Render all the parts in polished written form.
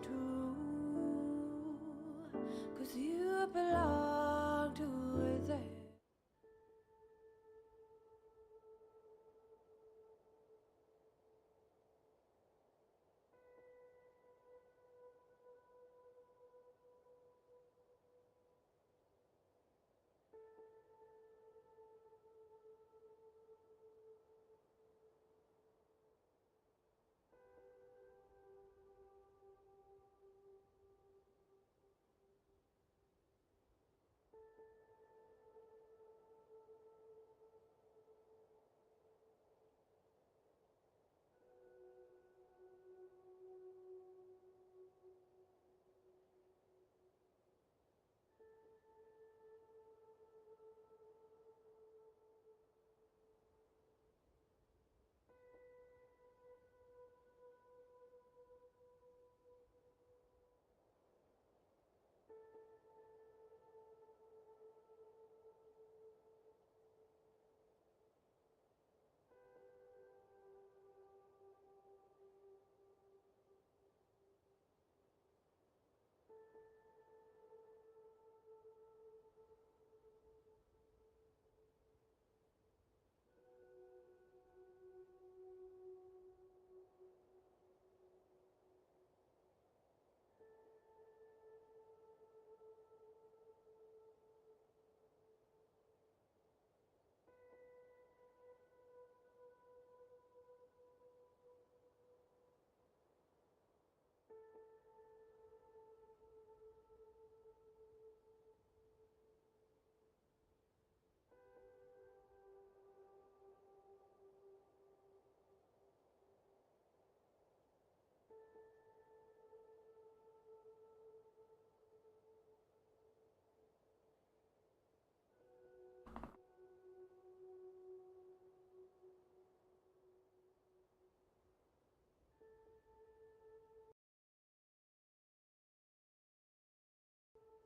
true, 'cause you belong to it.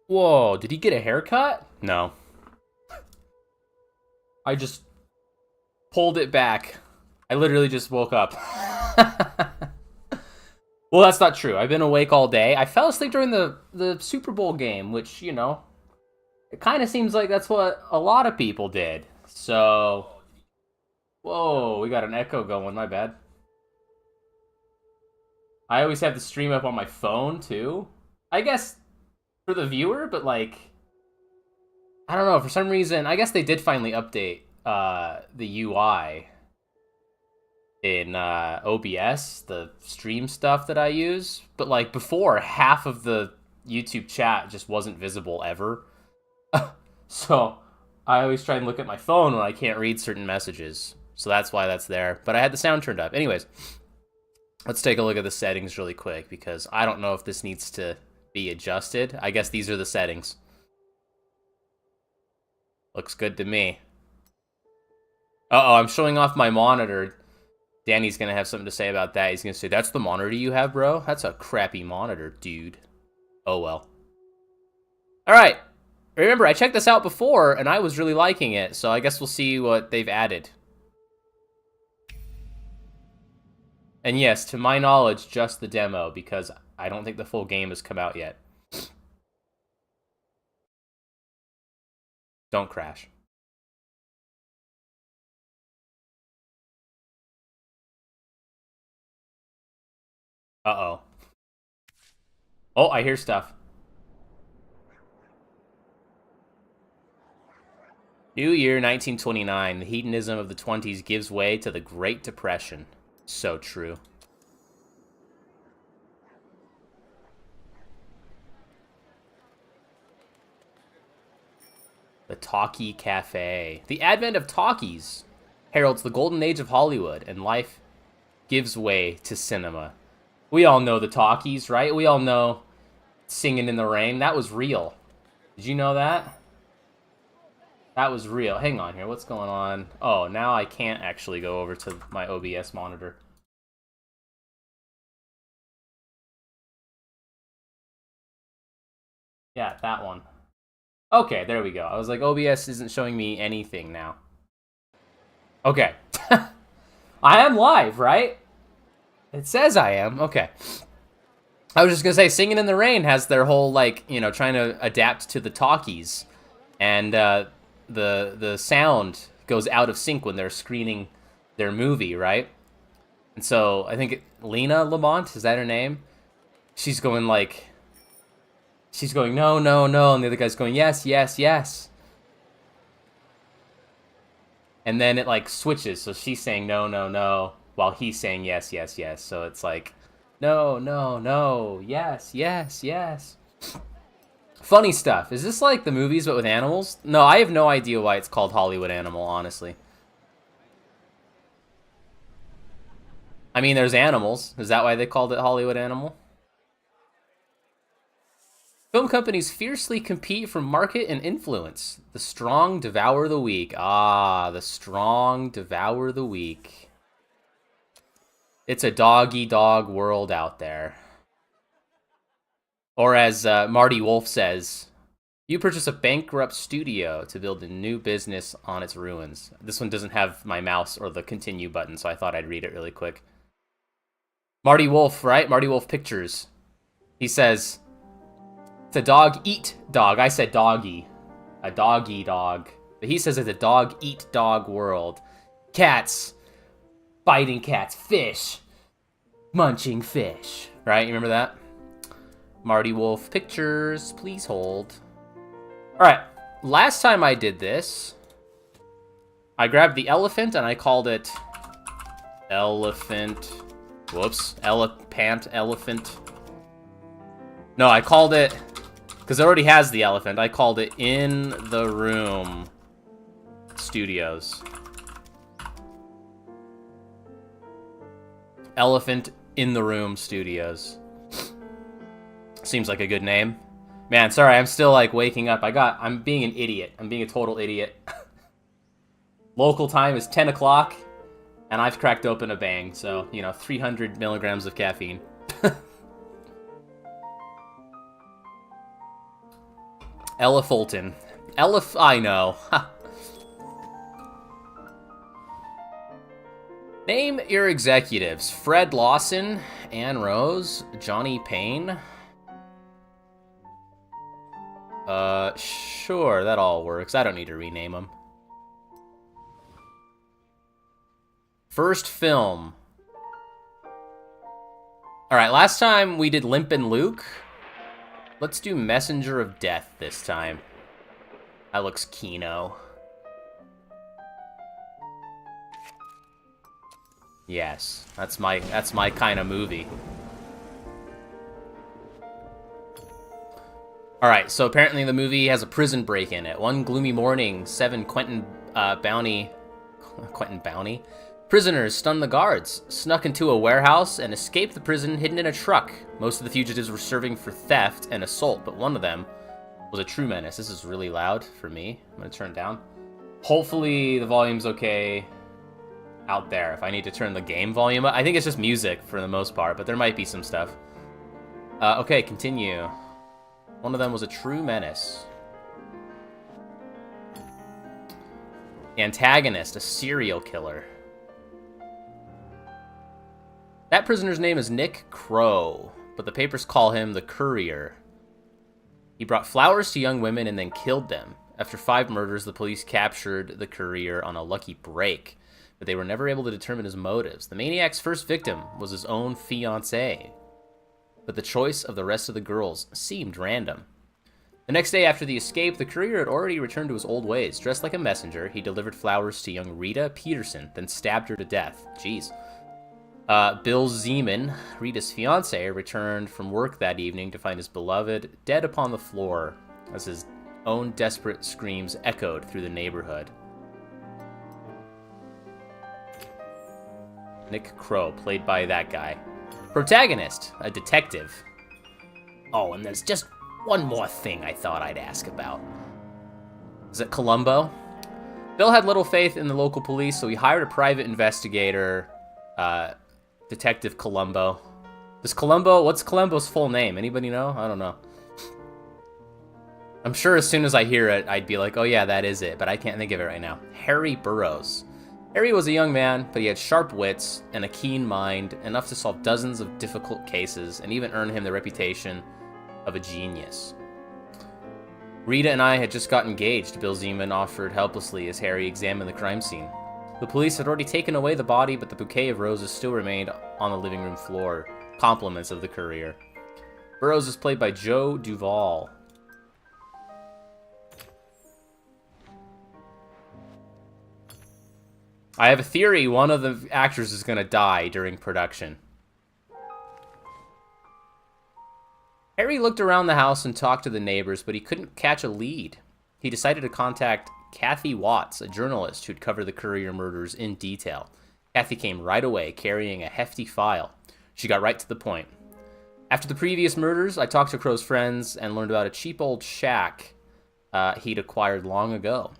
Whoa, did he get a haircut? No. I just pulled it back. I literally just woke up. Well, that's not true. I've been awake all day. I fell asleep during the Super Bowl game, which, you know, it kind of seems like that's what a lot of people did. So, whoa, we got an echo going. My bad. I always have the stream up on my phone, too. I guess for the viewer, but, like, I don't know. For some reason, I guess they did finally update the UI in OBS, the stream stuff that I use. But, like, before, half of the YouTube chat just wasn't visible ever. So I always try and look at my phone when I can't read certain messages. So that's why that's there. But I had the sound turned up. Anyways, let's take a look at the settings really quick, because I don't know if this needs to be adjusted. I guess these are the settings. Looks good to me. Uh-oh, I'm showing off my monitor. Danny's going to have something to say about that. He's going to say, that's the monitor you have, bro? That's a crappy monitor, dude. Oh, well. All right. Remember, I checked this out before, and I was really liking it, so I guess we'll see what they've added. And yes, to my knowledge, just the demo, because I don't think the full game has come out yet. Don't crash. Uh-oh. Oh, I hear stuff. New year 1929. The hedonism of the 20s gives way to the Great Depression. So true. The Talkie Cafe. The advent of talkies heralds the golden age of Hollywood, and life gives way to cinema. We all know the talkies, right? We all know Singing in the Rain. That was real. Did you know that? That was real. Hang on here. What's going on? Oh, now I can't actually go over to my OBS monitor. Yeah, that one. Okay, there we go. I was like, OBS isn't showing me anything now. Okay. I am live, right? It says I am. Okay. I was just gonna say, Singing in the Rain has their whole, like, you know, trying to adapt to the talkies, and the sound goes out of sync when they're screening their movie, right? And so I think Lena Lamont, is that her name? She's going like, she's going no, no, no, and the other guy's going yes, yes, yes. And then it like switches, so she's saying no, no, no, while he's saying yes, yes, yes. So it's like no, no, no, yes, yes, yes. Funny stuff. Is this like the movies but with animals? No, I have no idea why it's called Hollywood Animal, honestly. I mean, there's animals. Is that why they called it Hollywood Animal? Film companies fiercely compete for market and influence. The strong devour the weak. Ah, the strong devour the weak. It's a dog-eat-dog world out there. Or as Marty Wolf says, you purchase a bankrupt studio to build a new business on its ruins. This one doesn't have my mouse or the continue button, so I thought I'd read it really quick. Marty Wolf, right? Marty Wolf Pictures. He says, it's a dog-eat-dog. I said doggy. A dog-eat-dog. But he says it's a dog-eat-dog world. Cats. Biting cats. Fish. Munching fish. Right? You remember that? Marty Wolf Pictures. Please hold. Alright. Last time I did this, I grabbed the elephant and I called it Elephant. Whoops. Elephant. No, I called it, because it already has the elephant, I called it In the Room Studios. Elephant in the Room Studios. Seems like a good name. Man, sorry, I'm still like waking up. I'm being an idiot. I'm being a total idiot. Local time is 10 o'clock, and I've cracked open a bang, so, you know, 300 milligrams of caffeine. Ella Fulton. I know. Name your executives. Fred Lawson, Ann Rose, Johnny Payne. Sure, that all works. I don't need to rename them. First film. Alright, last time we did Limpin' Luke. Let's do Messenger of Death this time. That looks Kino. Yes, that's my kind of movie. Alright, so apparently the movie has a prison break in it. One gloomy morning, 7 Quentin Bounty prisoners stunned the guards, snuck into a warehouse, and escaped the prison hidden in a truck. Most of the fugitives were serving for theft and assault, but one of them was a true menace. This is really loud for me. I'm going to turn it down. Hopefully the volume's okay out there. If I need to turn the game volume up. I think it's just music for the most part, but there might be some stuff. Okay, continue. One of them was a true menace. Antagonist, a serial killer. That prisoner's name is Nick Crow, but the papers call him the Courier. He brought flowers to young women and then killed them. After 5 murders, the police captured the Courier on a lucky break, but they were never able to determine his motives. The maniac's first victim was his own fiancée, but the choice of the rest of the girls seemed random. The next day after the escape, the Courier had already returned to his old ways. Dressed like a messenger, he delivered flowers to young Rita Peterson, then stabbed her to death. Jeez. Bill Zeman, Rita's fiancé, returned from work that evening to find his beloved dead upon the floor as his own desperate screams echoed through the neighborhood. Nick Crow, played by that guy. Protagonist, a detective. Oh, and there's just one more thing I thought I'd ask about. Is it Columbo? Bill had little faith in the local police, so he hired a private investigator, Detective Columbo. What's Columbo's full name? Anybody know? I don't know. I'm sure as soon as I hear it, I'd be like, oh yeah, that is it, but I can't think of it right now. Harry Burroughs. Harry was a young man, but he had sharp wits and a keen mind, enough to solve dozens of difficult cases and even earn him the reputation of a genius. Rita and I had just got engaged, Bill Zeman offered helplessly as Harry examined the crime scene. The police had already taken away the body, but the bouquet of roses still remained on the living room floor. Compliments of the courier. Burroughs is played by Joe Duvall. I have a theory one of the actors is going to die during production. Harry looked around the house and talked to the neighbors, but he couldn't catch a lead. He decided to contact Kathy Watts, a journalist who'd covered the Courier murders in detail. Kathy came right away, carrying a hefty file. She got right to the point. After the previous murders, I talked to Crow's friends and learned about a cheap old shack he'd acquired long ago.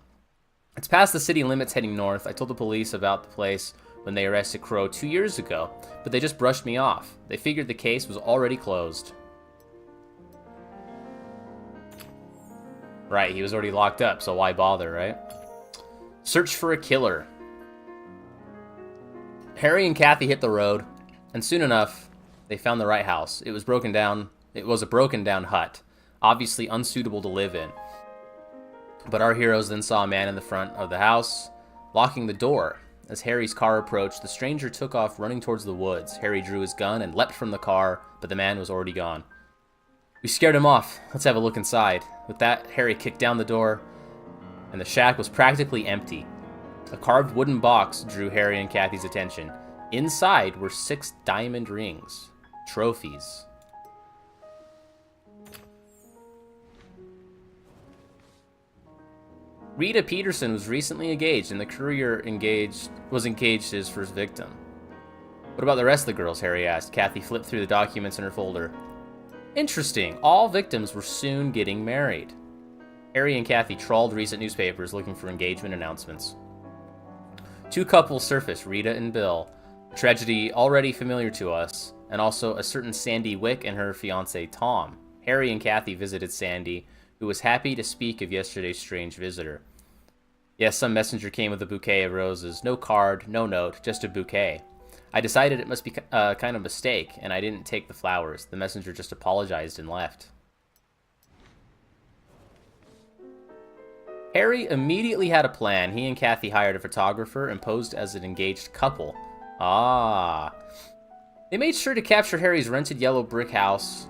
It's past the city limits heading north. I told the police about the place when they arrested Crow 2 years ago, but they just brushed me off. They figured the case was already closed. Right, he was already locked up, so why bother, right? Search for a killer. Harry and Kathy hit the road, and soon enough, they found the right house. It was broken down. It was a broken down hut, obviously unsuitable to live in. But our heroes then saw a man in the front of the house, locking the door. As Harry's car approached, the stranger took off running towards the woods. Harry drew his gun and leapt from the car, but the man was already gone. We scared him off. Let's have a look inside. With that, Harry kicked down the door, and the shack was practically empty. A carved wooden box drew Harry and Kathy's attention. Inside were 6 diamond rings. Trophies. Rita Peterson was recently engaged, and the courier was engaged to his first victim. What about the rest of the girls? Harry asked. Kathy flipped through the documents in her folder. Interesting. All victims were soon getting married. Harry and Kathy trawled recent newspapers looking for engagement announcements. 2 couples surfaced, Rita and Bill, a tragedy already familiar to us, and also a certain Sandy Wick and her fiancé Tom. Harry and Kathy visited Sandy, who was happy to speak of yesterday's strange visitor. Yes, some messenger came with a bouquet of roses. No card, no note, just a bouquet. I decided it must be a kind of mistake, and I didn't take the flowers. The messenger just apologized and left. Harry immediately had a plan. He and Kathy hired a photographer and posed as an engaged couple. Ah. They made sure to capture Harry's rented yellow brick house,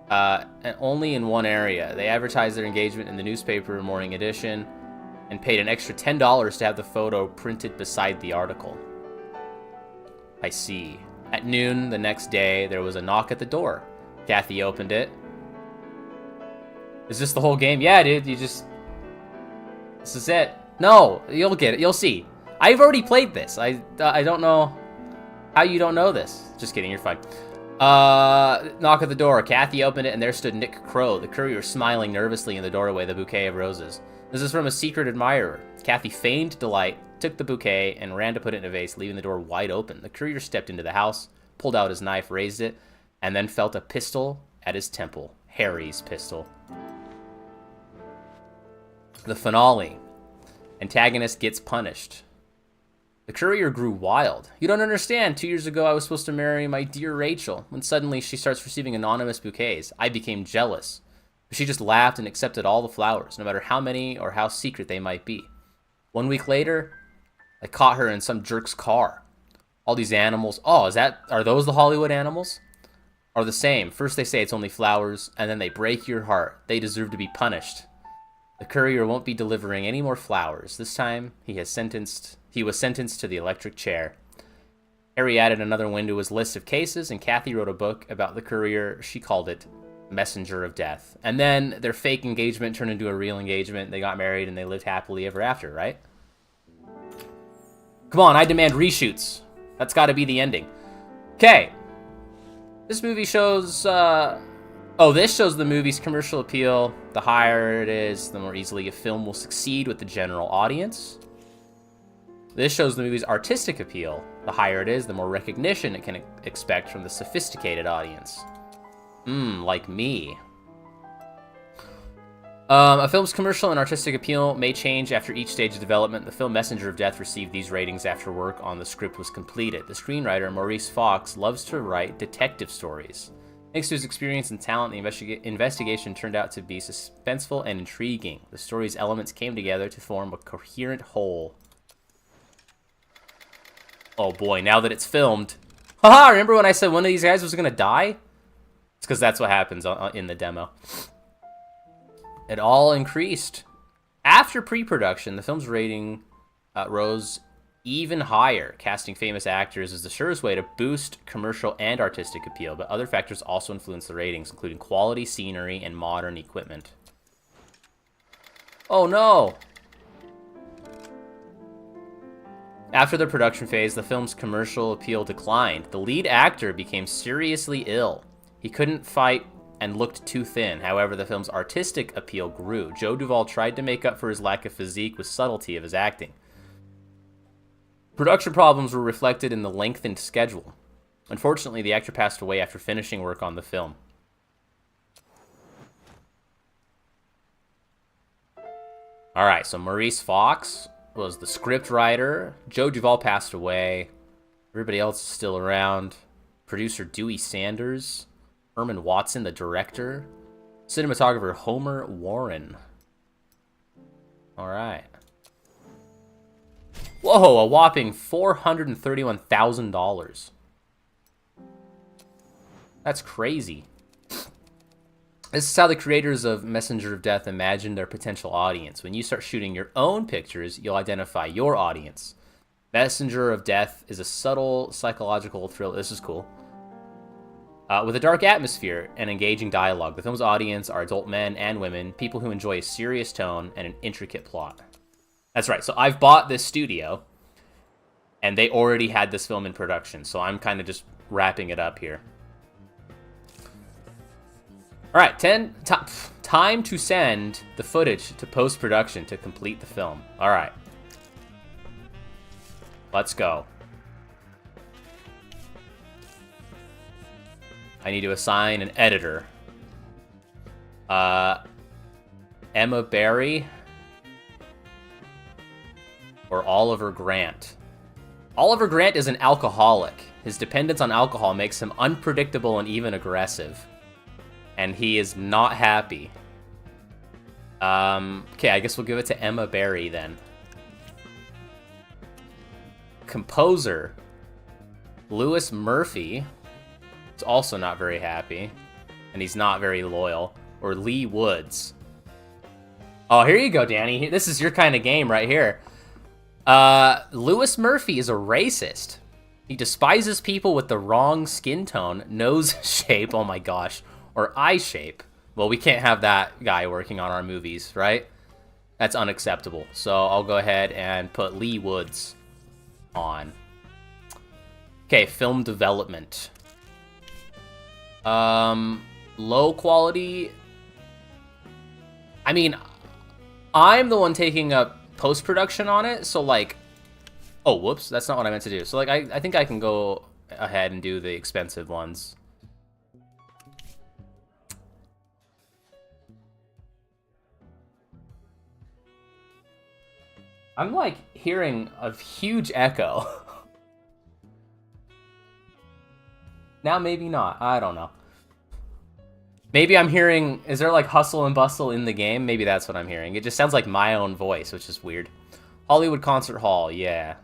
and only in one area. They advertised their engagement in the newspaper Morning Edition and paid an extra $10 to have the photo printed beside the article. I see. At noon the next day, there was a knock at the door. Kathy opened it. Is this the whole game? Yeah, dude, this is it. No, you'll get it. You'll see. I've already played this. I don't know how you don't know this. Just kidding, you're fine. Knock at the door. Kathy opened it, and there stood Nick Crow, the courier, smiling nervously in the doorway, the bouquet of roses. This is from a secret admirer. Kathy feigned delight, took the bouquet, and ran to put it in a vase, leaving the door wide open. The courier stepped into the house, pulled out his knife, raised it, and then felt a pistol at his temple. Harry's pistol. The finale. Antagonist gets punished. The courier grew wild. You don't understand. 2 years ago, I was supposed to marry my dear Rachel. When suddenly she starts receiving anonymous bouquets, I became jealous. But she just laughed and accepted all the flowers, no matter how many or how secret they might be. 1 week later, I caught her in some jerk's car. All these animals. Oh, are those the Hollywood animals? Are the same. First they say it's only flowers, and then they break your heart. They deserve to be punished. The courier won't be delivering any more flowers. This time, he was sentenced to the electric chair. Harry added another one to his list of cases, and Kathy wrote a book about the courier. She called it Messenger of Death. And then their fake engagement turned into a real engagement. They got married, and they lived happily ever after, right? Come on, I demand reshoots. That's got to be the ending. Okay. This movie shows... this shows the movie's commercial appeal. The higher it is, the more easily a film will succeed with the general audience. This shows the movie's artistic appeal. The higher it is, the more recognition it can expect from the sophisticated audience. Like me. A film's commercial and artistic appeal may change after each stage of development. The film Messenger of Death received these ratings after work on the script was completed. The screenwriter, Maurice Fox, loves to write detective stories. Thanks to his experience and talent, the investigation turned out to be suspenseful and intriguing. The story's elements came together to form a coherent whole. Oh boy, now that it's filmed. Haha, remember when I said one of these guys was gonna die? It's because that's what happens in the demo. It all increased. After pre-production, the film's rating rose even higher. Casting famous actors is the surest way to boost commercial and artistic appeal, but other factors also influence the ratings, including quality, scenery, and modern equipment. Oh no! After the production phase, the film's commercial appeal declined. The lead actor became seriously ill. He couldn't fight and looked too thin. However, the film's artistic appeal grew. Joe Duvall tried to make up for his lack of physique with subtlety of his acting. Production problems were reflected in the lengthened schedule. Unfortunately, the actor passed away after finishing work on the film. Alright, so Maurice Fox was the script writer. Joe Duvall passed away. Everybody else is still around. Producer Dewey Sanders. Herman Watson, the director. Cinematographer Homer Warren. Alright. Whoa, a whopping $431,000. That's crazy. This is how the creators of Messenger of Death imagined their potential audience. When you start shooting your own pictures, you'll identify your audience. Messenger of Death is a subtle psychological thriller. This is cool. With a dark atmosphere and engaging dialogue. The film's audience are adult men and women, people who enjoy a serious tone and an intricate plot. That's right, so I've bought this studio, and they already had this film in production, so I'm kind of just wrapping it up here. Alright, time to send the footage to post-production to complete the film. Alright. Let's go. I need to assign an editor. Emma Barry or Oliver Grant. Oliver Grant is an alcoholic. His dependence on alcohol makes him unpredictable and even aggressive. And he is not happy. Okay, I guess we'll give it to Emma Barry then. Composer Louis Murphy is also not very happy, and he's not very loyal. Or Lee Woods. Oh, here you go, Danny. This is your kind of game right here. Louis Murphy is a racist. He despises people with the wrong skin tone, nose shape, oh my gosh, or eye shape. Well, we can't have that guy working on our movies, right? That's unacceptable. So I'll go ahead and put Lee Woods on. Okay, film development. Low quality. I mean, I'm the one taking up post-production on it, so like, oh, whoops, that's not what I meant to do. So like, I think I can go ahead and do the expensive ones. I'm like hearing a huge echo. Now maybe not, I don't know. Maybe I'm hearing, is there like hustle and bustle in the game? Maybe that's what I'm hearing. It just sounds like my own voice, which is weird. Hollywood Concert Hall, yeah.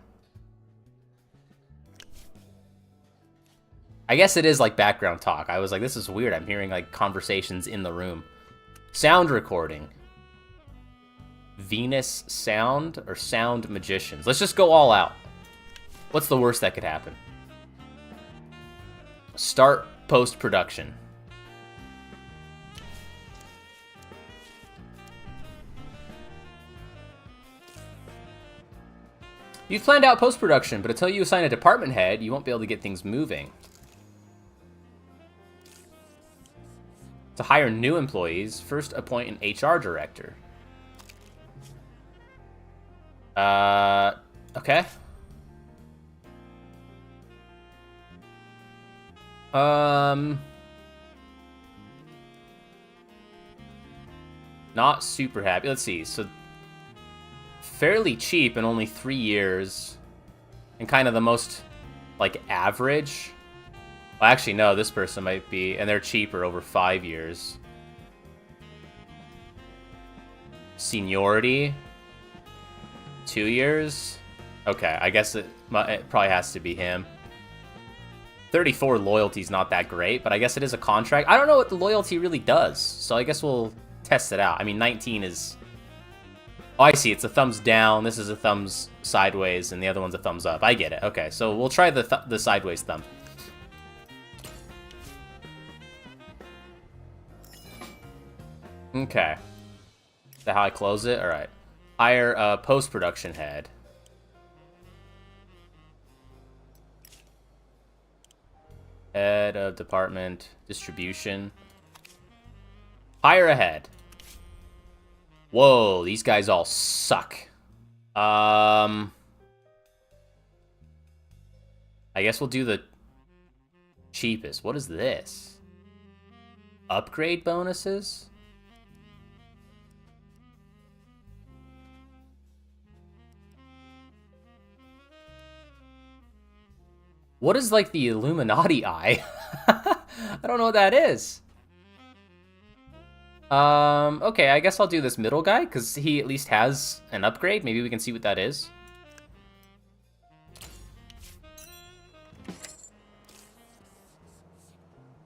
I guess it is like background talk. I was like, this is weird. I'm hearing like conversations in the room. Sound recording. Venus Sound or Sound Magicians. Let's just go all out. What's the worst that could happen? Start post-production. You've planned out post-production, but until you assign a department head, you won't be able to get things moving. To hire new employees, first appoint an HR director. Okay. Not super happy. Let's see. So, fairly cheap in only 3 years. And kind of the most, like, average. Well, actually, no, this person might be. And they're cheaper over 5 years. Seniority. 2 years. Okay, I guess it probably has to be him. 34 loyalty is not that great, but I guess it is a contract. I don't know what the loyalty really does, so I guess we'll test it out. I mean, 19 is... Oh, I see. It's a thumbs down. This is a thumbs sideways, and the other one's a thumbs up. I get it. Okay, so we'll try the sideways thumb. Okay. Is that how I close it? All right. Hire a post-production head. Head of department, distribution. Hire a head. Whoa, these guys all suck. I guess we'll do the cheapest. What is this? Upgrade bonuses? What is, like, the Illuminati eye? I don't know what that is. Okay, I guess I'll do this middle guy, because he at least has an upgrade. Maybe we can see what that is.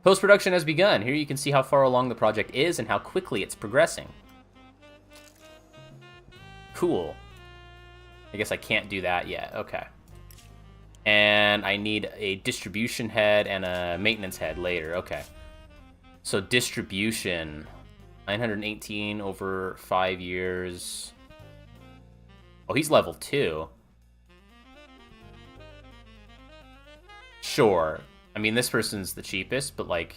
Post-production has begun. Here you can see how far along the project is and how quickly it's progressing. Cool. I guess I can't do that yet. Okay. And I need a distribution head and a maintenance head later. Okay. So distribution. 918 over 5 years. Oh, he's level 2. Sure. I mean, this person's the cheapest, but, like...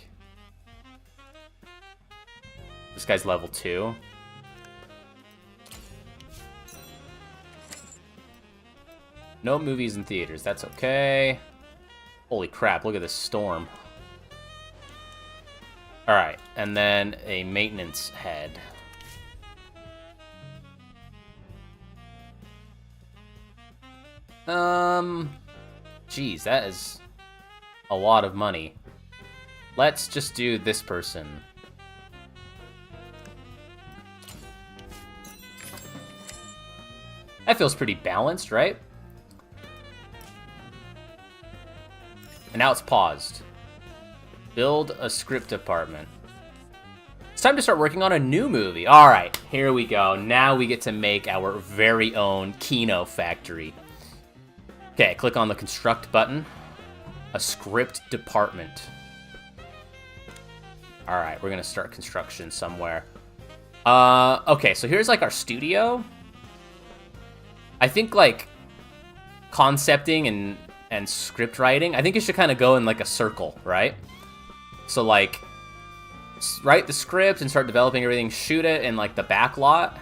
This guy's level 2. No movies in theaters. That's okay. Holy crap, look at this storm. Alright, and then a maintenance head. Geez, that is a lot of money. Let's just do this person. That feels pretty balanced, right? And now it's paused. Build a script department. It's time to start working on a new movie. All right, here we go. Now we get to make our very own Kino Factory. Okay, click on the construct button. A script department. All right, we're gonna start construction somewhere. Okay, so here's like our studio. I think like concepting and script writing, I think it should kind of go in like a circle, right? So like write the script and start developing everything, shoot it in like the back lot,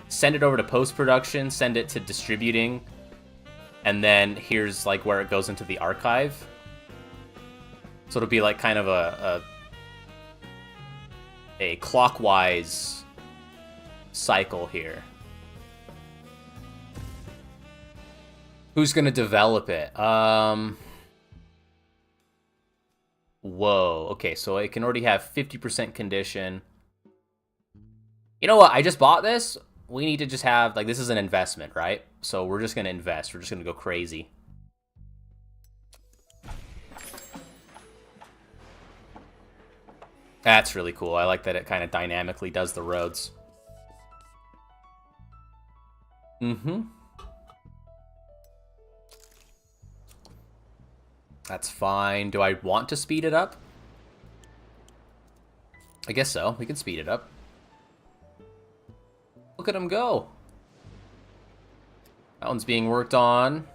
send it over to post-production, send it to distributing, and then here's like where it goes into the archive. So it'll be like kind of a clockwise cycle here. Who's gonna develop it? Whoa, okay, so it can already have 50% condition. You know what, I just bought this. We need to just have, like, this is an investment, right? So we're just gonna invest, we're just gonna go crazy. That's really cool. I like that it kind of dynamically does the roads. Mm-hmm. That's fine. Do I want to speed it up? I guess so. We can speed it up. Look at him go. That one's being worked on.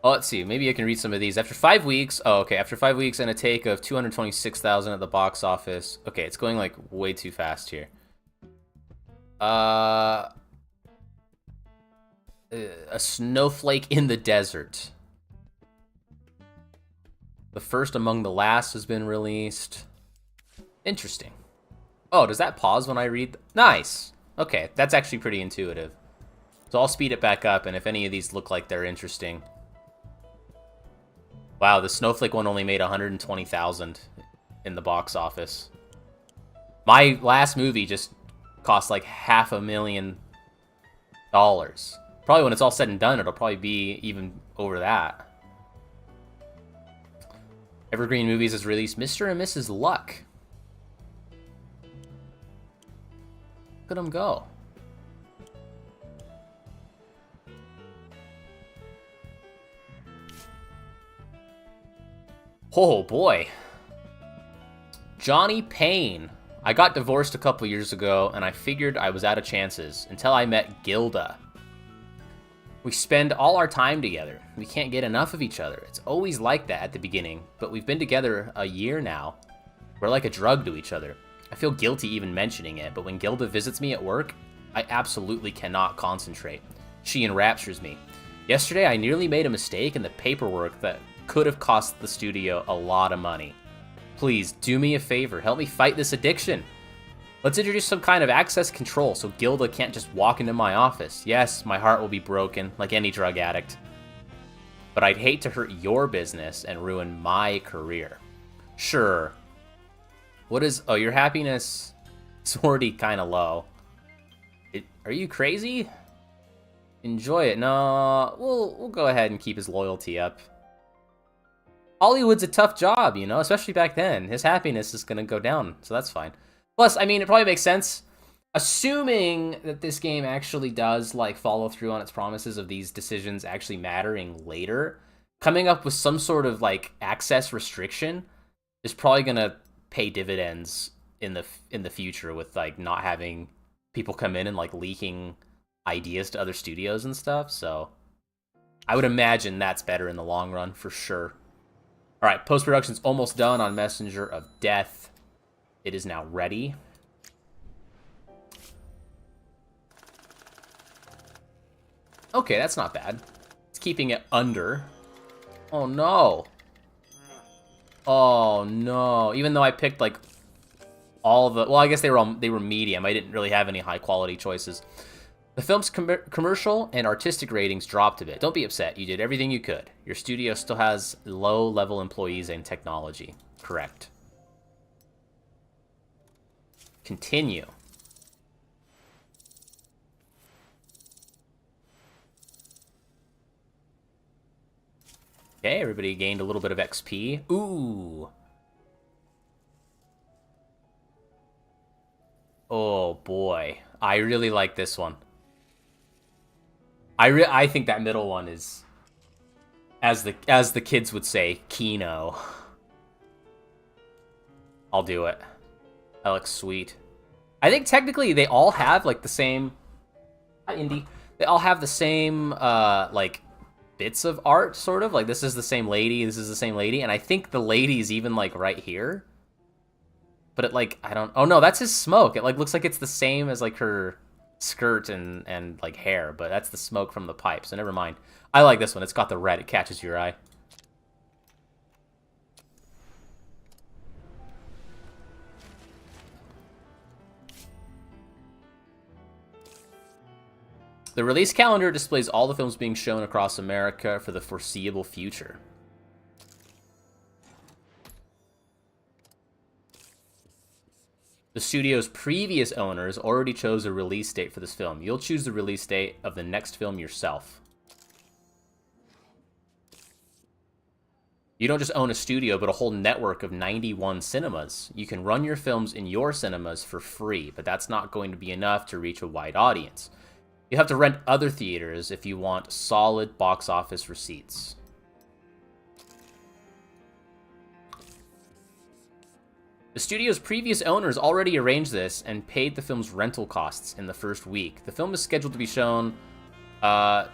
Oh, let's see. Maybe I can read some of these. After 5 weeks... Oh, okay. After 5 weeks and a take of 226,000 at the box office. Okay, it's going, like, way too fast here. A snowflake in the desert. The first among the last has been released. Interesting. Oh, does that pause when I read? Nice. Okay, that's actually pretty intuitive. So I'll speed it back up, and if any of these look like they're interesting. Wow, the Snowflake one only made 120,000 in the box office. My last movie just cost like $500,000. Probably when it's all said and done, it'll probably be even over that. Evergreen Movies has released Mr. and Mrs. Luck. Look at them go. Oh boy. Johnny Payne. I got divorced a couple years ago, and I figured I was out of chances until I met Gilda. We spend all our time together. We can't get enough of each other. It's always like that at the beginning, but we've been together a year now. We're like a drug to each other. I feel guilty even mentioning it, but when Gilda visits me at work, I absolutely cannot concentrate. She enraptures me. Yesterday, I nearly made a mistake in the paperwork that could have cost the studio a lot of money. Please, do me a favor. Help me fight this addiction. Let's introduce some kind of access control so Gilda can't just walk into my office. Yes, my heart will be broken, like any drug addict. But I'd hate to hurt your business and ruin my career. Sure. What is... Oh, your happiness is already kind of low. Are you crazy? Enjoy it. No, we'll go ahead and keep his loyalty up. Hollywood's a tough job, you know, especially back then. His happiness is going to go down, so that's fine. Plus, I mean, it probably makes sense, assuming that this game actually does, like, follow through on its promises of these decisions actually mattering later. Coming up with some sort of, like, access restriction is probably going to pay dividends in the future with, like, not having people come in and, like, leaking ideas to other studios and stuff, so I would imagine that's better in the long run, for sure. Alright, post-production's almost done on Messenger of Death. It is now ready. Okay, that's not bad. It's keeping it under. Oh no. Oh no. Even though I picked like all the... Well, I guess they were medium. I didn't really have any high-quality choices. The film's commercial and artistic ratings dropped a bit. Don't be upset. You did everything you could. Your studio still has low-level employees and technology. Correct. Continue. Okay, everybody gained a little bit of XP. Ooh. Oh boy. I really like this one. I think that middle one is, as the kids would say, Kino. I'll do it. That looks sweet. I think technically they all have like the same... Hi, Indy. They all have the same like bits of art, sort of. Like this is the same lady, this is the same lady, and I think the lady's even like right here. But it like, I don't... Oh no, that's his smoke. It like looks like it's the same as like her skirt and like hair, but that's the smoke from the pipe, so never mind. I like this one. It's got the red. It catches your eye. The release calendar displays all the films being shown across America for the foreseeable future. The studio's previous owners already chose a release date for this film. You'll choose the release date of the next film yourself. You don't just own a studio, but a whole network of 91 cinemas. You can run your films in your cinemas for free, but that's not going to be enough to reach a wide audience. You have to rent other theaters if you want solid box office receipts. The studio's previous owners already arranged this and paid the film's rental costs in the first week. The film is scheduled to be shown, let's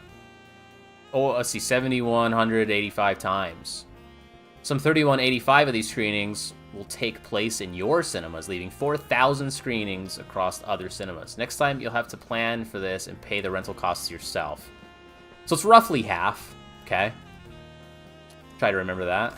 see, 7,185 times. Some 3,185 of these screenings will take place in your cinemas, leaving 4,000 screenings across other cinemas. Next time, you'll have to plan for this and pay the rental costs yourself. So it's roughly half, okay? Try to remember that.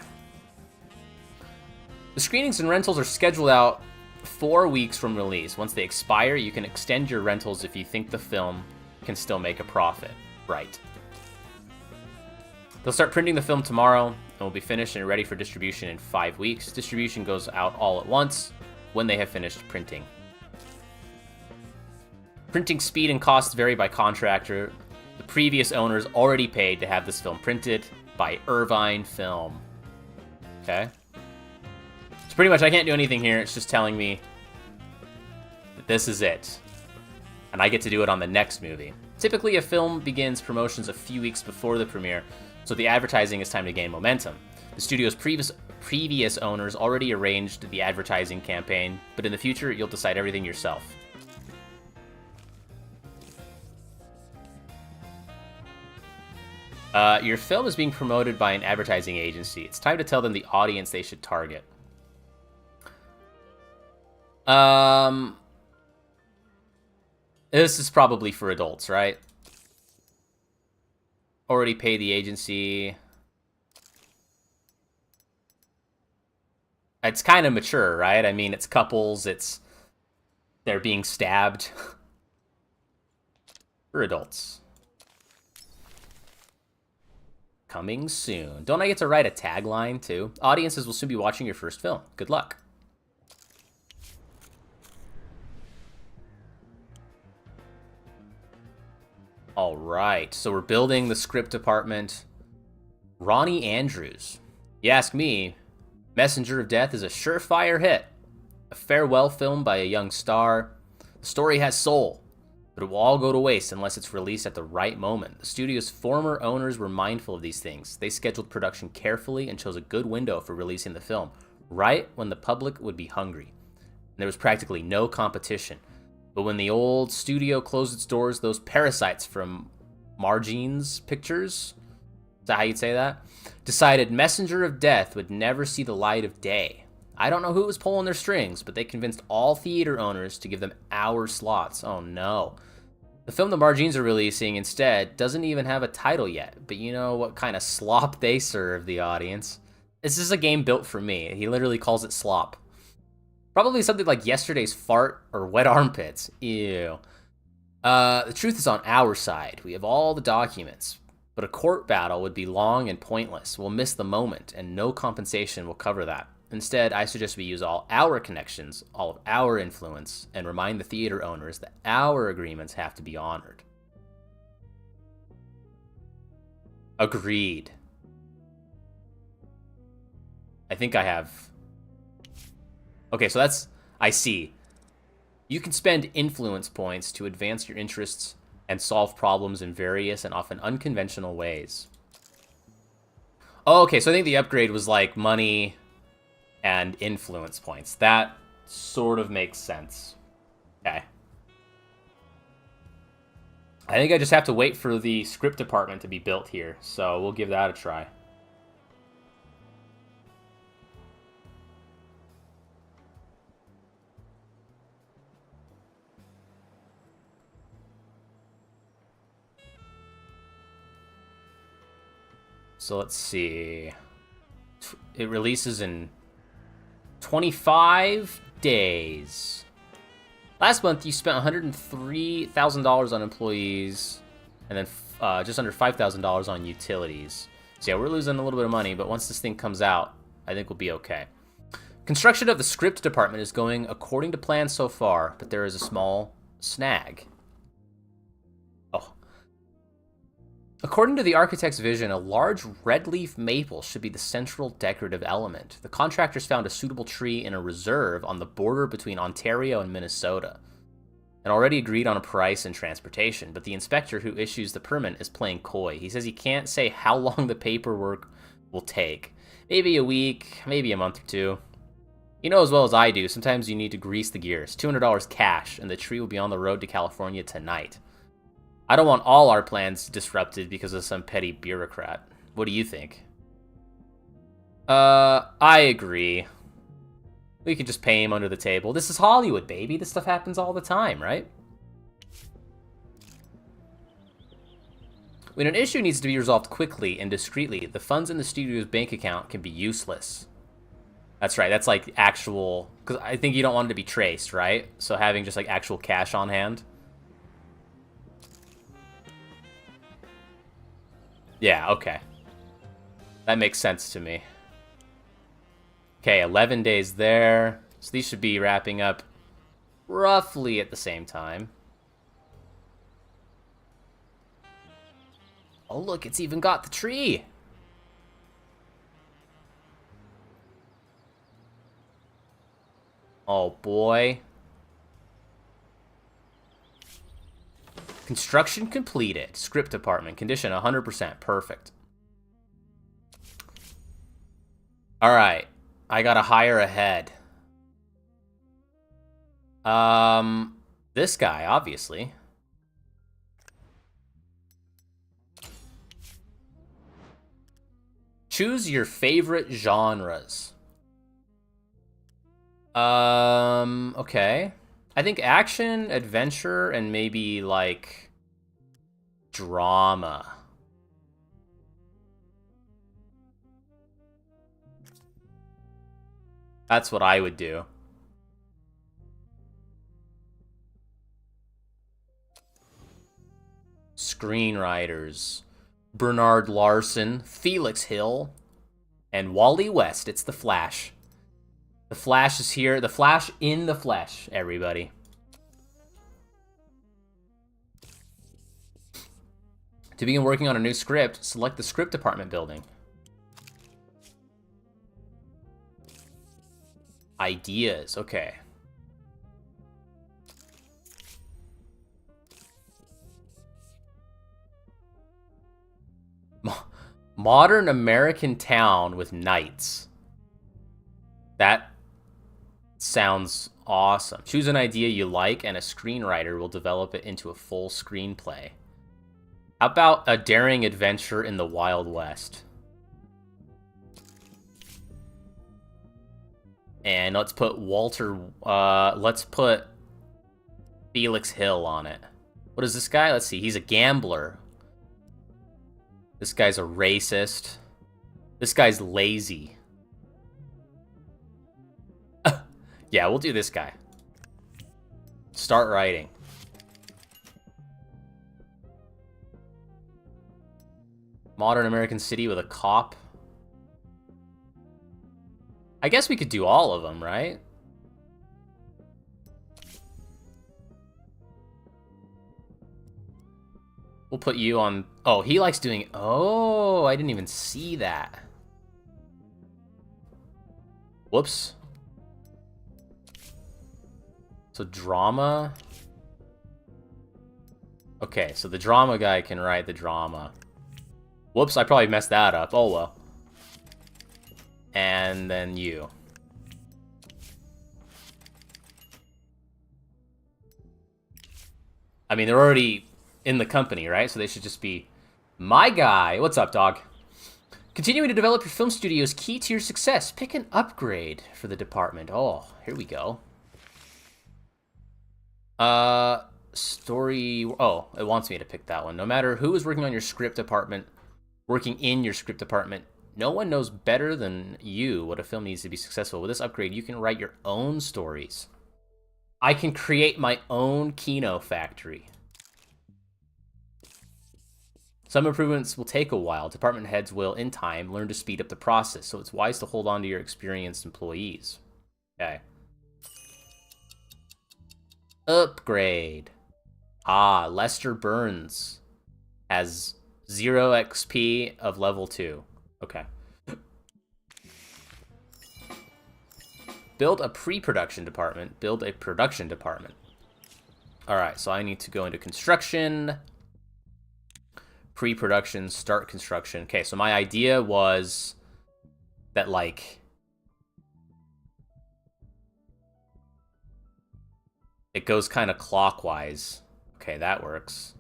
The screenings and rentals are scheduled out 4 weeks from release. Once they expire, you can extend your rentals if you think the film can still make a profit. Right. They'll start printing the film tomorrow, and will be finished and ready for distribution in 5 weeks. Distribution goes out all at once when they have finished printing. Printing speed and costs vary by contractor. The previous owners already paid to have this film printed by Irvine Film. Okay. So pretty much I can't do anything here. It's just telling me that this is it. And I get to do it on the next movie. Typically, a film begins promotions a few weeks before the premiere, so the advertising is time to gain momentum. The studio's previous owners already arranged the advertising campaign, but in the future, you'll decide everything yourself. Your film is being promoted by an advertising agency. It's time to tell them the audience they should target. This is probably for adults, right? Already paid the agency. It's kind of mature, right? I mean, it's couples, they're being stabbed. For adults. Coming soon. Don't I get to write a tagline, too? Audiences will soon be watching your first film. Good luck. All right, so we're building the script department. Ronnie Andrews. You ask me, Messenger of Death is a surefire hit. A farewell film by a young star. The story has soul, but it will all go to waste unless it's released at the right moment. The studio's former owners were mindful of these things. They scheduled production carefully and chose a good window for releasing the film, right when the public would be hungry. And there was practically no competition. But when the old studio closed its doors, those parasites from Margine's Pictures, is that how you'd say that? Decided Messenger of Death would never see the light of day. I don't know who was pulling their strings, but they convinced all theater owners to give them hour slots. Oh no. The film the Margines are releasing instead doesn't even have a title yet, but you know what kind of slop they serve the audience. This is a game built for me. He literally calls it slop. Probably something like Yesterday's Fart or Wet Armpits. Ew. The truth is on our side. We have all the documents. But a court battle would be long and pointless. We'll miss the moment, and no compensation will cover that. Instead, I suggest we use all our connections, all of our influence, and remind the theater owners that our agreements have to be honored. Agreed. I think I have... Okay, so that's... I see. You can spend influence points to advance your interests and solve problems in various and often unconventional ways. Oh, okay, so I think the upgrade was like money and influence points. That sort of makes sense. Okay. I think I just have to wait for the script department to be built here, so we'll give that a try. So let's see. It releases in 25 days. Last month, you spent $103,000 on employees, and then just under $5,000 on utilities. So yeah, we're losing a little bit of money, but once this thing comes out, I think we'll be okay. Construction of the script department is going according to plan so far, but there is a small snag. Oh. According to the architect's vision, a large red leaf maple should be the central decorative element. The contractors found a suitable tree in a reserve on the border between Ontario and Minnesota, and already agreed on a price and transportation, but the inspector who issues the permit is playing coy. He says he can't say how long the paperwork will take. Maybe a week, maybe a month or two. You know as well as I do, sometimes you need to grease the gears. $200 cash, and the tree will be on the road to California tonight. I don't want all our plans disrupted because of some petty bureaucrat. What do you think? I agree. We could just pay him under the table. This is Hollywood, baby. This stuff happens all the time, right? When an issue needs to be resolved quickly and discreetly, the funds in the studio's bank account can be useless. That's right. That's like actual, because I think you don't want it to be traced, right? So having just like actual cash on hand. Yeah, okay. That makes sense to me. Okay, 11 days there. So these should be wrapping up roughly at the same time. Oh, look, it's even got the tree. Oh, boy. Construction completed. Script department. Condition 100%. Perfect. Alright. I gotta hire ahead. This guy, obviously. Choose your favorite genres. Okay. I think action, adventure, and maybe, like, drama. That's what I would do. Screenwriters. Bernard Larson, Felix Hill, and Wally West. It's the Flash. The Flash is here. The Flash in the flesh, everybody. To begin working on a new script, select the script department building. Ideas, okay. Modern American town with knights. That sounds awesome. Choose an idea you like, and a screenwriter will develop it into a full screenplay. How about a daring adventure in the Wild West? And let's put let's put Felix Hill on it. What is this guy? Let's see. He's a gambler. This guy's a racist. This guy's lazy. Yeah, we'll do this guy. Start writing. Modern American city with a cop. I guess we could do all of them, right? We'll put you on... Oh, he likes doing... Oh, I didn't even see that. Whoops. So drama. Okay, so the drama guy can write the drama. Whoops, I probably messed that up. Oh, well. And then you. I mean, they're already in the company, right? So they should just be my guy. What's up, dog? Continuing to develop your film studio is key to your success. Pick an upgrade for the department. Oh, here we go. Story. Oh, it wants me to pick that one. No matter who is working in your script department, no one knows better than you what a film needs to be successful. With this upgrade, you can write your own stories. I can create my own Kino Factory. Some improvements will take a while. Department heads will, in time, learn to speed up the process, so it's wise to hold on to your experienced employees. Okay. Upgrade. Ah, Lester Burns has 0 XP of level 2. Okay. Build a pre-production department. Build a production department. Alright, so I need to go into construction. Pre-production, start construction. Okay, so my idea was that, like, it goes kind of clockwise. Okay, that works.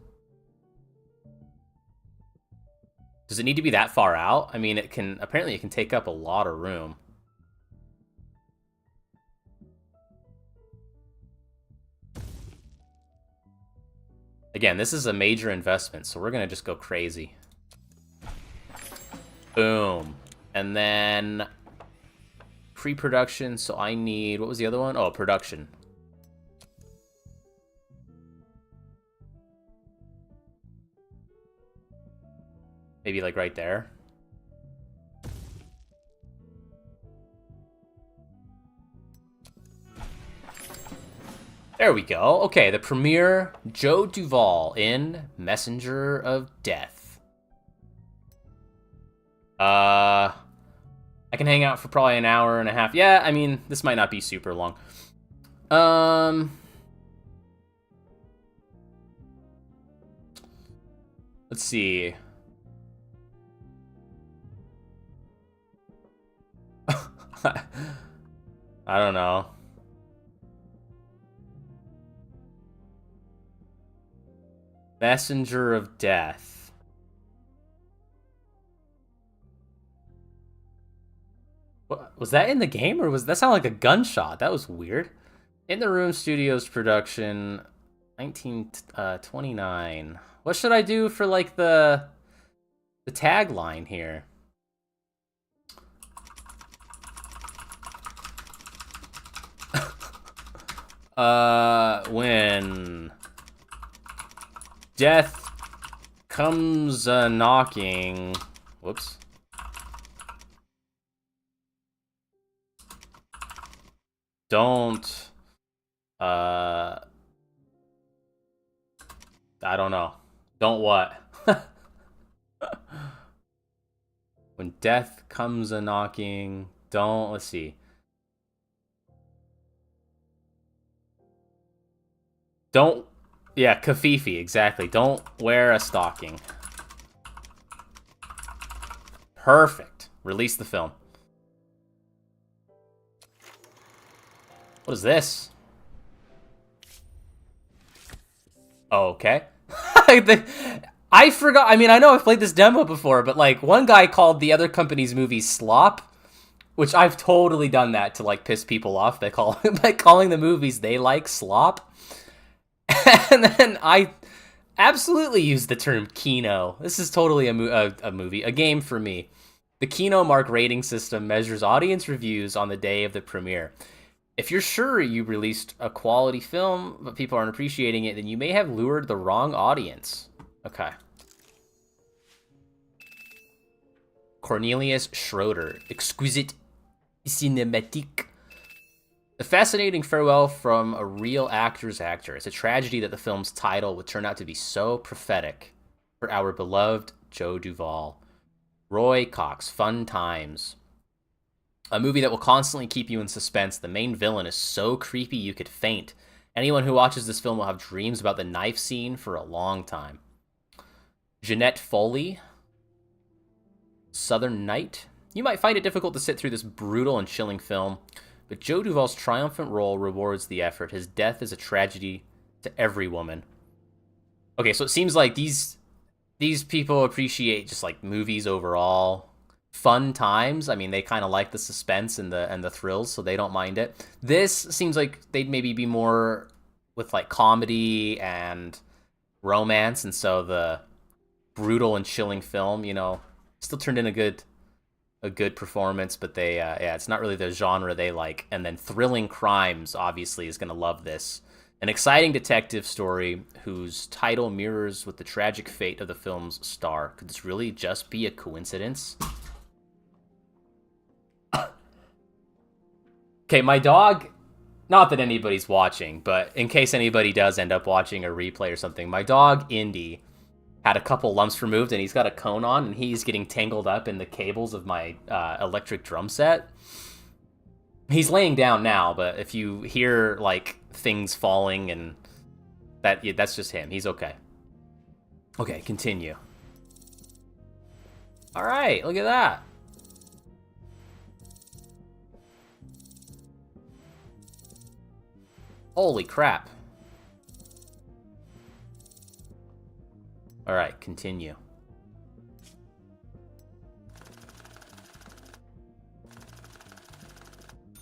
Does it need to be that far out? I mean, apparently it can take up a lot of room. Again, this is a major investment, so we're gonna just go crazy. Boom. And then pre-production, so I need... What was the other one? Oh, production. Maybe, like, right there. There we go. Okay, the premiere, Joe Duvall in Messenger of Death. I can hang out for probably an hour and a half. Yeah, I mean, this might not be super long. Let's see. I don't know. Messenger of Death. What, was that in the game, or was that sound like a gunshot? That was weird. In the Room Studios production, 1929. What should I do for like the tagline here? When death comes a knocking. Whoops. Don't. I don't know. Don't what? When death comes a knocking. Don't. Let's see. Don't. Yeah, Kafifi, exactly. Don't wear a stocking. Perfect. Release the film. What is this? Oh, okay. I forgot. I mean, I know I've played this demo before, but like one guy called the other company's movie slop, which I've totally done that to like piss people off by calling the movies they like slop. And then I absolutely use the term Kino. This is totally a movie, a game for me. The Kino Mark rating system measures audience reviews on the day of the premiere. If you're sure you released a quality film, but people aren't appreciating it, then you may have lured the wrong audience. Okay. Cornelius Schroeder. Exquisite cinématique. The fascinating farewell from a real actor's actor. It's a tragedy that the film's title would turn out to be so prophetic for our beloved Joe Duvall. Roy Cox, Fun Times. A movie that will constantly keep you in suspense. The main villain is so creepy you could faint. Anyone who watches this film will have dreams about the knife scene for a long time. Jeanette Foley. Southern Night. You might find it difficult to sit through this brutal and chilling film, but Joe Duvall's triumphant role rewards the effort. His death is a tragedy to every woman. Okay, so it seems like these people appreciate just like movies overall. Fun Times. I mean, they kind of like the suspense and the thrills, so they don't mind it. This seems like they'd maybe be more with like comedy and romance, and so the brutal and chilling film, you know, still turned in a good performance, but they yeah, it's not really the genre they like. And then Thrilling Crimes obviously is going to love this. An exciting detective story whose title mirrors with the tragic fate of the film's star. Could this really just be a coincidence? Okay, my dog, not that anybody's watching, but in case anybody does end up watching a replay or something, my dog, Indy, had a couple lumps removed, and he's got a cone on, and he's getting tangled up in the cables of my electric drum set. He's laying down now, but if you hear, like, things falling, and that's just him. He's okay. Okay, continue. All right, look at that. Holy crap. All right, continue.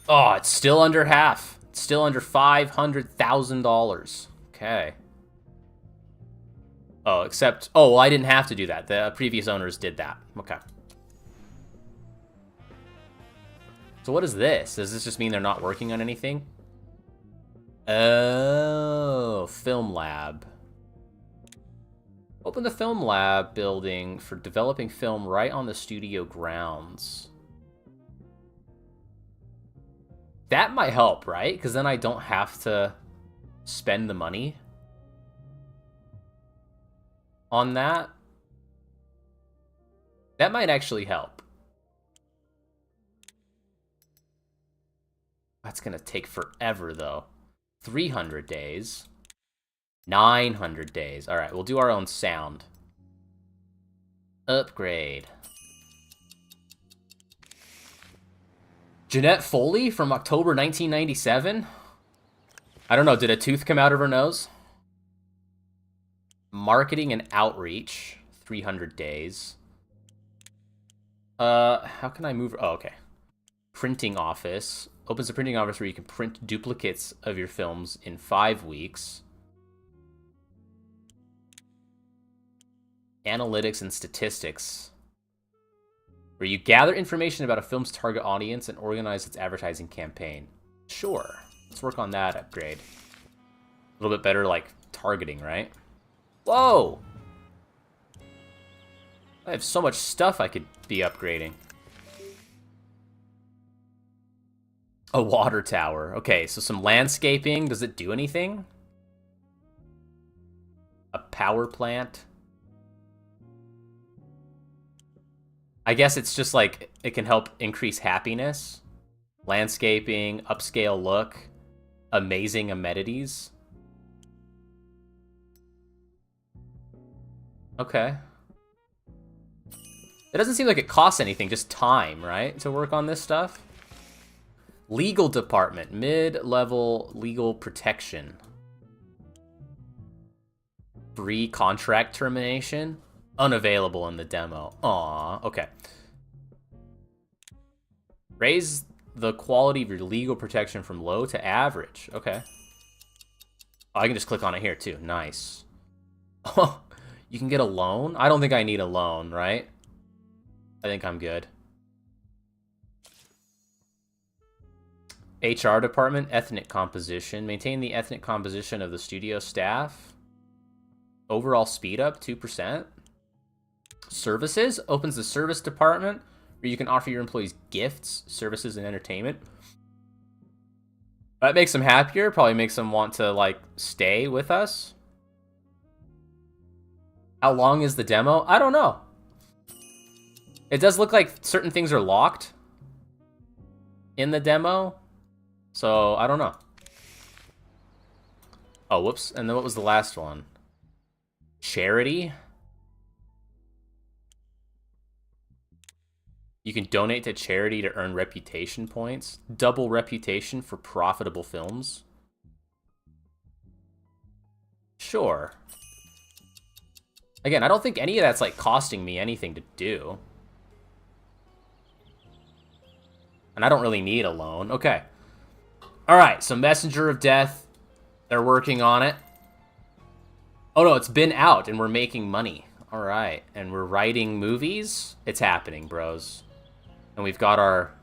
Oh, it's still under half. It's still under $500,000. Okay. Oh, except... Oh, well, I didn't have to do that. The previous owners did that. Okay. So what is this? Does this just mean they're not working on anything? Oh, film lab. Open the film lab building for developing film right on the studio grounds. That might help, right? Because then I don't have to spend the money on that. That might actually help. That's going to take forever, though. 300 days. 900 days. All right, we'll do our own sound. Upgrade. Jeanette Foley from October 1997? I don't know, did a tooth come out of her nose? Marketing and outreach. 300 days. How can I move? Oh, okay. Printing office. Opens a printing office where you can print duplicates of your films in 5 weeks. Analytics and statistics. Where you gather information about a film's target audience and organize its advertising campaign. Sure. Let's work on that upgrade. A little bit better, like, targeting, right? Whoa! I have so much stuff I could be upgrading. A water tower. Okay, so some landscaping. Does it do anything? A power plant. I guess it's just like, it can help increase happiness. Landscaping, upscale look, amazing amenities. Okay. It doesn't seem like it costs anything, just time, right? To work on this stuff. Legal department, mid-level legal protection. Free contract termination. Unavailable in the demo. Aww, okay. Raise the quality of your legal protection from low to average. Okay. Oh, I can just click on it here too. Nice. Oh, you can get a loan? I don't think I need a loan, right? I think I'm good. HR department, ethnic composition. Maintain the ethnic composition of the studio staff. Overall speed up, 2%. Services opens the service department where you can offer your employees gifts, services, and entertainment. That makes them happier, probably makes them want to, like, stay with us. How long is the demo? I don't know. It does look like certain things are locked in the demo, so I don't know. Oh, whoops. And then what was the last one? Charity. You can donate to charity to earn reputation points. Double reputation for profitable films. Sure. Again, I don't think any of that's, like, costing me anything to do. And I don't really need a loan. Okay. Alright, so Messenger of Death. They're working on it. Oh no, it's been out and we're making money. Alright, and we're writing movies. It's happening, bros. And we've got our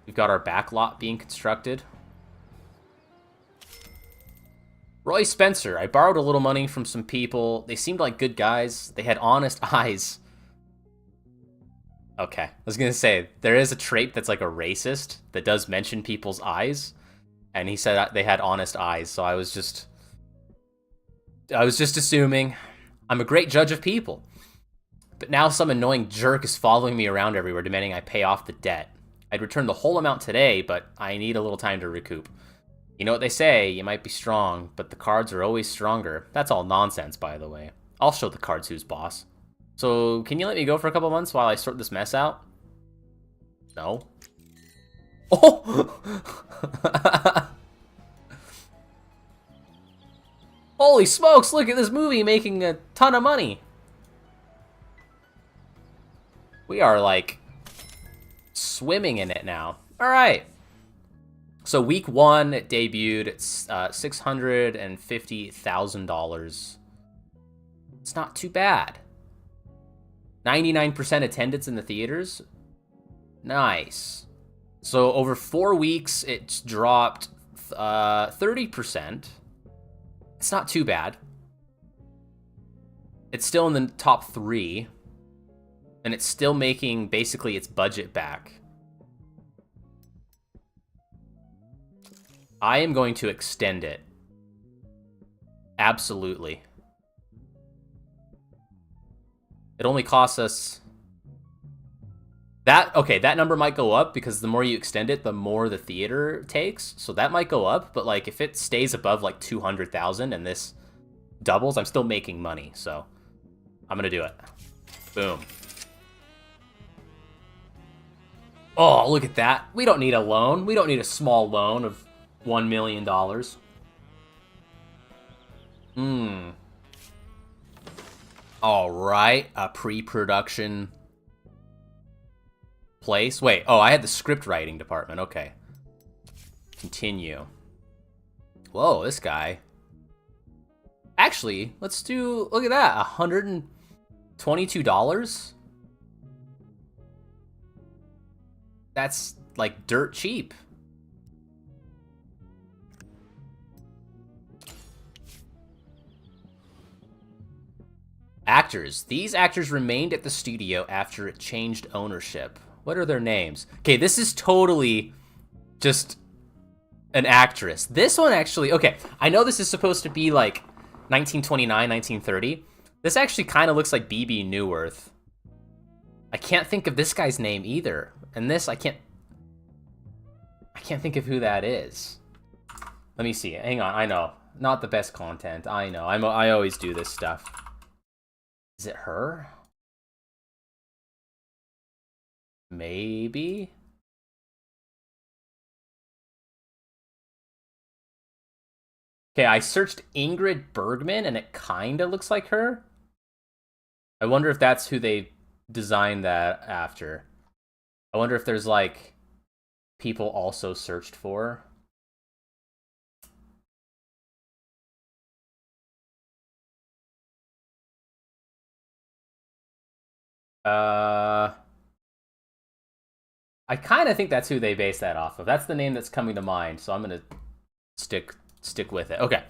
backlot being constructed. Roy Spencer. I borrowed a little money from some people. They seemed like good guys. They had honest eyes. Okay. I was going to say, there is a trait that's like a racist that does mention people's eyes. And he said they had honest eyes. So I was just assuming. I'm a great judge of people. But now some annoying jerk is following me around everywhere, demanding I pay off the debt. I'd return the whole amount today, but I need a little time to recoup. You know what they say, you might be strong, but the cards are always stronger. That's all nonsense, by the way. I'll show the cards who's boss. So, can you let me go for a couple months while I sort this mess out? No. Oh! Holy smokes, look at this movie making a ton of money. We are, like, swimming in it now. All right. So week 1, it debuted. It's $650,000. It's not too bad. 99% attendance in the theaters. Nice. So over 4 weeks, it's dropped 30%. It's not too bad. It's still in the top 3. And it's still making basically its budget back. I am going to extend it. Absolutely. It only costs us... Okay, that number might go up because the more you extend it, the more the theater takes. So that might go up, but like if it stays above like 200,000 and this doubles, I'm still making money. So I'm gonna do it. Boom. Oh, look at that. We don't need a loan. We don't need a small loan of $1 million. All right, a pre-production place. Wait, oh, I had the script writing department. Okay. Continue. Whoa, this guy. Actually, let's do, look at that, $122? That's like dirt cheap. Actors. These actors remained at the studio after it changed ownership. What are their names? Okay, this is totally just an actress. This one actually, okay, I know this is supposed to be like 1929, 1930. This actually kind of looks like B.B. Newirth. I can't think of this guy's name either. And this, I can't think of who that is. Let me see. Hang on, I know. Not the best content, I know. I always do this stuff. Is it her? Maybe? Okay, I searched Ingrid Bergman, and it kind of looks like her. I wonder if that's who they designed that after. I wonder if there's, like, people also searched for. I kind of think that's who they based that off of. That's the name that's coming to mind, so I'm gonna stick with it. Okay.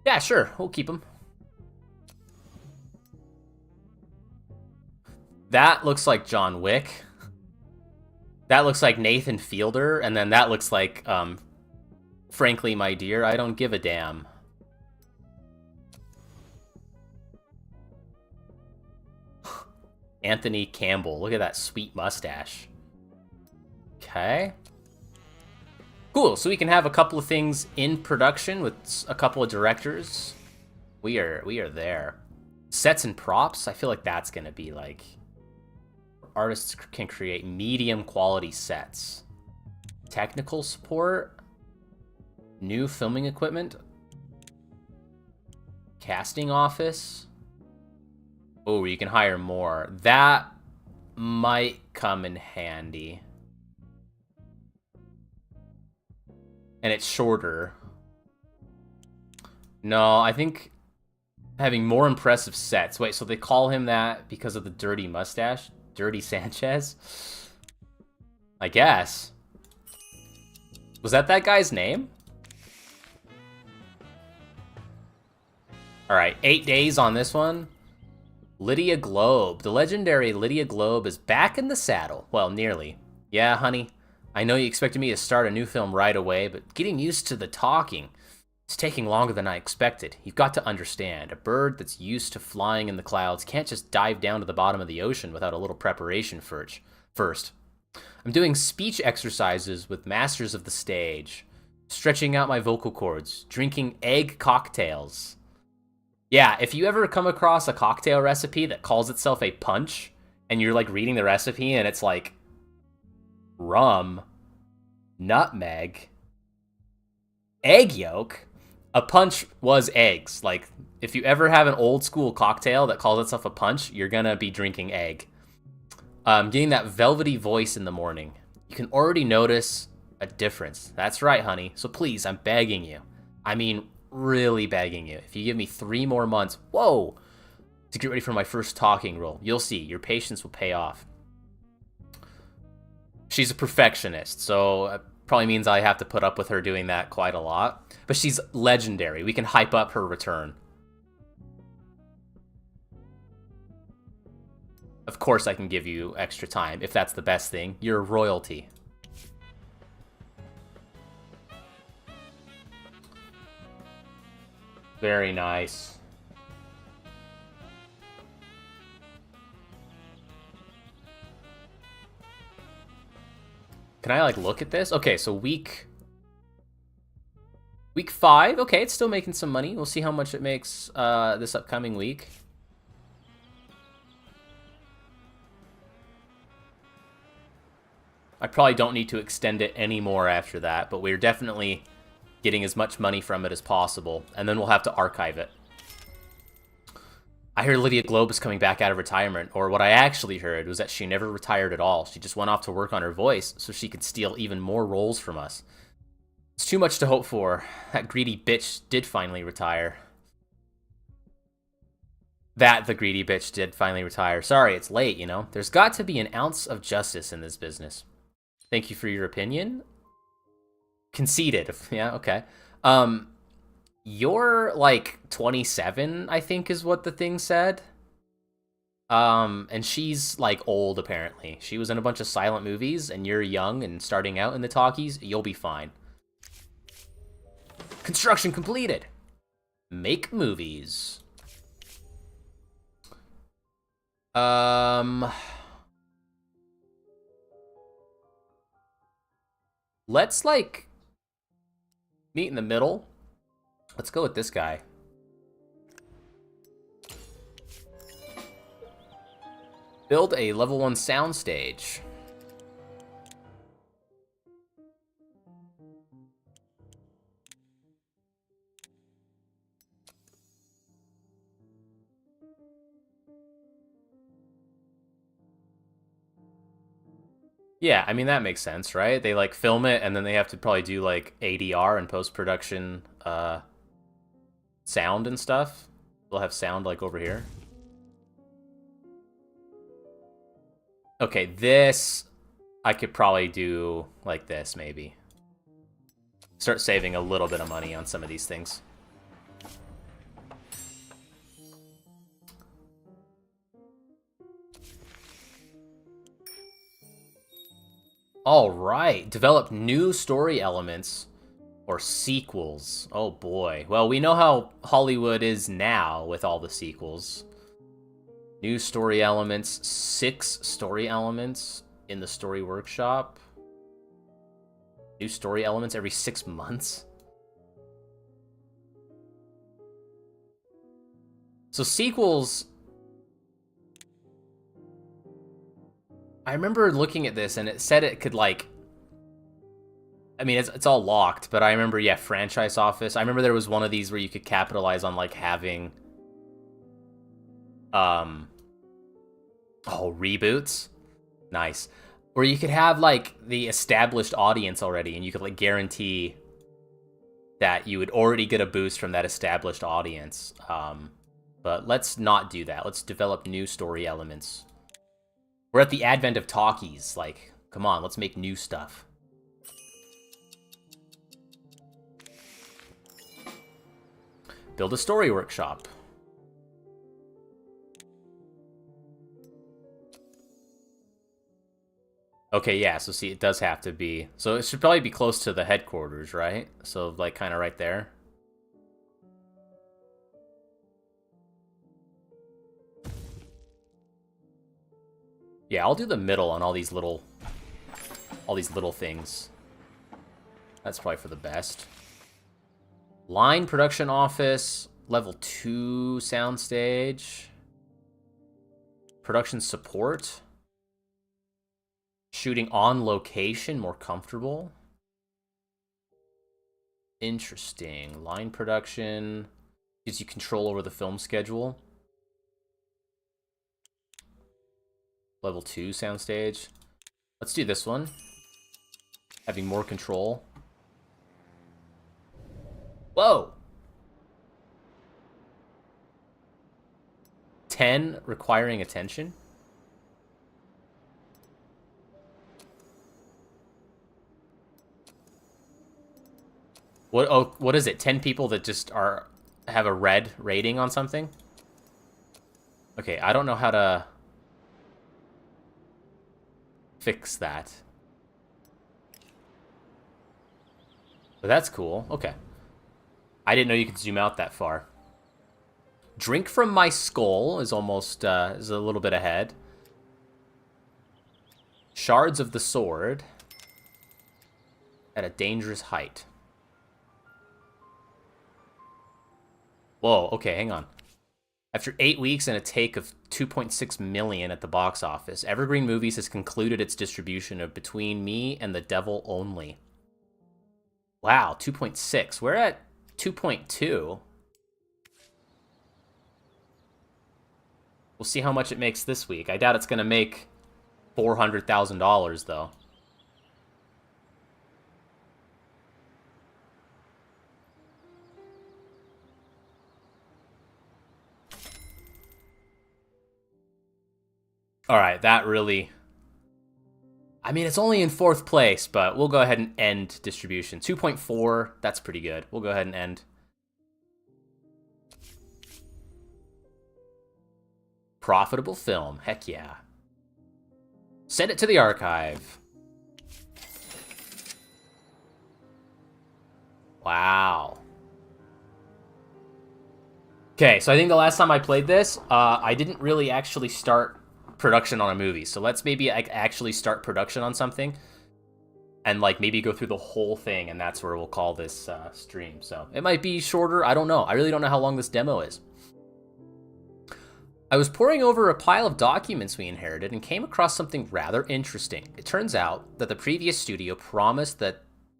Yeah, sure. We'll keep him. That looks like John Wick. That looks like Nathan Fielder, and then that looks like, Frankly, My Dear, I Don't Give a Damn. Anthony Campbell. Look at that sweet mustache. Okay. Cool, so we can have a couple of things in production with a couple of directors. We are there. Sets and props, I feel like that's gonna be like... Artists can create medium quality sets. Technical support. New filming equipment. Casting office. Oh, you can hire more. That might come in handy. And it's shorter. No, I think having more impressive sets. Wait, so they call him that because of the dirty mustache? Dirty Sanchez? I guess. Was that guy's name? Alright, 8 days on this one. Lydia Globe. The legendary Lydia Globe is back in the saddle. Well, nearly. Yeah, honey. I know you expected me to start a new film right away, but getting used to the talking is taking longer than I expected. You've got to understand, a bird that's used to flying in the clouds can't just dive down to the bottom of the ocean without a little preparation first. I'm doing speech exercises with masters of the stage, stretching out my vocal cords, drinking egg cocktails. Yeah, if you ever come across a cocktail recipe that calls itself a punch, and you're like reading the recipe and it's like rum, nutmeg, egg yolk. A punch was eggs. Like, if you ever have an old school cocktail that calls itself a punch, you're gonna be drinking egg. Getting that velvety voice in the morning. You can already notice a difference. That's right, honey. So please, I'm begging you. I mean, really begging you. If you give me 3 more months, whoa, to get ready for my first talking role, you'll see. Your patience will pay off. She's a perfectionist, so it probably means I have to put up with her doing that quite a lot. But she's legendary. We can hype up her return. Of course I can give you extra time, if that's the best thing. You're royalty. Very nice. Can I, like, look at this? Okay, so week 5. Okay, it's still making some money. We'll see how much it makes this upcoming week. I probably don't need to extend it anymore after that, but we're definitely getting as much money from it as possible, and then we'll have to archive it. I heard Lydia Globe is coming back out of retirement, or what I actually heard was that she never retired at all. She just went off to work on her voice so she could steal even more roles from us. It's too much to hope for. That greedy bitch did finally retire. The greedy bitch did finally retire. Sorry, it's late, you know? There's got to be an ounce of justice in this business. Thank you for your opinion. Conceded. Yeah, okay. You're, like, 27, I think is what the thing said. And she's, like, old, apparently. She was in a bunch of silent movies, and you're young and starting out in the talkies. You'll be fine. Construction completed. Make movies. Let's, like, meet in the middle. Let's go with this guy. Build a level 1 soundstage. Yeah, I mean, that makes sense, right? They, like, film it, and then they have to probably do, like, ADR and post-production, sound and stuff. They'll have sound, like, over here. Okay, this I could probably do like this, maybe. Start saving a little bit of money on some of these things. All right, develop new story elements or sequels. Oh boy. Well, we know how Hollywood is now with all the sequels. New story elements, 6 story elements in the story workshop. New story elements every 6 months. So sequels... I remember looking at this and it said it could, like... I mean, it's all locked, but I remember, yeah, franchise office. I remember there was one of these where you could capitalize on, like, having... Oh, reboots? Nice. Where you could have, like, the established audience already, and you could, like, guarantee that you would already get a boost from that established audience. But let's not do that. Let's develop new story elements. We're at the advent of talkies. Like, come on, let's make new stuff. Build a story workshop. Okay, yeah, so see, it does have to be... So it should probably be close to the headquarters, right? So, like, kind of right there. Yeah, I'll do the middle on all these little things. That's probably for the best. Line production office, level 2 soundstage. Production support. Shooting on location, more comfortable. Interesting. Line production gives you control over the film schedule. Level 2 soundstage. Let's do this one. Having more control. Whoa! 10 requiring attention. What? Oh, what is it? 10 people that just have a red rating on something? Okay, I don't know how to fix that. But that's cool. Okay. I didn't know you could zoom out that far. Drink from my skull is almost, is a little bit ahead. Shards of the sword. At a dangerous height. Whoa, okay, hang on. After 8 weeks and a take of 2.6 million at the box office, Evergreen Movies has concluded its distribution of Between Me and the Devil Only. Wow, 2.6. We're at 2.2. We'll see how much it makes this week. I doubt it's going to make $400,000, though. All right, that really... I mean, it's only in 4th place, but we'll go ahead and end distribution. 2.4, that's pretty good. We'll go ahead and end. Profitable film, heck yeah. Send it to the archive. Wow. Okay, so I think the last time I played this, I didn't really actually start production on a movie. So let's maybe actually start production on something and like maybe go through the whole thing, and that's where we'll call this stream. So it might be shorter. I don't know. I really don't know how long this demo is. I was poring over a pile of documents we inherited and came across something rather interesting. It turns out that the previous studio promised the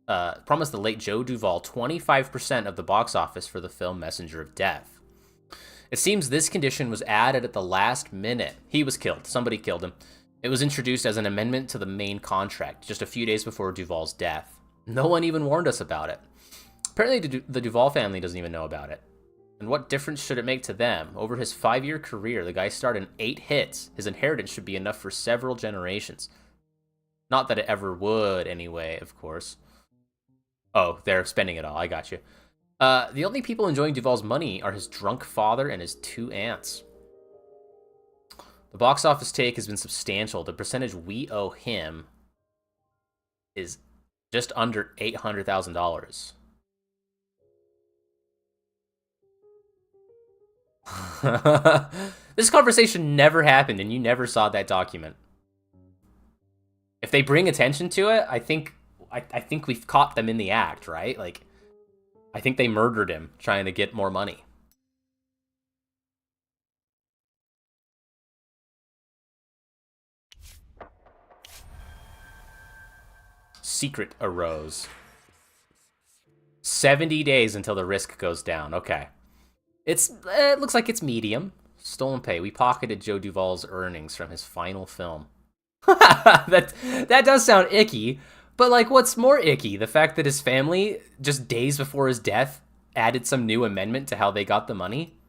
late Joe Duvall 25% of the box office for the film Messenger of Death. It seems this condition was added at the last minute. He was killed. Somebody killed him. It was introduced as an amendment to the main contract just a few days before Duvall's death. No one even warned us about it. Apparently the Duvall family doesn't even know about it. And what difference should it make to them? Over his 5-year career, the guy starred in 8 hits. His inheritance should be enough for several generations. Not that it ever would, anyway, of course. Oh, they're spending it all. I got you. The only people enjoying Duvall's money are his drunk father and his 2 aunts. The box office take has been substantial. The percentage we owe him is just under $800,000. This conversation never happened, and you never saw that document. If they bring attention to it, I think we've caught them in the act, right? Like, I think they murdered him trying to get more money. Secret arose. 70 days until the risk goes down. Okay. It looks like it's medium. Stolen pay. We pocketed Joe Duvall's earnings from his final film. that does sound icky, but like, what's more icky? The fact that his family, just days before his death, added some new amendment to how they got the money?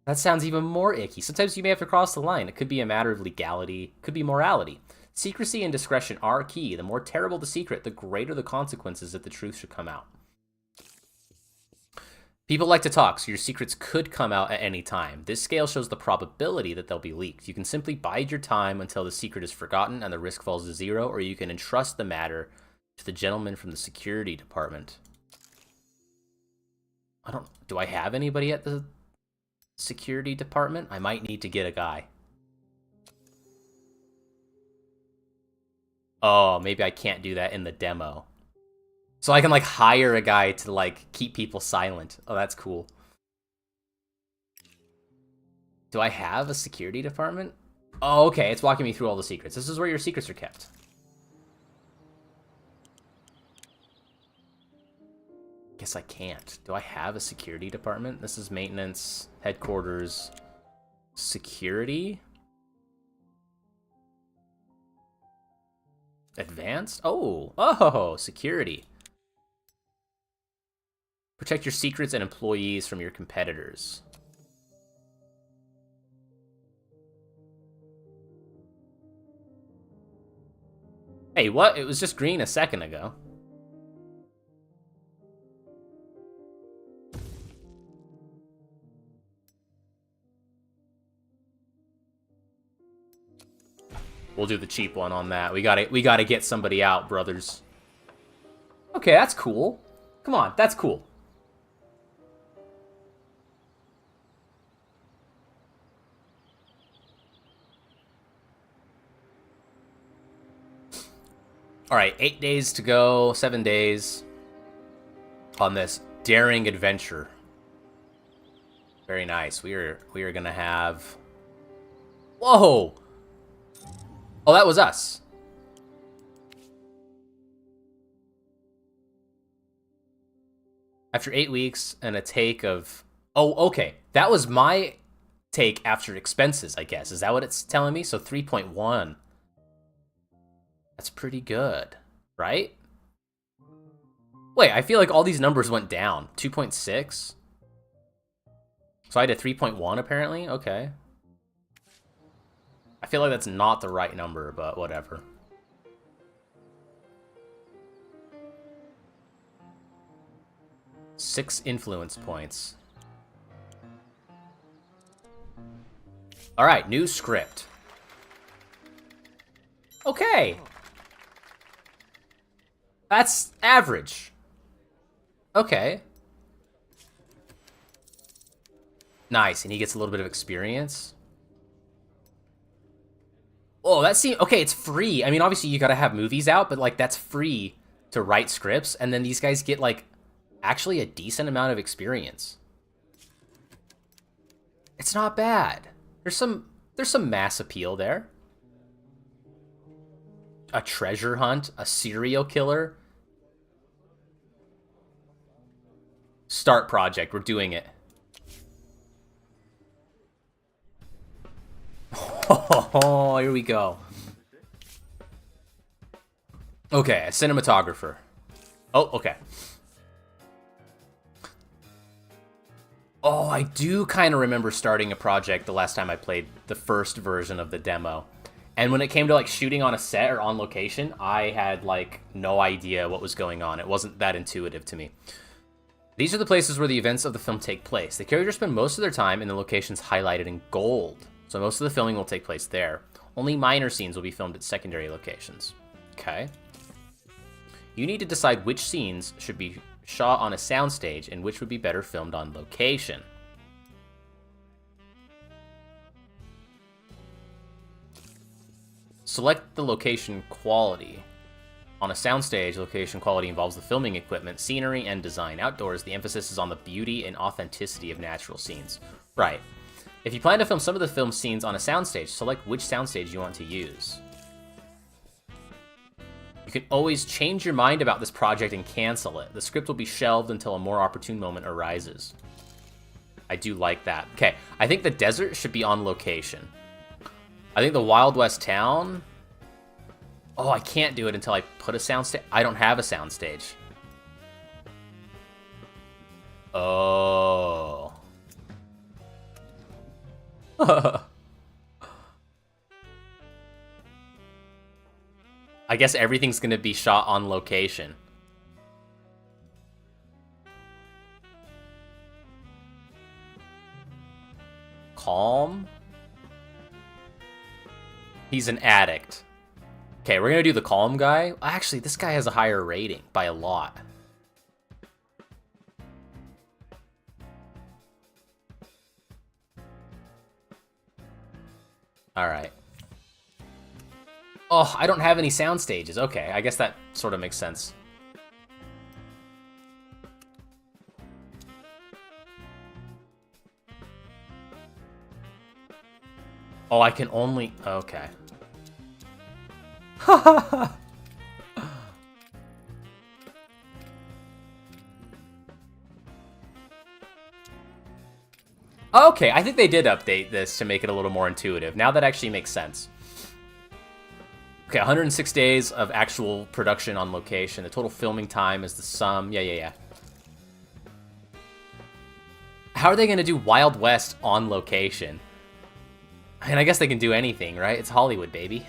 That sounds even more icky. Sometimes you may have to cross the line. It could be a matter of legality, could be morality. Secrecy and discretion are key. The more terrible the secret, the greater the consequences if the truth should come out. People like to talk, so your secrets could come out at any time. This scale shows the probability that they'll be leaked. You can simply bide your time until the secret is forgotten and the risk falls to 0, or you can entrust the matter to the gentleman from the security department. Do I have anybody at the security department? I might need to get a guy. Oh, maybe I can't do that in the demo. So I can, like, hire a guy to, like, keep people silent. Oh, that's cool. Do I have a security department? Oh, okay, it's walking me through all the secrets. This is where your secrets are kept. Guess I can't. Do I have a security department? This is maintenance, headquarters, security. Advanced? Oh, security. Protect your secrets and employees from your competitors. Hey, what? It was just green a second ago. We'll do the cheap one on that. We gotta get somebody out, brothers. Okay, that's cool. Come on, that's cool. All right, 8 days to go, 7 days on this daring adventure. Very nice. We are gonna have. Whoa! Oh, that was us. After 8 weeks and a take of. Oh, okay. That was my take after expenses, I guess. Is that what it's telling me? So 3.1. That's pretty good, right? Wait, I feel like all these numbers went down. 2.6? So I did 3.1 apparently? Okay. I feel like that's not the right number, but whatever. Six influence points. Alright, new script. Okay. That's average. Okay. Nice, and he gets a little bit of experience. Oh, that seems... Okay, it's free. I mean, obviously you gotta have movies out, but, like, that's free to write scripts, and then these guys get, like, actually a decent amount of experience. It's not bad. There's some mass appeal there. A treasure hunt, a serial killer. Start project, we're doing it. Oh, here we go. Okay, a cinematographer. Oh, okay. Oh, I do kind of remember starting a project the last time I played the first version of the demo. And when it came to, like, shooting on a set or on location, I had, like, no idea what was going on. It wasn't that intuitive to me. These are the places where the events of the film take place. The characters spend most of their time in the locations highlighted in gold. So most of the filming will take place there. Only minor scenes will be filmed at secondary locations. Okay. You need to decide which scenes should be shot on a soundstage and which would be better filmed on location. Select the location quality. On a soundstage, location quality involves the filming equipment, scenery, and design. Outdoors, the emphasis is on the beauty and authenticity of natural scenes. Right. If you plan to film some of the film scenes on a soundstage, select which soundstage you want to use. You can always change your mind about this project and cancel it. The script will be shelved until a more opportune moment arises. I do like that. Okay, I think the desert should be on location. I think the Wild West town... Oh, I can't do it until I put a soundstage. I don't have a soundstage. Oh. I guess everything's gonna be shot on location. Calm? He's an addict. Okay, we're gonna do the calm guy. Actually, this guy has a higher rating by a lot. Alright. Oh, I don't have any sound stages. Okay, I guess that sort of makes sense. Oh, I can only... Okay. Okay, I think they did update this to make it a little more intuitive. Now that actually makes sense. Okay, 106 days of actual production on location. The total filming time is the sum. Yeah. How are they going to do Wild West on location? I mean, I guess they can do anything, right? It's Hollywood, baby.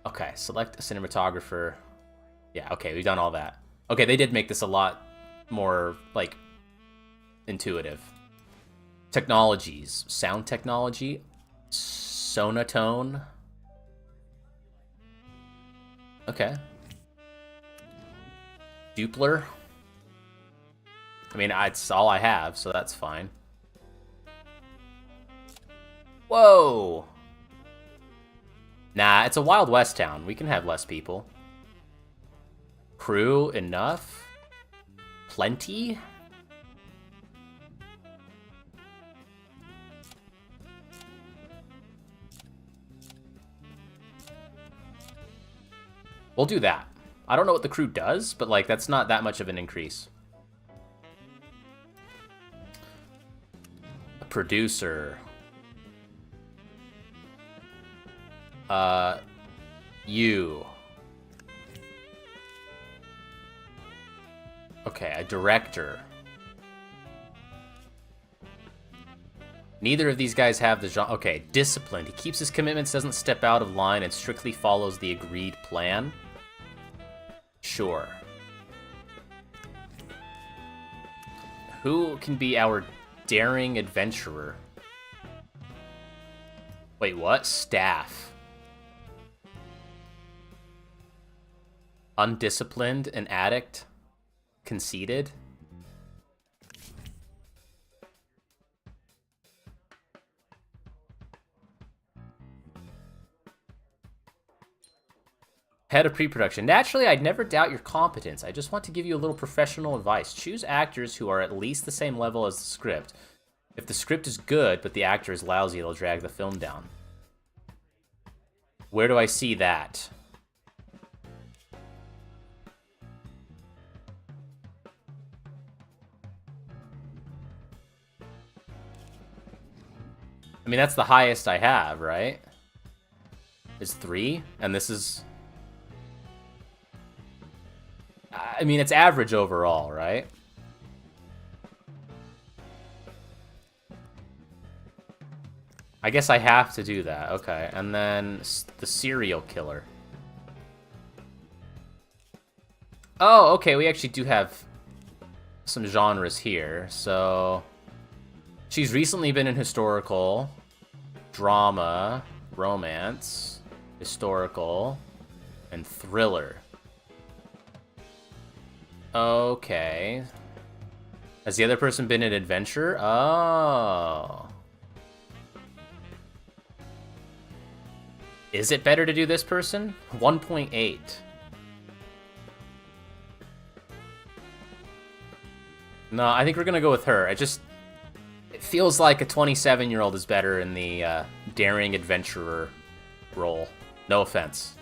Okay, select a cinematographer. Yeah, okay, we've done all that. Okay, they did make this a lot more, like, intuitive. Technologies. Sound technology. Sonotone. Okay. Dupler. I mean, it's all I have, so that's fine. Whoa! Nah, it's a Wild West town. We can have less people. Crew, enough? Plenty? We'll do that. I don't know what the crew does, but, like, that's not that much of an increase. A producer. You. Okay, a director. Neither of these guys have the genre. Okay, disciplined. He keeps his commitments, doesn't step out of line, and strictly follows the agreed plan. Sure. Who can be our daring adventurer? Wait, what? Staff. Undisciplined, an addict, conceited. Head of pre-production. Naturally, I'd never doubt your competence. I just want to give you a little professional advice. Choose actors who are at least the same level as the script. If the script is good, but the actor is lousy, it'll drag the film down. Where do I see that? I mean, that's the highest I have, right? It's 3, and this is... I mean, it's average overall, right? I guess I have to do that. Okay, and then the serial killer. Oh, okay, we actually do have some genres here. So, she's recently been in historical, drama, romance, historical, and thriller. Okay. Has the other person been in adventure? Oh. Is it better to do this person? 1.8. No, I think we're gonna go with her. It feels like a 27-year-old is better in the daring adventurer role. No offense.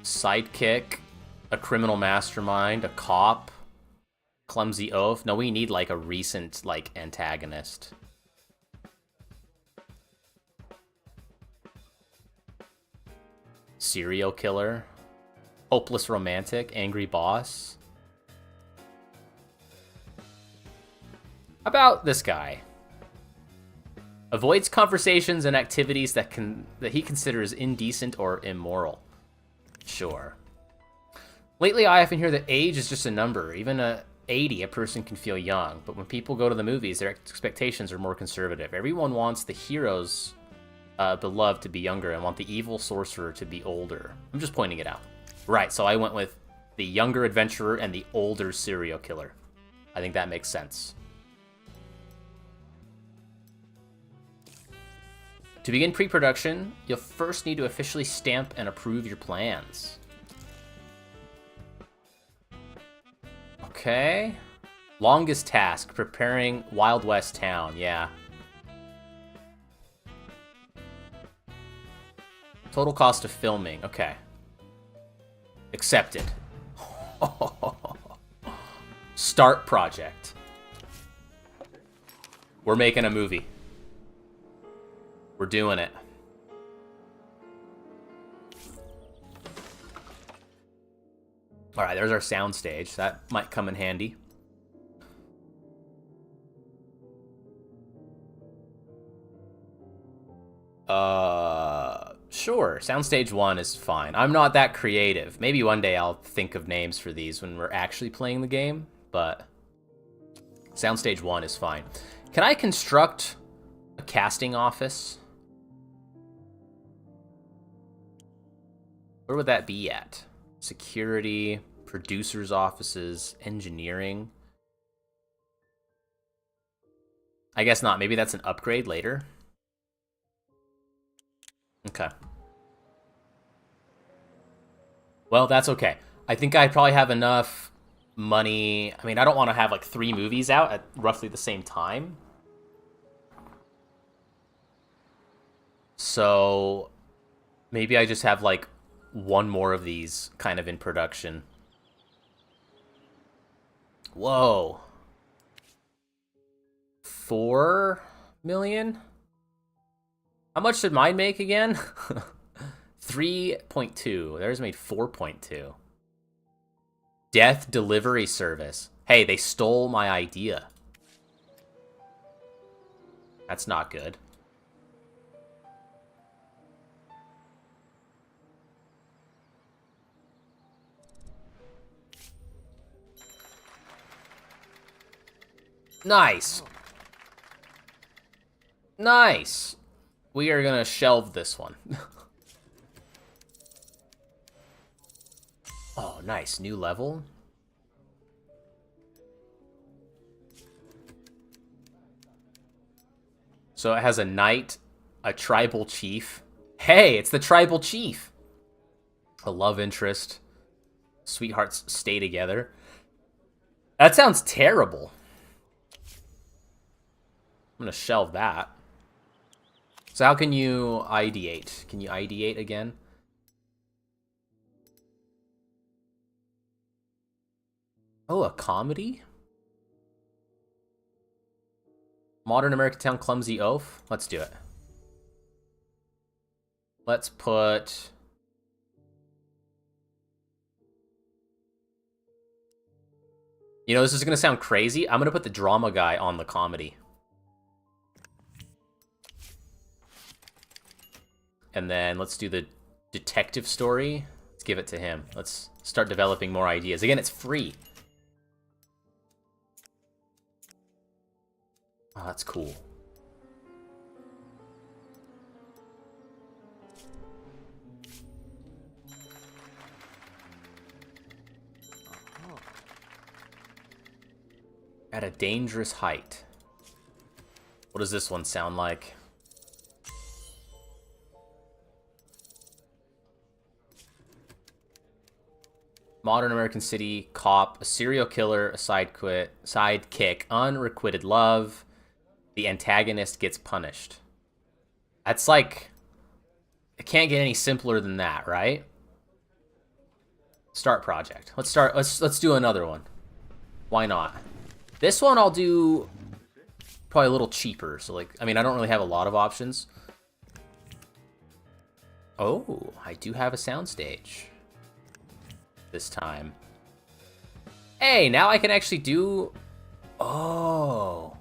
Sidekick, a criminal mastermind, a cop, clumsy oaf. No, we need like a recent like antagonist. Serial killer, hopeless romantic, angry boss. How about this guy? Avoids conversations and activities that he considers indecent or immoral. Sure. Lately, I often hear that age is just a number. Even at 80, a person can feel young. But when people go to the movies, their expectations are more conservative. Everyone wants the hero's beloved to be younger and want the evil sorcerer to be older. I'm just pointing it out. Right, so I went with the younger adventurer and the older serial killer. I think that makes sense. To begin pre-production, you'll first need to officially stamp and approve your plans. Okay. Longest task, preparing Wild West town, yeah. Total cost of filming, okay. Accepted. Start project. We're making a movie. We're doing it. All right, there's our soundstage. That might come in handy. Sure. Soundstage 1 is fine. I'm not that creative. Maybe one day I'll think of names for these when we're actually playing the game, but Soundstage 1 is fine. Can I construct A casting office. Where would that be at? Security, producers' offices, engineering. I guess not. Maybe that's an upgrade later. Okay. Well, that's okay. I think I probably have enough money. I mean, I don't want to have like 3 movies out at roughly the same time. So maybe I just have like 1 more of these kind of in production. Whoa. 4 million? How much did mine make again? 3.2. Theirs made 4.2. Death delivery service. Hey, they stole my idea. That's not good. Nice. Nice. We are gonna shelve this one. Oh, nice. New level. So it has a knight, a tribal chief. Hey, it's the tribal chief. A love interest. Sweethearts stay together. That sounds terrible. I'm gonna shelve that. So how can you ideate? Can you ideate again? Oh, a comedy? Modern American Town Clumsy Oaf? Let's do it. Let's put... You know, this is going to sound crazy. I'm going to put the drama guy on the comedy. And then let's do the detective story. Let's give it to him. Let's start developing more ideas. Again, it's free. Oh, that's cool. At a dangerous height. What does this one sound like? Modern American city, cop, a serial killer, a sidekick, unrequited love. The antagonist gets punished. That's like... It can't get any simpler than that, right? Start project. Let's do another one. Why not? This one I'll do probably a little cheaper. So like, I mean, I don't really have a lot of options. Oh, I do have a soundstage. This time. Hey, now I can actually do... Oh.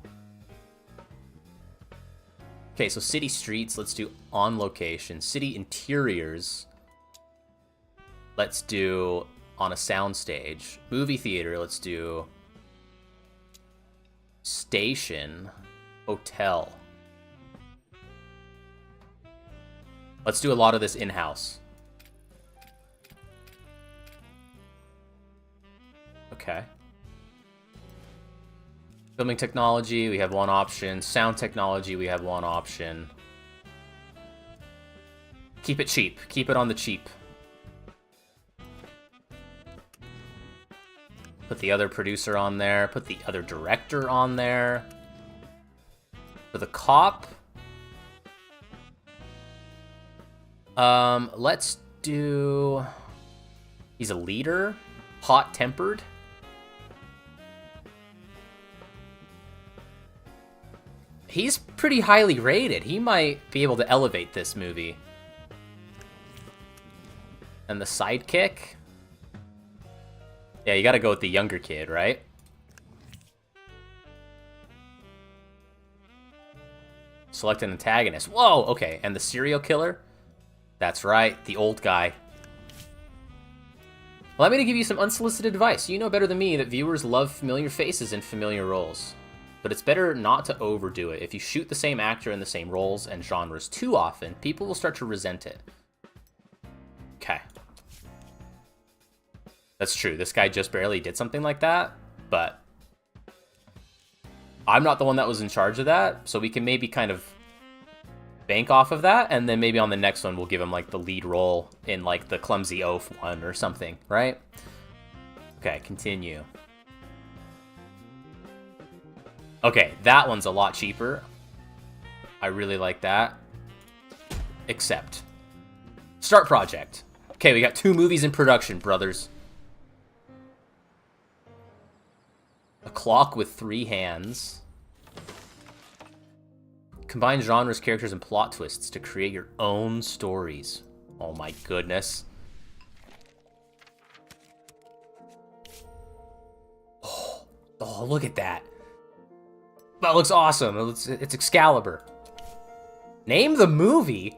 Okay, so city streets, let's do on location. City interiors, let's do on a soundstage. Movie theater, let's do station, hotel. Let's do a lot of this in-house. Okay. Filming technology, we have one option. Sound technology, we have one option. Keep it cheap. Keep it on the cheap. Put the other producer on there. Put the other director on there. For the cop... let's do... He's a leader. Hot-tempered. He's pretty highly rated. He might be able to elevate this movie. And the sidekick? Yeah, you gotta go with the younger kid, right? Select an antagonist. Whoa, okay. And the serial killer? That's right, the old guy. Allow me to give you some unsolicited advice. You know better than me that viewers love familiar faces in familiar roles. but it's better not to overdo it. If you shoot the same actor in the same roles and genres too often, people will start to resent it. Okay. That's true. This guy just barely did something like that, but I'm not the one that was in charge of that, so we can maybe kind of bank off of that, and then maybe on the next one we'll give him like the lead role in like the Clumsy Oaf one or something, right? Okay, continue. Okay, that one's a lot cheaper. I really like that. Accept. Start project. Okay, we got 2 movies in production, brothers. A clock with 3 hands. Combine genres, characters, and plot twists to create your own stories. Oh my goodness. Oh, look at that. That looks awesome. It's Excalibur. Name the movie?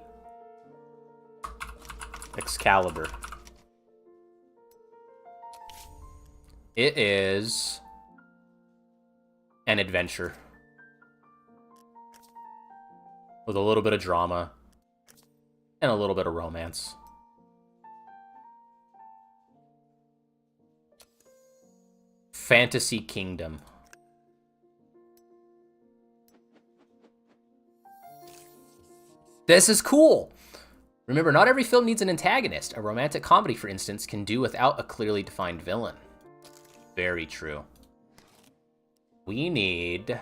Excalibur. It is an adventure with a little bit of drama and a little bit of romance. Fantasy Kingdom. This is cool. Remember, not every film needs an antagonist. A romantic comedy, for instance, can do without a clearly defined villain. Very true. We need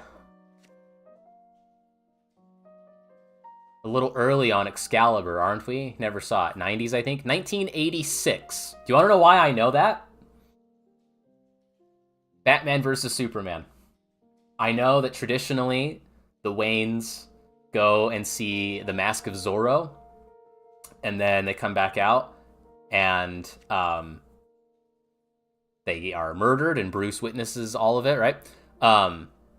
a little early on Excalibur, aren't we? Never saw it. 90s, I think. 1986. Do you want to know why I know that? Batman versus Superman. I know that traditionally the Waynes go and see The Mask of Zorro, and then they come back out, and they are murdered, and Bruce witnesses all of it, right?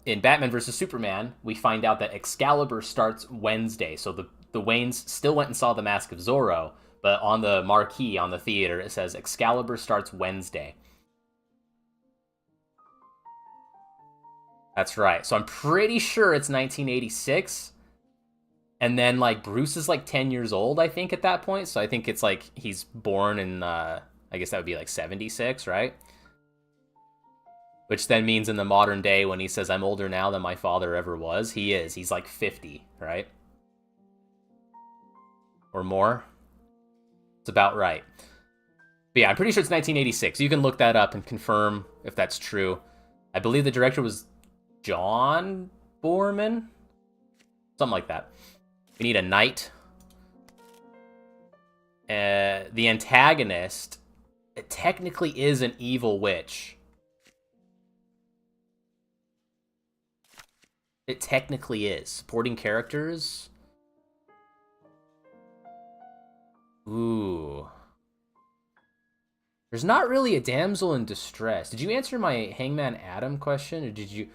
In Batman vs. Superman, we find out that Excalibur starts Wednesday. So the Waynes still went and saw The Mask of Zorro, but on the marquee on the theater, it says Excalibur starts Wednesday. That's right. So I'm pretty sure it's 1986. And then, like, Bruce is, like, 10 years old, I think, at that point. So I think it's, like, he's born in, I guess that would be, like, 76, right? Which then means in the modern day, when he says, I'm older now than my father ever was, he is. He's, like, 50, right? Or more. It's about right. But yeah, I'm pretty sure it's 1986. You can look that up and confirm if that's true. I believe the director was John Boorman? Something like that. We need a knight. The antagonist, it technically is an evil witch. It technically is. Supporting characters. Ooh. There's not really a damsel in distress. Did you answer my Hangman Adam question, or did you...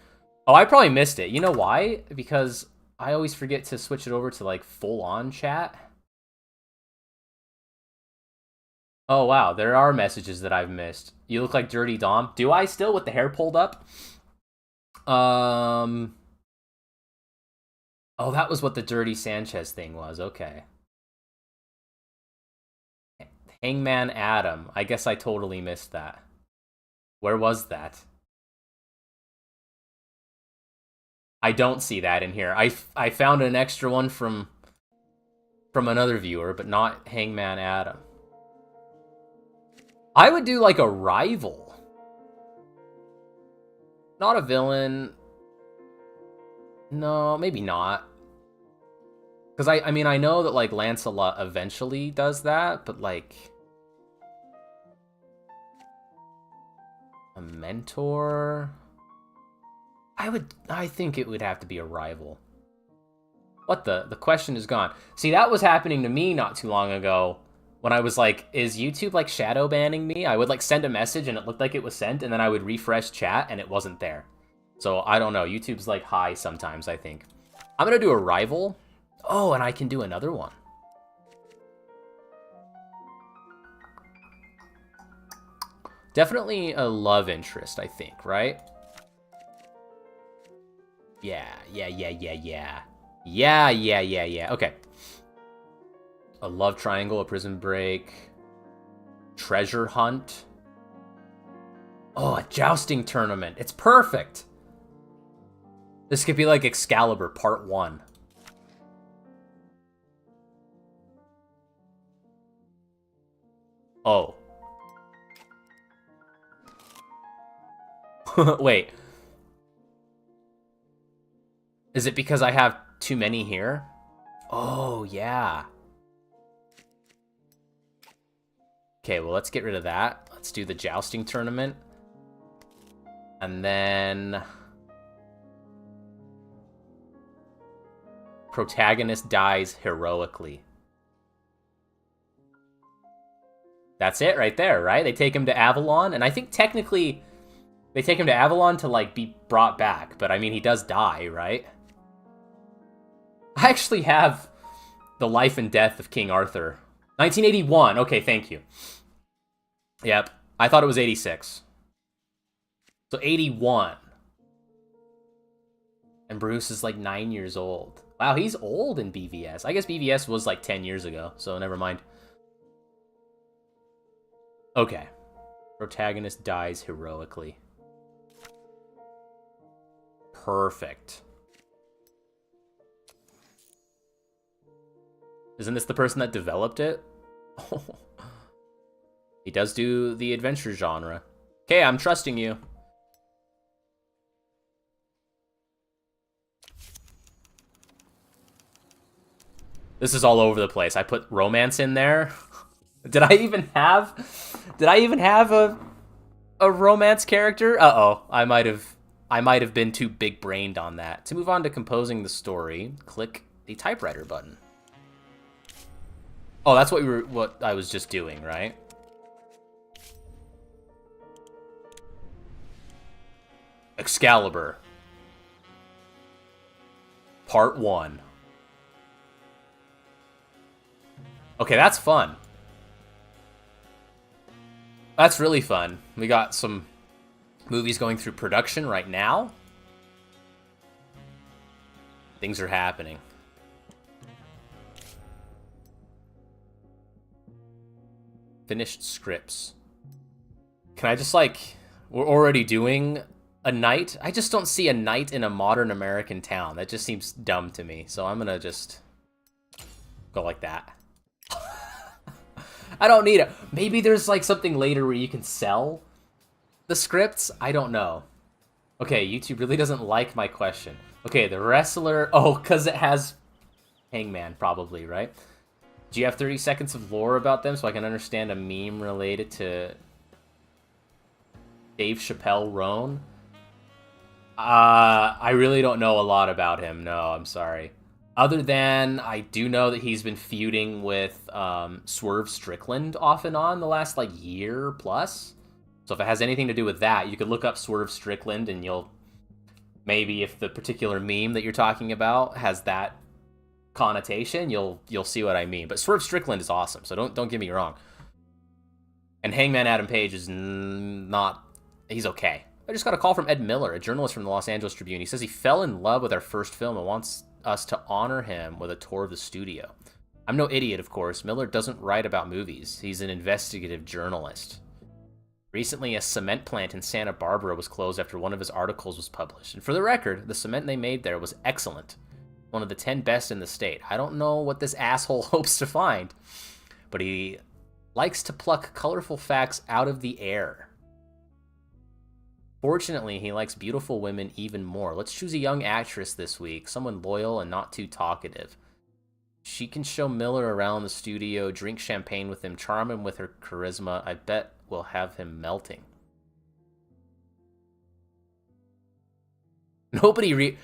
Oh, I probably missed it. You know why? Because I always forget to switch it over to, like, full-on chat. Oh, wow. There are messages that I've missed. You look like Dirty Dom. Do I still, with the hair pulled up? Oh, that was what the Dirty Sanchez thing was. Okay. Hangman Adam. I guess I totally missed that. Where was that? I don't see that in here. I found an extra one from another viewer, but not Hangman Adam. I would do like a rival. Not a villain. No, maybe not. Because I mean, I know that like Lancelot eventually does that, but like a mentor. I think it would have to be a rival. What the question is gone. See, that was happening to me not too long ago when I was like, is YouTube like shadow banning me? I would like send a message and it looked like it was sent, and then I would refresh chat and it wasn't there. So I don't know. YouTube's like high sometimes, I think. I'm gonna do a rival. Oh, and I can do another one. Definitely a love interest, I think, right? Yeah, yeah, yeah, yeah, yeah. Yeah, yeah, yeah, yeah. Okay. A love triangle, a prison break, treasure hunt. Oh, a jousting tournament. It's perfect. This could be like Excalibur Part 1. Oh. Wait. Is it because I have too many here? Oh, yeah. Okay, well, let's get rid of that. Let's do the jousting tournament. And then... protagonist dies heroically. That's it right there, right? They take him to Avalon, and I think technically they take him to Avalon to, like, be brought back. But, I mean, he does die, right? I actually have The Life and Death of King Arthur. 1981. Okay, thank you. Yep. I thought it was 86. So 81. And Bruce is like 9 years old. Wow, he's old in BVS. I guess BVS was like 10 years ago, so never mind. Okay. Protagonist dies heroically. Perfect. Isn't this the person that developed it? He does do the adventure genre. Okay, I'm trusting you. This is all over the place. I put romance in there. Did I even have a romance character? Uh-oh. I might have been too big-brained on that. To move on to composing the story, click the typewriter button. Oh, that's what I was just doing, right? Excalibur. Part 1. Okay, that's fun. That's really fun. We got some movies going through production right now. Things are happening. Finished scripts. Can I just, like... We're already doing a night? I just don't see a night in a modern American town. That just seems dumb to me. So I'm gonna just go like that. I don't need it. Maybe there's like something later where you can sell the scripts. I don't know. Okay, YouTube really doesn't like my question. Okay, the wrestler... Oh, because it has Hangman, probably, right? Do you have 30 seconds of lore about them so I can understand a meme related to Dave Chappelle Roan? I really don't know a lot about him. No, I'm sorry. Other than I do know that he's been feuding with Swerve Strickland off and on the last, like, year plus. So if it has anything to do with that, you could look up Swerve Strickland and you'll... Maybe if the particular meme that you're talking about has that connotation, you'll see what I mean. But Swerve Strickland is awesome, so don't get me wrong. And Hangman Adam Page is not... He's okay. I just got a call from Ed Miller, a journalist from the Los Angeles Tribune. He says he fell in love with our first film and wants us to honor him with a tour of the studio. I'm no idiot, of course. Miller doesn't write about movies. He's an investigative journalist. Recently, a cement plant in Santa Barbara was closed after one of his articles was published. And for the record, the cement they made there was excellent. One of the 10 best in the state. I don't know what this asshole hopes to find, but he likes to pluck colorful facts out of the air. Fortunately, he likes beautiful women even more. Let's choose a young actress this week, someone loyal and not too talkative. She can show Miller around the studio, drink champagne with him, charm him with her charisma. I bet we'll have him melting. Nobody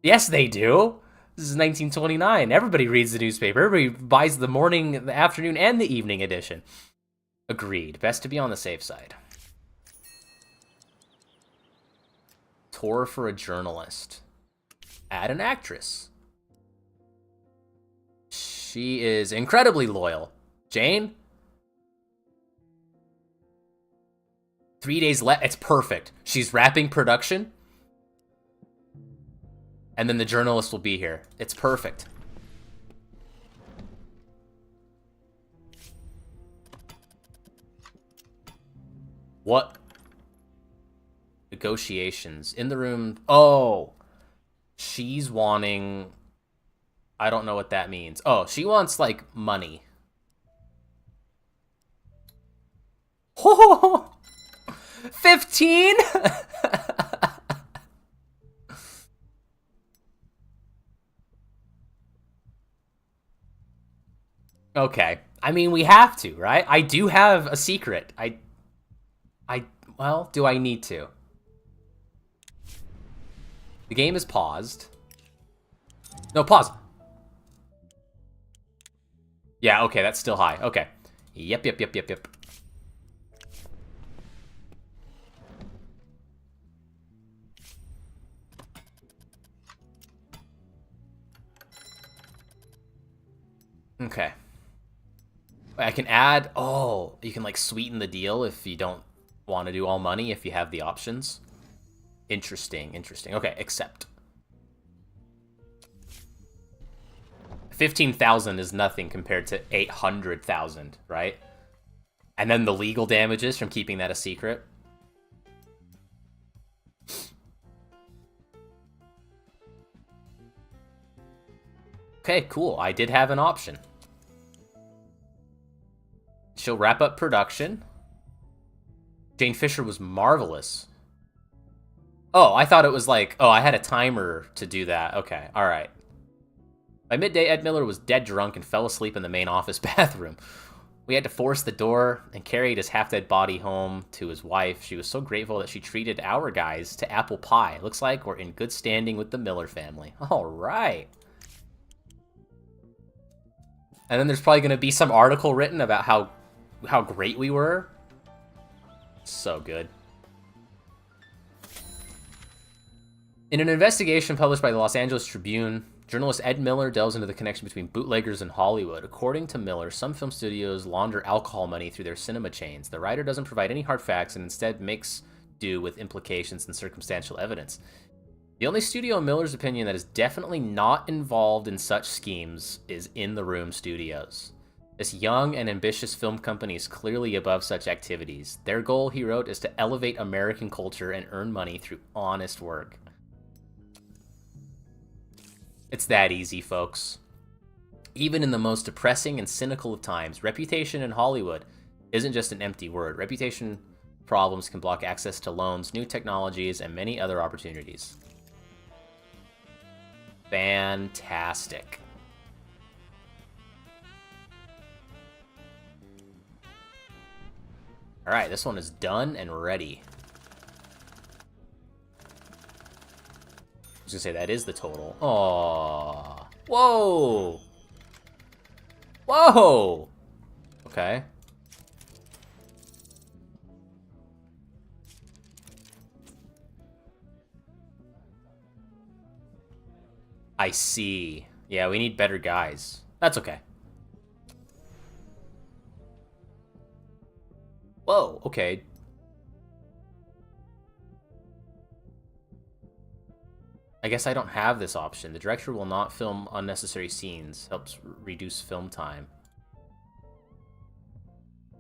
Yes, they do. This is 1929. Everybody reads the newspaper. Everybody buys the morning, the afternoon, and the evening edition. Agreed. Best to be on the safe side. Tour for a journalist. Add an actress. She is incredibly loyal. Jane? 3 days left. It's perfect. She's wrapping production. And then the journalist will be here. It's perfect. What? Negotiations. In the room. Oh. She's wanting... I don't know what that means. Oh, she wants, like, money. Oh! 15? Okay. I mean, we have to, right? I do have a secret. Well, do I need to? The game is paused. No, pause. Yeah, okay, that's still high. Okay. Yep. Okay. I can add... Oh, you can, like, sweeten the deal if you don't want to do all money, if you have the options. Interesting. Okay, accept. 15,000 is nothing compared to 800,000, right? And then the legal damages from keeping that a secret. Okay, cool. I did have an option. She'll wrap up production. Jane Fisher was marvelous. Oh, I thought it was like... Oh, I had a timer to do that. Okay, alright. By midday, Ed Miller was dead drunk and fell asleep in the main office bathroom. We had to force the door and carried his half-dead body home to his wife. She was so grateful that she treated our guys to apple pie. Looks like we're in good standing with the Miller family. Alright. And then there's probably going to be some article written about how great we were. So good. In an investigation published by the Los Angeles Tribune, journalist Ed Miller delves into the connection between bootleggers and Hollywood. According to Miller, some film studios launder alcohol money through their cinema chains. The writer doesn't provide any hard facts and instead makes do with implications and circumstantial evidence. The only studio in Miller's opinion that is definitely not involved in such schemes is In the Room Studios. This young and ambitious film company is clearly above such activities. Their goal, he wrote, is to elevate American culture and earn money through honest work. It's that easy, folks. Even in the most depressing and cynical of times, reputation in Hollywood isn't just an empty word. Reputation problems can block access to loans, new technologies, and many other opportunities. Fantastic. Alright, this one is done and ready. I was gonna say, that is the total. Aww. Whoa! Whoa! Okay. I see. Yeah, we need better guys. That's okay. Whoa, okay. I guess I don't have this option. The director will not film unnecessary scenes. Helps reduce film time.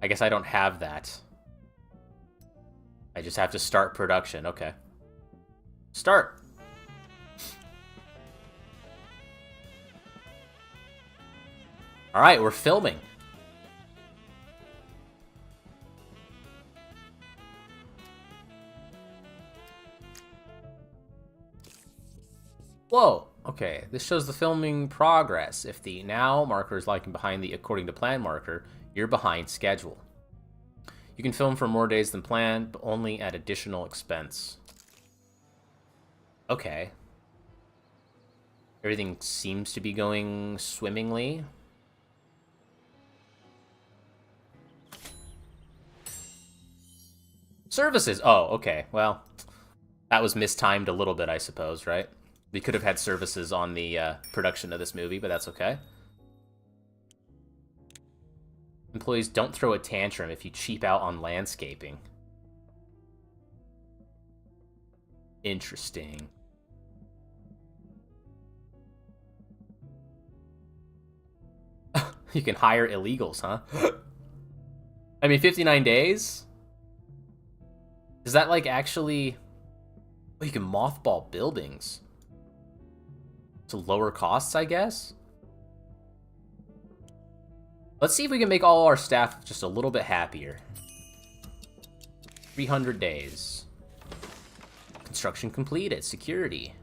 I guess I don't have that. I just have to start production. Okay. Start! Alright, we're filming. Whoa, okay. This shows the filming progress. If the now marker is lagging behind the according to plan marker, you're behind schedule. You can film for more days than planned, but only at additional expense. Okay. Everything seems to be going swimmingly. Services! Oh, okay. Well, that was mistimed a little bit, I suppose, right? We could have had services on the production of this movie, but that's okay. Employees don't throw a tantrum if you cheap out on landscaping. Interesting. You can hire illegals, huh? I mean, 59 days? Is that like actually... Oh, you can mothball buildings. To lower costs, I guess? Let's see if we can make all our staff just a little bit happier. 300 days. Construction completed. Security.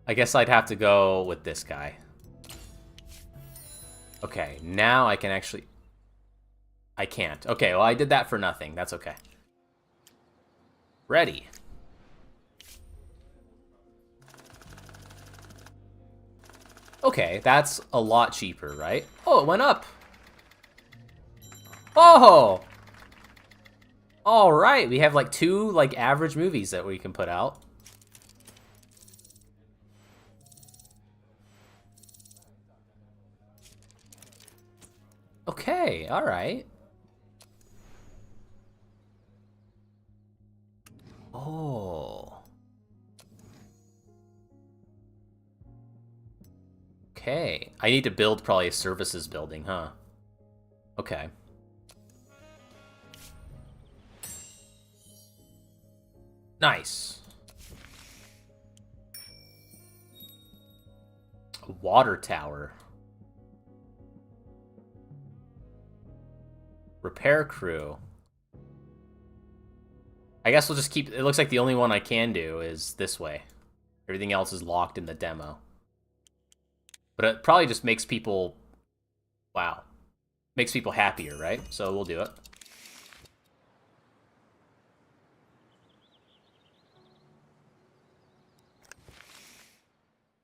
I guess I'd have to go with this guy. Okay, now I can actually... I can't. Okay, well, I did that for nothing. That's okay. Ready. Okay, that's a lot cheaper, right? Oh, it went up. Oh! All right, we have like 2 like average movies that we can put out. Okay, all right. Oh. Okay. I need to build probably a services building, huh? Okay. Nice. A water tower. Repair crew. I guess we'll just keep... It looks like the only one I can do is this way. Everything else is locked in the demo. But it probably just makes people... Wow. Makes people happier, right? So we'll do it.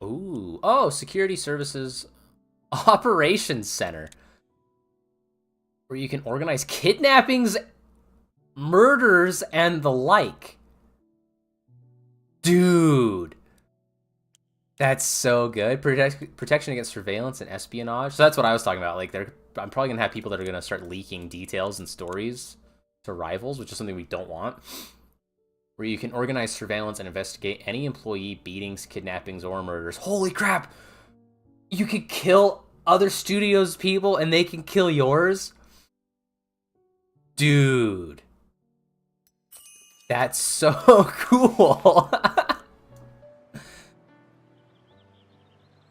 Ooh. Oh, Security Services Operations Center. Where you can organize kidnappings, murders, and the like. Dude. That's so good. Protection against surveillance and espionage. So that's what I was talking about. Like, I'm probably going to have people that are going to start leaking details and stories to rivals, which is something we don't want. Where you can organize surveillance and investigate any employee beatings, kidnappings, or murders. Holy crap! You can kill other studios' people and they can kill yours? Dude. That's so cool.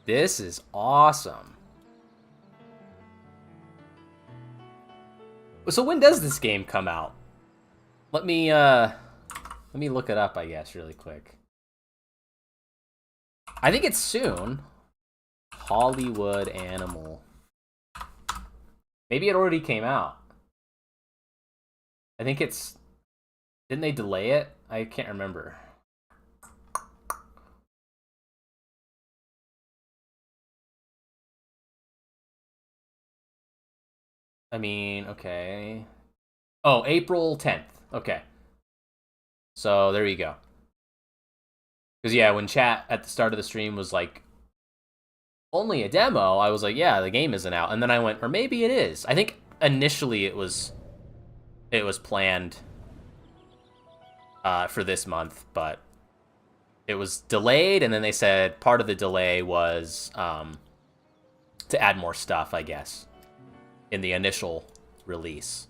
This is awesome. So when does this game come out? Let me look it up, I guess, really quick. I think it's soon. Hollywood Animal. Maybe it already came out. I think it's... Didn't they delay it? I can't remember. I mean, okay. Oh, April 10th. Okay. So, there you go. Because, yeah, when chat at the start of the stream was like, only a demo, I was like, yeah, the game isn't out. And then I went, or maybe it is. I think initially it was planned for this month, but it was delayed, and then they said part of the delay was to add more stuff, I guess, in the initial release.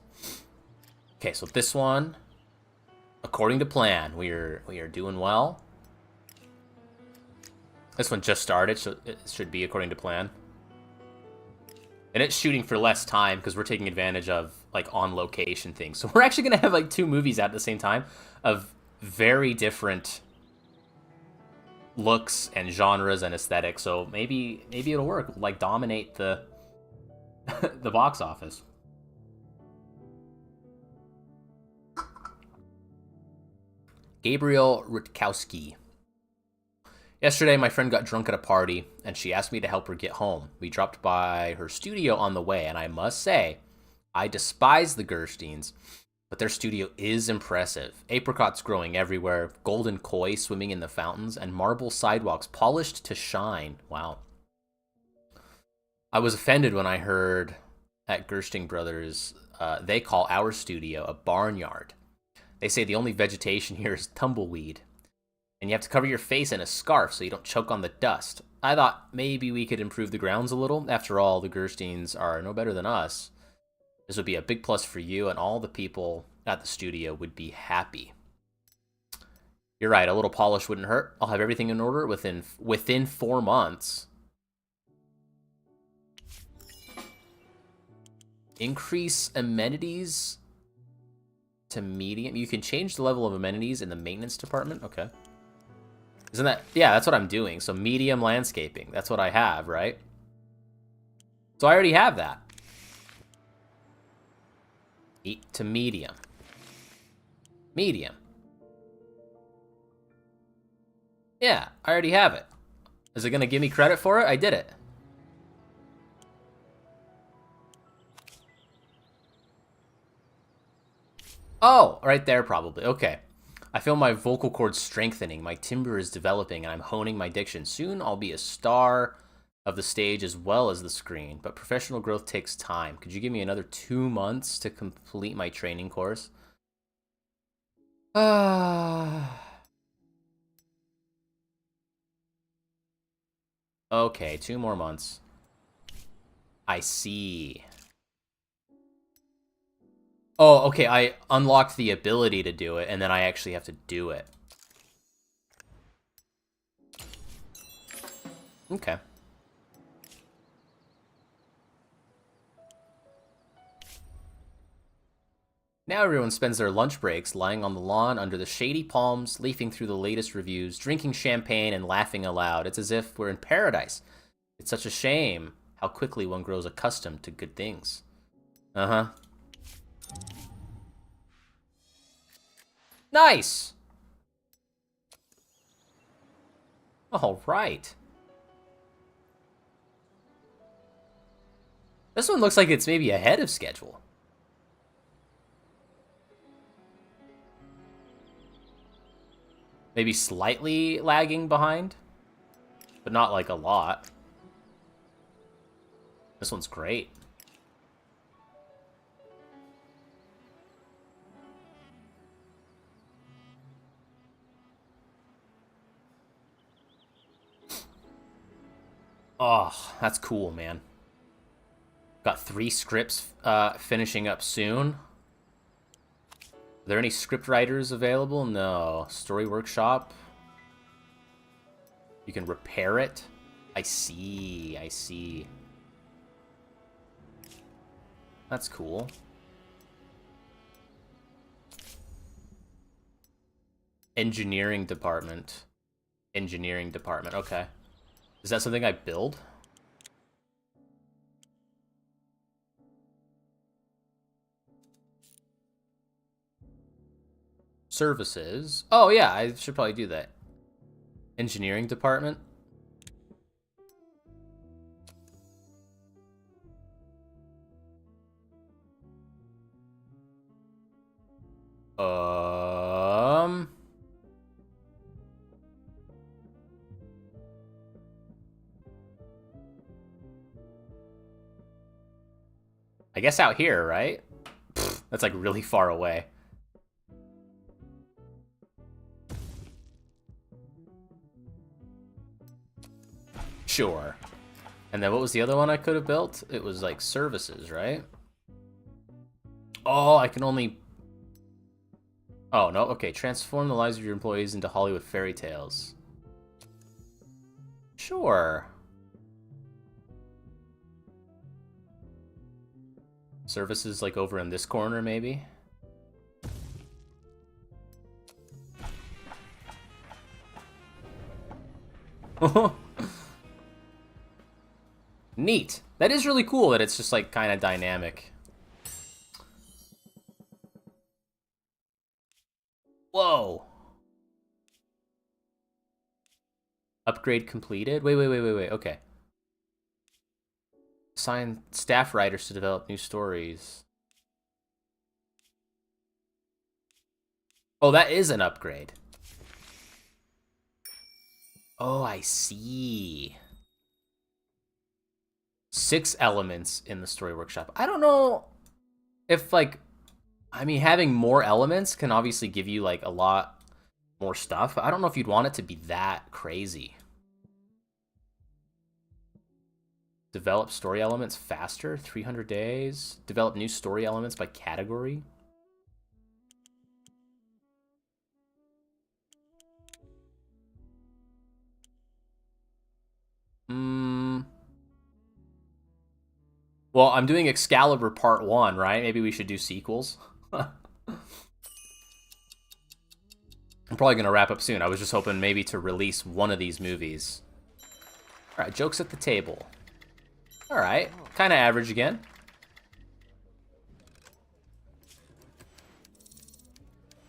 Okay, so this one, according to plan, we are doing well. This one just started, so it should be according to plan. And it's shooting for less time because we're taking advantage of like on location things. So we're actually gonna have like 2 movies out at the same time of very different looks and genres and aesthetics. So maybe it'll work. We'll, like, dominate the the box office. Gabriel Rutkowski. Yesterday, my friend got drunk at a party, and she asked me to help her get home. We dropped by her studio on the way, and I must say, I despise the Gersteins, but their studio is impressive. Apricots growing everywhere, golden koi swimming in the fountains, and marble sidewalks polished to shine. Wow. I was offended when I heard at Gerstein Brothers, they call our studio a barnyard. They say the only vegetation here is tumbleweed. And you have to cover your face in a scarf so you don't choke on the dust. I thought maybe we could improve the grounds a little. After all, the Gersteins are no better than us. This would be a big plus for you, and all the people at the studio would be happy. You're right, a little polish wouldn't hurt. I'll have everything in order within 4 months. Increase amenities to medium. You can change the level of amenities in the maintenance department. Okay. Isn't that... Yeah, that's what I'm doing. So medium landscaping. That's what I have, right? So I already have that. To medium. Medium. Yeah, I already have it. Is it going to give me credit for it? I did it. Oh, right there probably. Okay. I feel my vocal cords strengthening, my timbre is developing, and I'm honing my diction. Soon I'll be a star of the stage as well as the screen, but professional growth takes time. Could you give me another 2 months to complete my training course? Okay, 2 more months. I see. Oh, okay, I unlocked the ability to do it, and then I actually have to do it. Okay. Now everyone spends their lunch breaks lying on the lawn under the shady palms, leafing through the latest reviews, drinking champagne, and laughing aloud. It's as if we're in paradise. It's such a shame how quickly one grows accustomed to good things. Uh-huh. Nice! All right. This one looks like it's maybe ahead of schedule. Maybe slightly lagging behind, but not like a lot. This one's great. Oh, that's cool, man. Got 3 scripts finishing up soon. Are there any script writers available? No. Story workshop. You can repair it. I see. I see. That's cool. Engineering department. Engineering department. Okay. Is that something I build? Services. Oh, yeah, I should probably do that. Engineering department. I guess out here, right? Pfft, that's like really far away. Sure. And then what was the other one I could have built? It was like services, right? Oh, I can only... Oh, no. Okay. Transform the lives of your employees into Hollywood fairy tales. Sure. Services like over in this corner, maybe? Neat. That is really cool that it's just like kind of dynamic. Whoa. Upgrade completed? Wait. Okay. Assign staff writers to develop new stories. Oh, that is an upgrade. Oh, I see. 6 elements in the story workshop. I don't know if, like, I mean, having more elements can obviously give you, like, a lot more stuff, but I don't know if you'd want it to be that crazy. Develop story elements faster, 300 days. Develop new story elements by category. Well, I'm doing Excalibur Part 1, right? Maybe we should do sequels. I'm probably going to wrap up soon. I was just hoping maybe to release one of these movies. All right, jokes at the table. All right, kind of average again.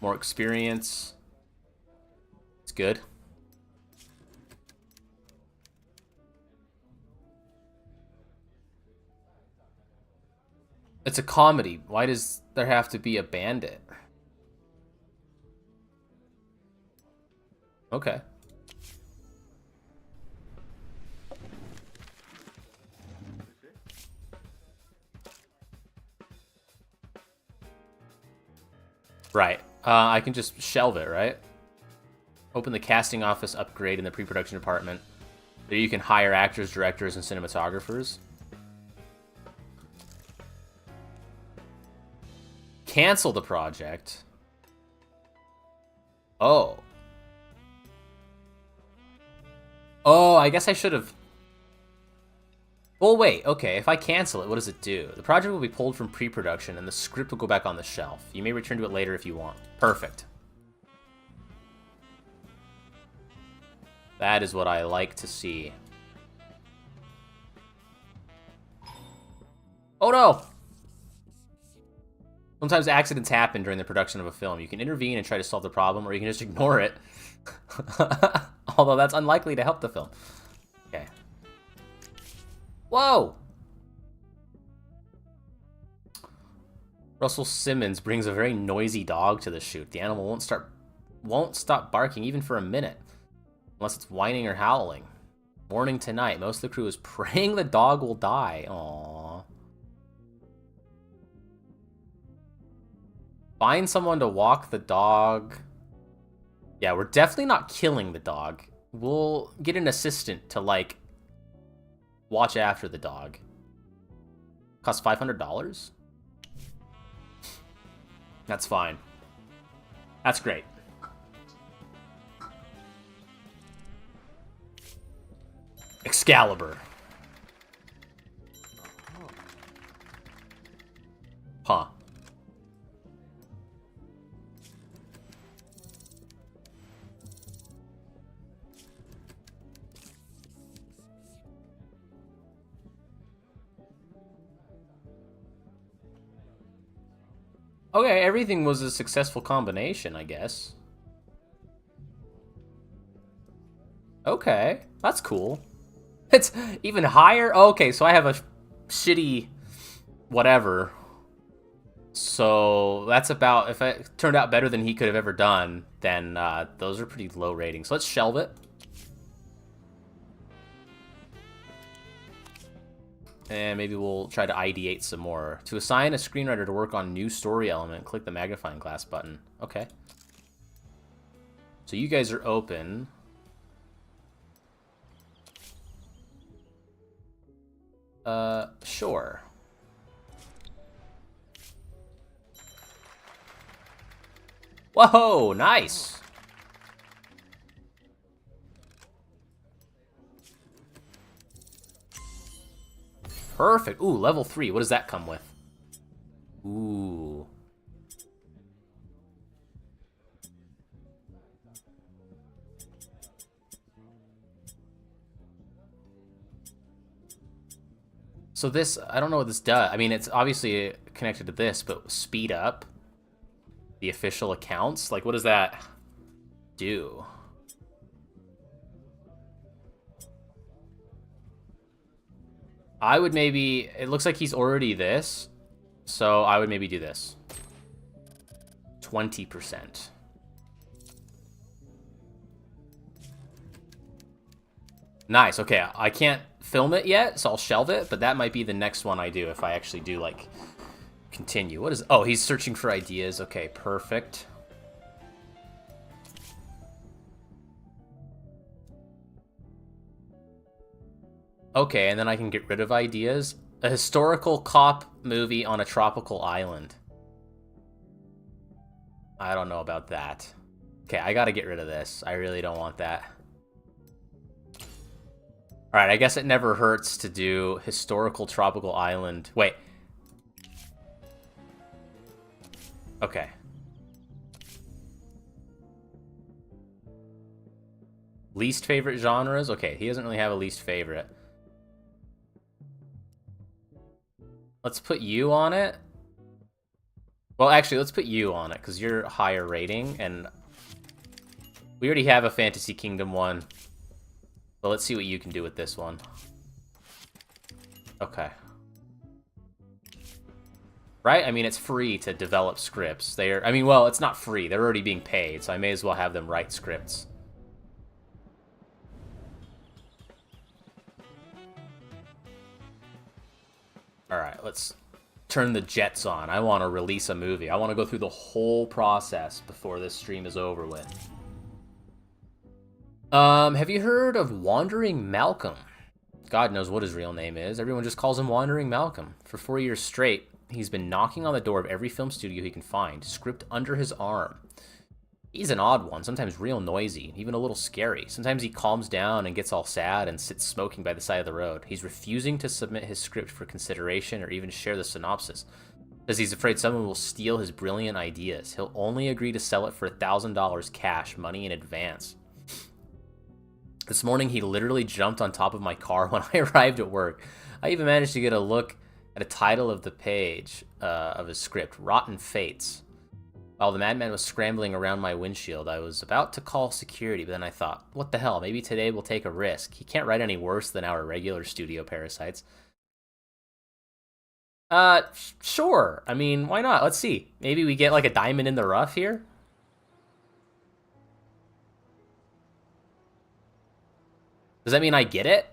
More experience. It's good. It's a comedy. Why does there have to be a bandit? Okay. Right. I can just shelve it, right? Open the casting office upgrade in the pre-production department. There you can hire actors, directors, and cinematographers. Cancel the project. Oh. Oh, I guess I should have... Well, wait, okay, if I cancel it, what does it do? The project will be pulled from pre-production, and the script will go back on the shelf. You may return to it later if you want. Perfect. That is what I like to see. Oh no! Sometimes accidents happen during the production of a film. You can intervene and try to solve the problem, or you can just ignore it. Although that's unlikely to help the film. Okay. Whoa! Russell Simmons brings a very noisy dog to the shoot. The animal won't stop barking even for a minute, unless it's whining or howling. Morning to night, most of the crew is praying the dog will die. Aww. Find someone to walk the dog. Yeah, we're definitely not killing the dog. We'll get an assistant to, like, watch after the dog. Costs $500? That's fine. That's great. Excalibur. Huh. Okay, everything was a successful combination, I guess. Okay, that's cool. It's even higher? Okay, so I have a shitty whatever. So that's about, if it turned out better than he could have ever done, then those are pretty low ratings. So let's shelve it. And maybe we'll try to ideate some more. To assign a screenwriter to work on new story element, click the magnifying glass button. Okay. So you guys are open. Sure. Whoa, nice. Perfect. Ooh, level 3. What does that come with? Ooh. So this, I don't know what this does. I mean, it's obviously connected to this, but speed up the official accounts? Like, what does that do? I would maybe... It looks like he's already this, so I would maybe do this. 20%. Nice, okay. I can't film it yet, so I'll shelve it, but that might be the next one I do if I actually do, like, Continue. What is... Oh, he's searching for ideas. Okay, perfect. Okay, and then I can get rid of ideas. A historical cop movie on a tropical island. I don't know about that. Okay, I gotta get rid of this. I really don't want that. Alright, I guess it never hurts to do historical tropical island. Wait. Okay. Least favorite genres? Okay, he doesn't really have a least favorite. Let's put you on it. Well, actually, let's put you on it, because you're higher rating, and we already have a Fantasy Kingdom one. But let's see what you can do with this one. Okay. Right? I mean, it's free to develop scripts. I mean, well, it's not free. They're already being paid, so I may as well have them write scripts. Alright, let's turn the jets on. I want to release a movie. I want to go through the whole process before this stream is over with. Have you heard of Wandering Malcolm? God knows what his real name is. Everyone just calls him Wandering Malcolm. For 4 years straight, he's been knocking on the door of every film studio he can find, script under his arm. He's an odd one, sometimes real noisy, even a little scary. Sometimes he calms down and gets all sad and sits smoking by the side of the road. He's refusing to submit his script for consideration or even share the synopsis, because he's afraid someone will steal his brilliant ideas. He'll only agree to sell it for $1,000 cash, money in advance. This morning, he literally jumped on top of my car when I arrived at work. I even managed to get a look at a title of the page of his script, Rotten Fates. While the madman was scrambling around my windshield, I was about to call security, but then I thought, what the hell, maybe today we'll take a risk. He can't write any worse than our regular studio parasites. Sure. I mean, why not? Let's see. Maybe we get like a diamond in the rough here? Does that mean I get it?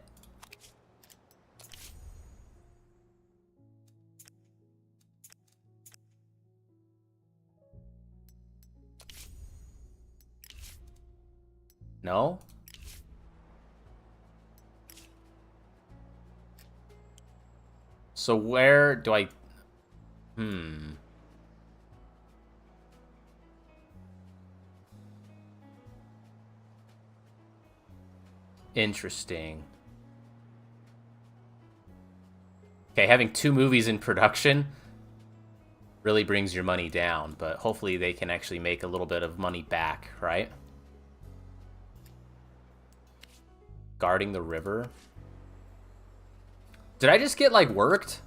No? So where do I... Interesting. Okay, having 2 movies in production really brings your money down, but hopefully they can actually make a little bit of money back, right? Guarding the river. Did I just get, like, worked?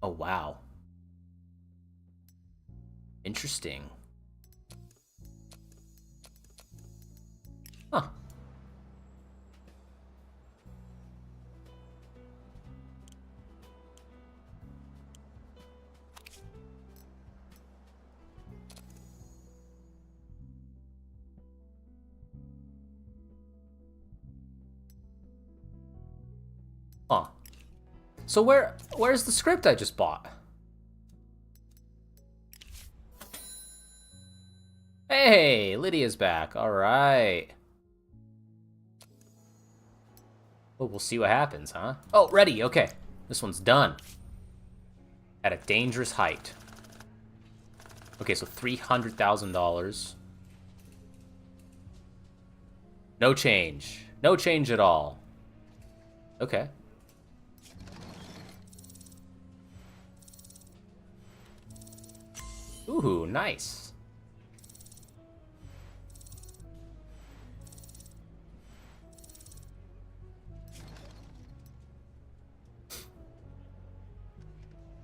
Oh, wow. Interesting. Huh. Huh. So where's the script I just bought? Hey, Lydia's back. All right. Oh, we'll see what happens, huh? Oh, ready. Okay. This one's done. At a dangerous height. Okay, so $300,000. No change. No change at all. Okay. Ooh, nice.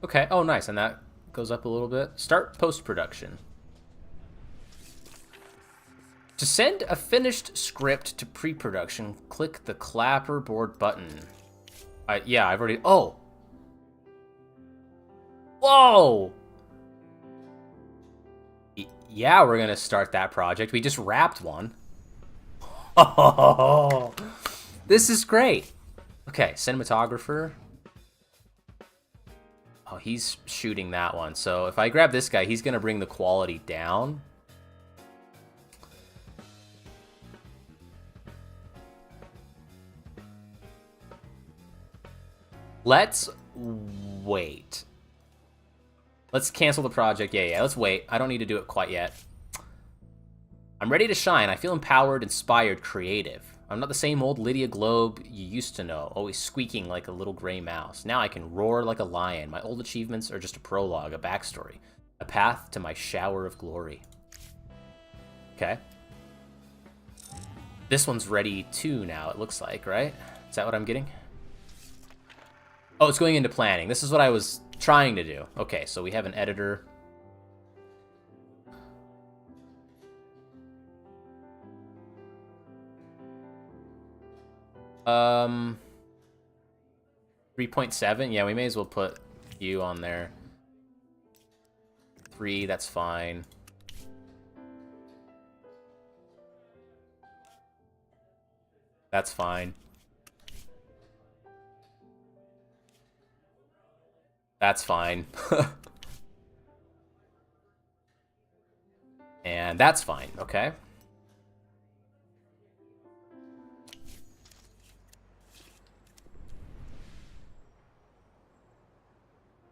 Okay, oh nice, and that goes up a little bit. Start post-production. To send a finished script to pre-production, click the clapperboard button. Yeah, I've already... Oh! Whoa! Yeah, we're gonna start that project. We just wrapped one. Oh! This is great! Okay, cinematographer. he's shooting that one. So if I grab this guy, he's going to bring the quality down. Let's wait. Let's cancel the project. Yeah, let's wait. I don't need to do it quite yet. I'm ready to shine. I feel empowered, inspired, creative. I'm not the same old Lydia Globe you used to know, always squeaking like a little gray mouse. Now I can roar like a lion. My old achievements are just a prologue, a backstory, a path to my shower of glory. Okay. This one's ready too now, it looks like, right? Is that what I'm getting? Oh, it's going into planning. This is what I was trying to do. Okay, so we have an editor. Um, 3.7. Yeah, we may as well put you on there. 3, that's fine. That's fine. That's fine. And that's fine, okay?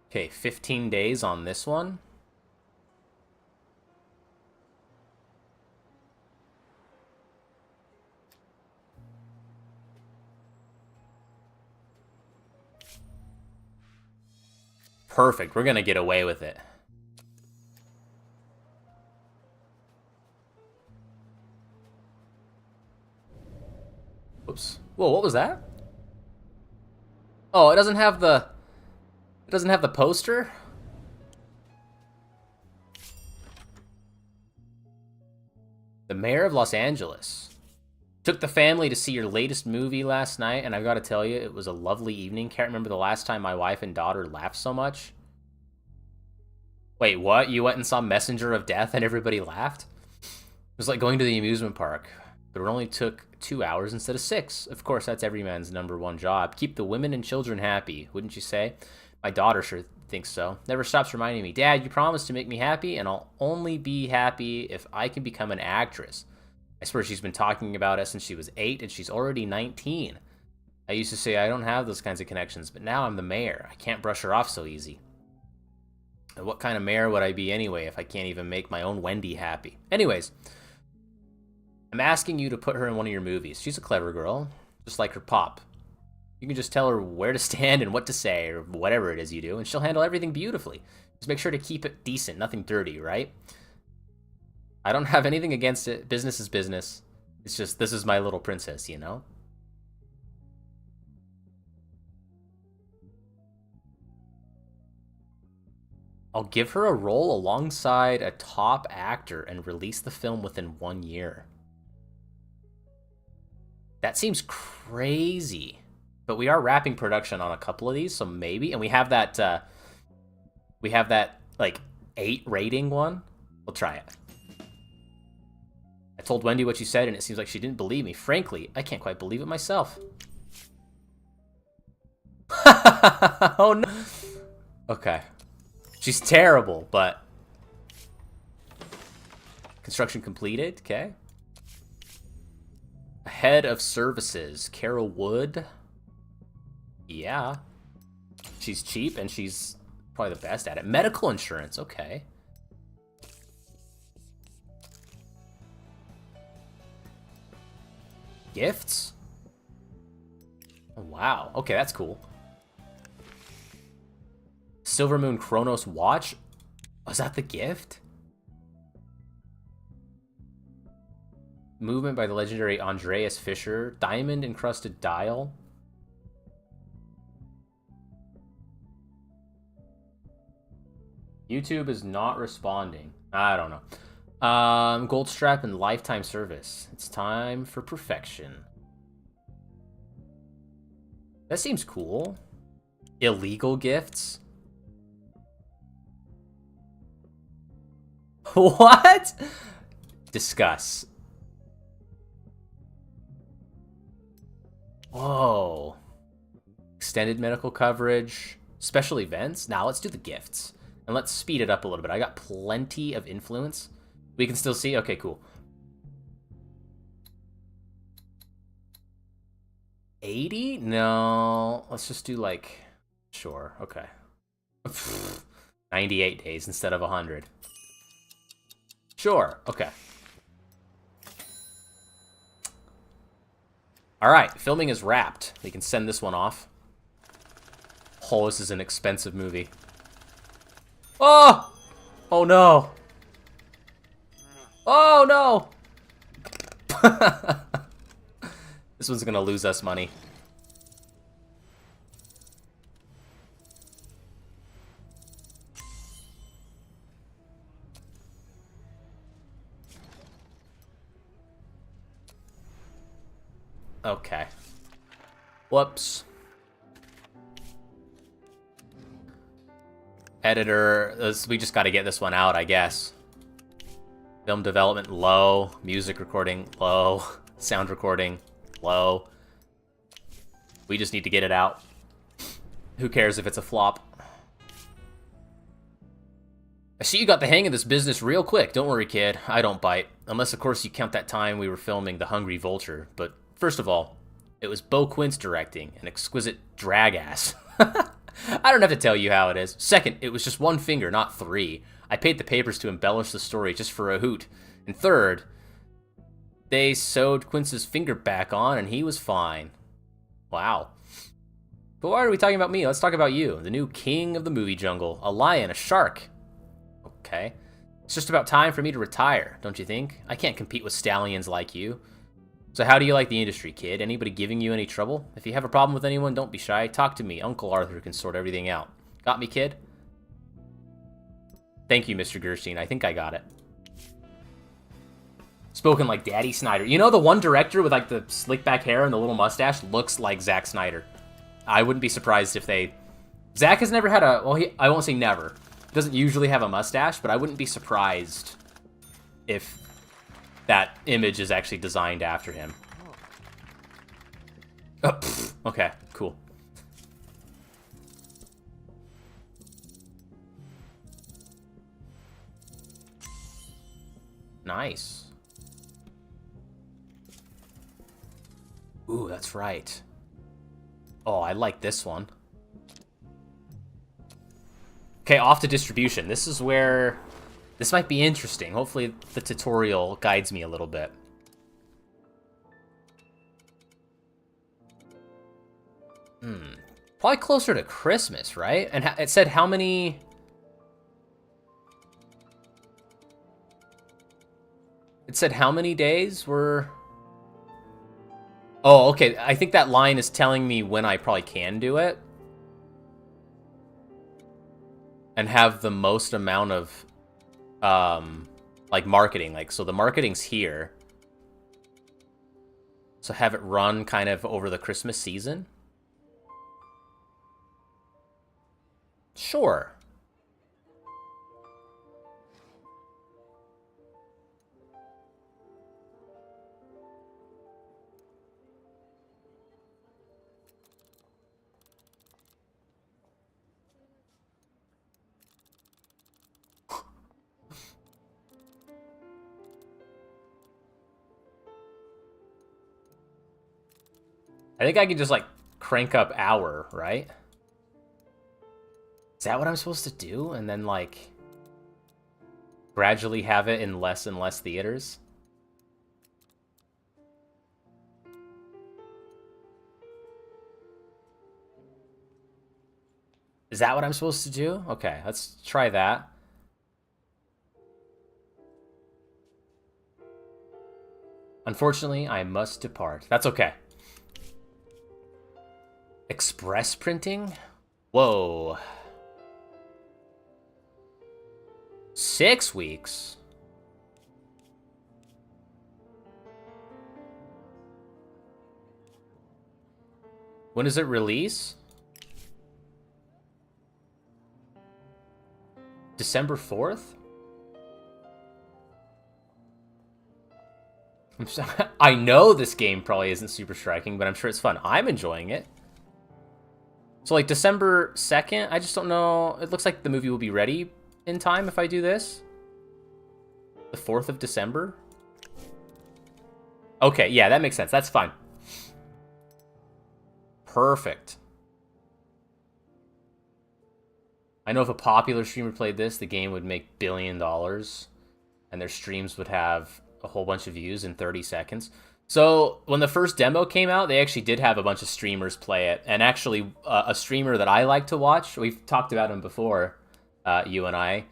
Okay, 15 days on this one. Perfect, we're gonna get away with it. Oops. Whoa, what was that? Oh, it doesn't have the... It doesn't have the poster? The mayor of Los Angeles. Took the family to see your latest movie last night, and I've got to tell you, it was a lovely evening. Can't remember the last time my wife and daughter laughed so much. Wait, what? You went and saw Messenger of Death and everybody laughed? It was like going to the amusement park, but it only took 2 hours instead of 6. Of course, that's every man's #1 job. Keep the women and children happy, wouldn't you say? My daughter sure thinks so. Never stops reminding me, Dad, you promised to make me happy, and I'll only be happy if I can become an actress. I swear she's been talking about it since she was 8, and she's already 19. I used to say I don't have those kinds of connections, but now I'm the mayor. I can't brush her off so easy. And what kind of mayor would I be anyway if I can't even make my own Wendy happy? Anyways, I'm asking you to put her in one of your movies. She's a clever girl, just like her pop. You can just tell her where to stand and what to say, or whatever it is you do, and she'll handle everything beautifully. Just make sure to keep it decent, nothing dirty, right? I don't have anything against it. Business is business. It's just, this is my little princess, you know? I'll give her a role alongside a top actor and release the film within 1 year. That seems crazy. But we are wrapping production on a couple of these, so maybe. And we have that, like, 8 rating one. We'll try it. I told Wendy what you said, and it seems like she didn't believe me. Frankly, I can't quite believe it myself. Oh, no. Okay. She's terrible, but... Construction completed, okay. Head of Services, Carol Wood. Yeah. She's cheap, and she's probably the best at it. Medical insurance, okay. Gifts? Oh, wow. Okay, that's cool. Silver Moon Chronos watch? Was that the gift? Movement by the legendary Andreas Fischer. Diamond encrusted dial. YouTube is not responding. I don't know. Gold strap and lifetime service. It's time for perfection. That seems cool. Illegal gifts. What? Discuss. Whoa. Extended medical coverage. Special events? Now let's do the gifts. And let's speed it up a little bit. I got plenty of influence. We can still see? Okay, cool. 80? No. Let's just do like... Sure, okay. 98 days instead of 100. Sure, okay. Alright, filming is wrapped. We can send this one off. Oh, this is an expensive movie. Oh! Oh no! Oh no! This one's gonna lose us money. Okay. Whoops. Editor, we just gotta get this one out, I guess. Film development, low. Music recording, low. Sound recording, low. We just need to get it out. Who cares if it's a flop? I see you got the hang of this business real quick. Don't worry, kid. I don't bite. Unless, of course, you count that time we were filming The Hungry Vulture. But first of all, it was Bo Quint's directing, an exquisite drag ass. I don't have to tell you how it is. Second, it was just one finger, not three. I paid the papers to embellish the story just for a hoot. And third, they sewed Quince's finger back on and he was fine. Wow. But why are we talking about me? Let's talk about you, the new king of the movie jungle. A lion, a shark. Okay. It's just about time for me to retire, don't you think? I can't compete with stallions like you. So how do you like the industry, kid? Anybody giving you any trouble? If you have a problem with anyone, don't be shy. Talk to me. Uncle Arthur can sort everything out. Got me, kid? Thank you, Mr. Gerstein. I think I got it. Spoken like Daddy Snyder. You know, the one director with like the slick back hair and the little mustache looks like Zack Snyder. I wouldn't be surprised if they... Zack has never had a... Well, I won't say never. He doesn't usually have a mustache, but I wouldn't be surprised if that image is actually designed after him. Oh, okay, cool. Nice. Ooh, that's right. Oh, I like this one. Okay, off to distribution. This is where... This might be interesting. Hopefully the tutorial guides me a little bit. Probably closer to Christmas, right? And it said how many... It said how many days were... Oh, okay. I think that line is telling me when I probably can do it. And have the most amount of... like marketing, like, so the marketing's here. So have it run kind of over the Christmas season. Sure. I think I can just, like, crank up hour, right? Is that what I'm supposed to do? And then, like, gradually have it in less and less theaters? Is that what I'm supposed to do? Okay, let's try that. Unfortunately, I must depart. That's okay. Express printing? Whoa. 6 weeks? When does it release? December 4th? I know this game probably isn't super striking, but I'm sure it's fun. I'm enjoying it. So like December 2nd, I just don't know. It looks like the movie will be ready in time if I do this. The 4th of December? Okay, yeah, that makes sense. That's fine. Perfect. I know if a popular streamer played this, the game would make $1 billion, and their streams would have a whole bunch of views in 30 seconds. So when the first demo came out, they actually did have a bunch of streamers play it, and actually a streamer that I like to watch, we've talked about him before, you and I,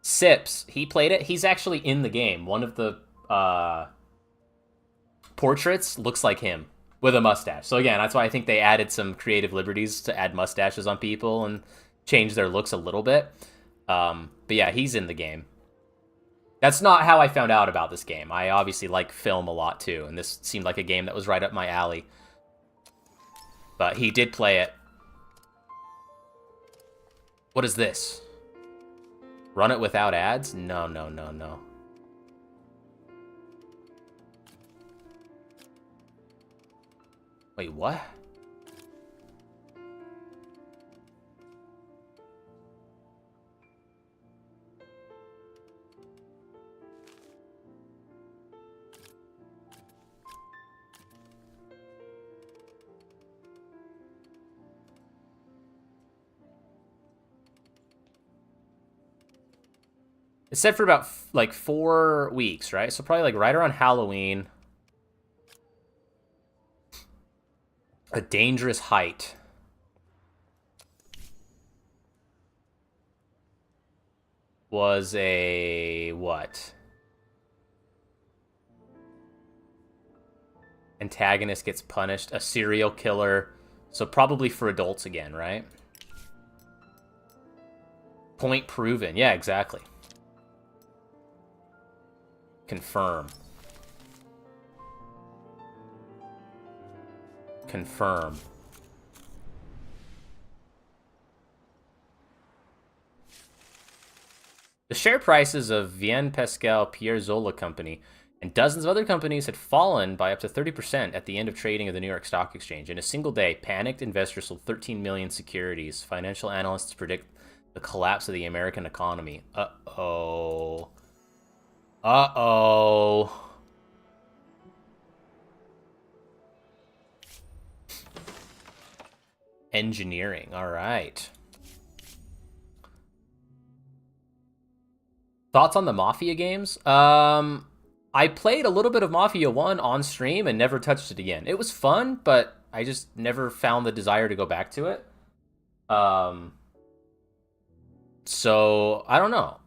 Sips, he played it. He's actually in the game. One of the portraits looks like him with a mustache. So again, that's why I think they added some creative liberties to add mustaches on people and change their looks a little bit. But yeah, he's in the game. That's not how I found out about this game. I obviously like film a lot too, and this seemed like a game that was right up my alley. But he did play it. What is this? Run it without ads? No, no, no, no. Wait, what? It's set for about, like, 4 weeks, right? So probably, like, right around Halloween. A Dangerous Height. Was a... what? Antagonist gets punished. A serial killer. So probably for adults again, right? Point proven. Yeah, exactly. Confirm. Confirm. The share prices of Vienne Pascal Pierre Zola Company and dozens of other companies had fallen by up to 30% at the end of trading of the New York Stock Exchange. In a single day, panicked investors sold 13 million securities. Financial analysts predict the collapse of the American economy. Uh-oh. Uh-oh. Engineering. All right. Thoughts on the Mafia games? I played a little bit of Mafia 1 on stream and never touched it again. It was fun, but I just never found the desire to go back to it. So, I don't know.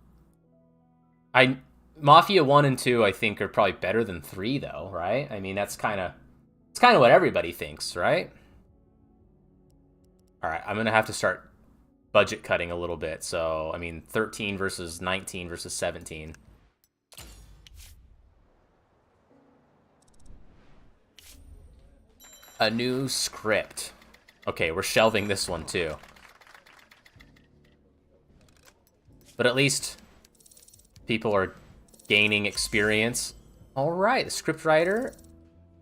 Mafia 1 and 2, I think, are probably better than 3, though, right? I mean, it's kind of what everybody thinks, right? All right, I'm going to have to start budget cutting a little bit. So, I mean, 13 versus 19 versus 17. A new script. Okay, we're shelving this one, too. But at least people are gaining experience. All right, the scriptwriter.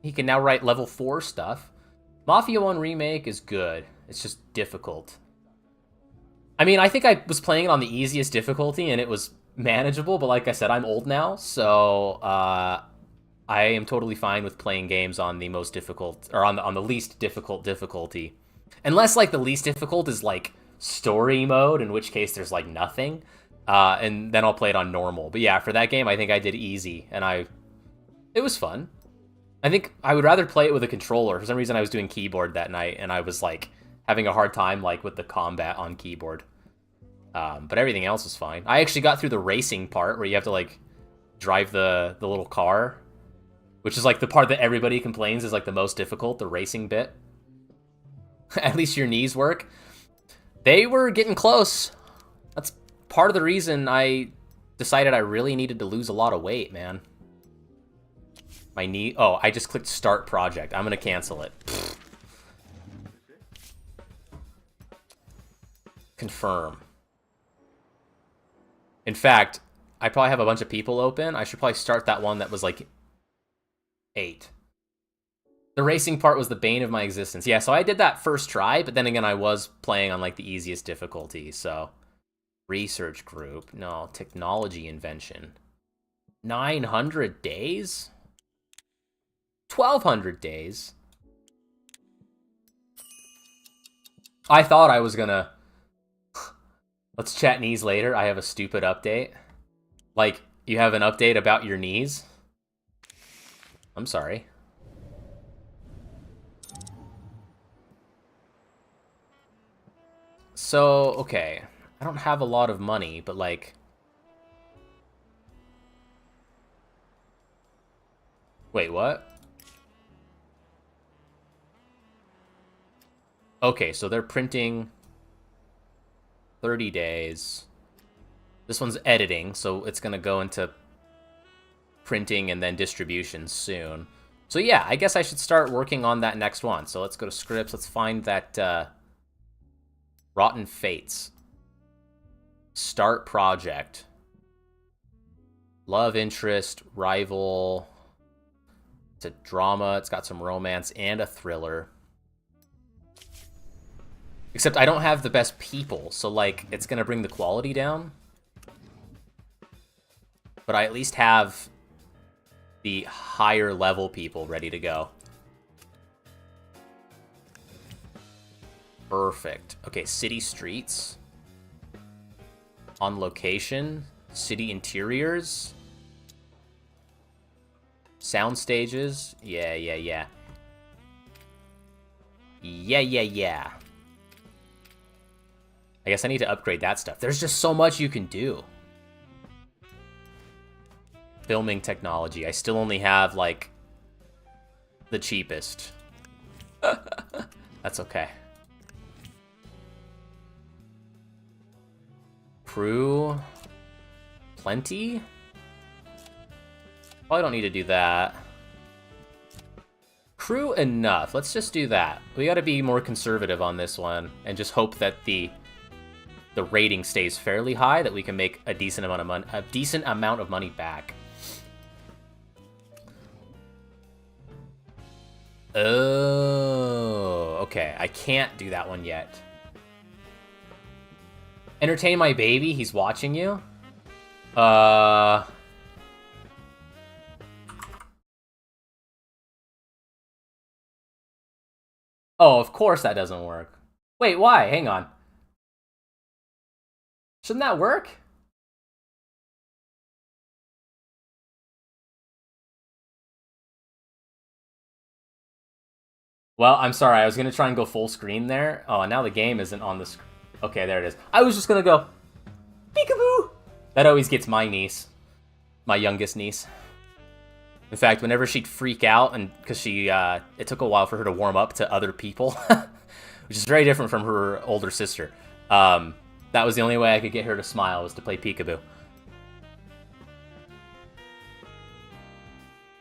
He can now write level 4 stuff. Mafia 1 Remake is good. It's just difficult. I mean, I think I was playing it on the easiest difficulty, and it was manageable, but like I said, I'm old now, so I am totally fine with playing games on the most difficult, or on the least difficult difficulty. Unless, like, the least difficult is, like, story mode, in which case there's, like, nothing. And then I'll play it on normal. But yeah, for that game, I think I did easy, and it was fun. I think I would rather play it with a controller. For some reason, I was doing keyboard that night, and I was, like, having a hard time, like, with the combat on keyboard. But everything else was fine. I actually got through the racing part, where you have to, like, drive the little car, which is, like, the part that everybody complains is, like, the most difficult, the racing bit. At least your knees work. They were getting close. That's part of the reason I decided I really needed to lose a lot of weight, man. My knee... Oh, I just clicked Start Project. I'm gonna cancel it. Confirm. In fact, I probably have a bunch of people open. I should probably start that one that was, like, 8. The racing part was the bane of my existence. Yeah, so I did that first try, but then again, I was playing on, like, the easiest difficulty, so... Research group. No, technology invention. 900 days? 1,200 days? I thought I was gonna... Let's chat knees later. I have a stupid update. Like, you have an update about your knees? I'm sorry. So, okay. I don't have a lot of money, but like... Wait, what? Okay, so they're printing 30 days. This one's editing, so it's gonna go into printing and then distribution soon. So yeah, I guess I should start working on that next one. So let's go to scripts. Let's find that Rotten Fates. Start project. Love interest, rival. It's a drama. It's got some romance and a thriller. Except I don't have the best people, so like it's gonna bring the quality down. But I at least have the higher level people ready to go. Perfect. Okay, city streets. On location. City interiors. Sound stages. Yeah. Yeah. I guess I need to upgrade that stuff. There's just so much you can do. Filming technology. I still only have, like, the cheapest. That's okay. Crew. Plenty? Probably don't need to do that. Crew enough. Let's just do that. We gotta be more conservative on this one and just hope that the rating stays fairly high, that we can make a decent amount of money back. Oh, okay. I can't do that one yet. Entertain my baby. He's watching you. Oh, of course that doesn't work. Wait, why? Hang on. Shouldn't that work? Well, I'm sorry. I was going to try and go full screen there. Oh, and now the game isn't on the screen. Okay, there it is. I was just going to go, peekaboo. That always gets my niece. My youngest niece. In fact, whenever she'd freak out, and because she, it took a while for her to warm up to other people, which is very different from her older sister. That was the only way I could get her to smile, was to play peekaboo.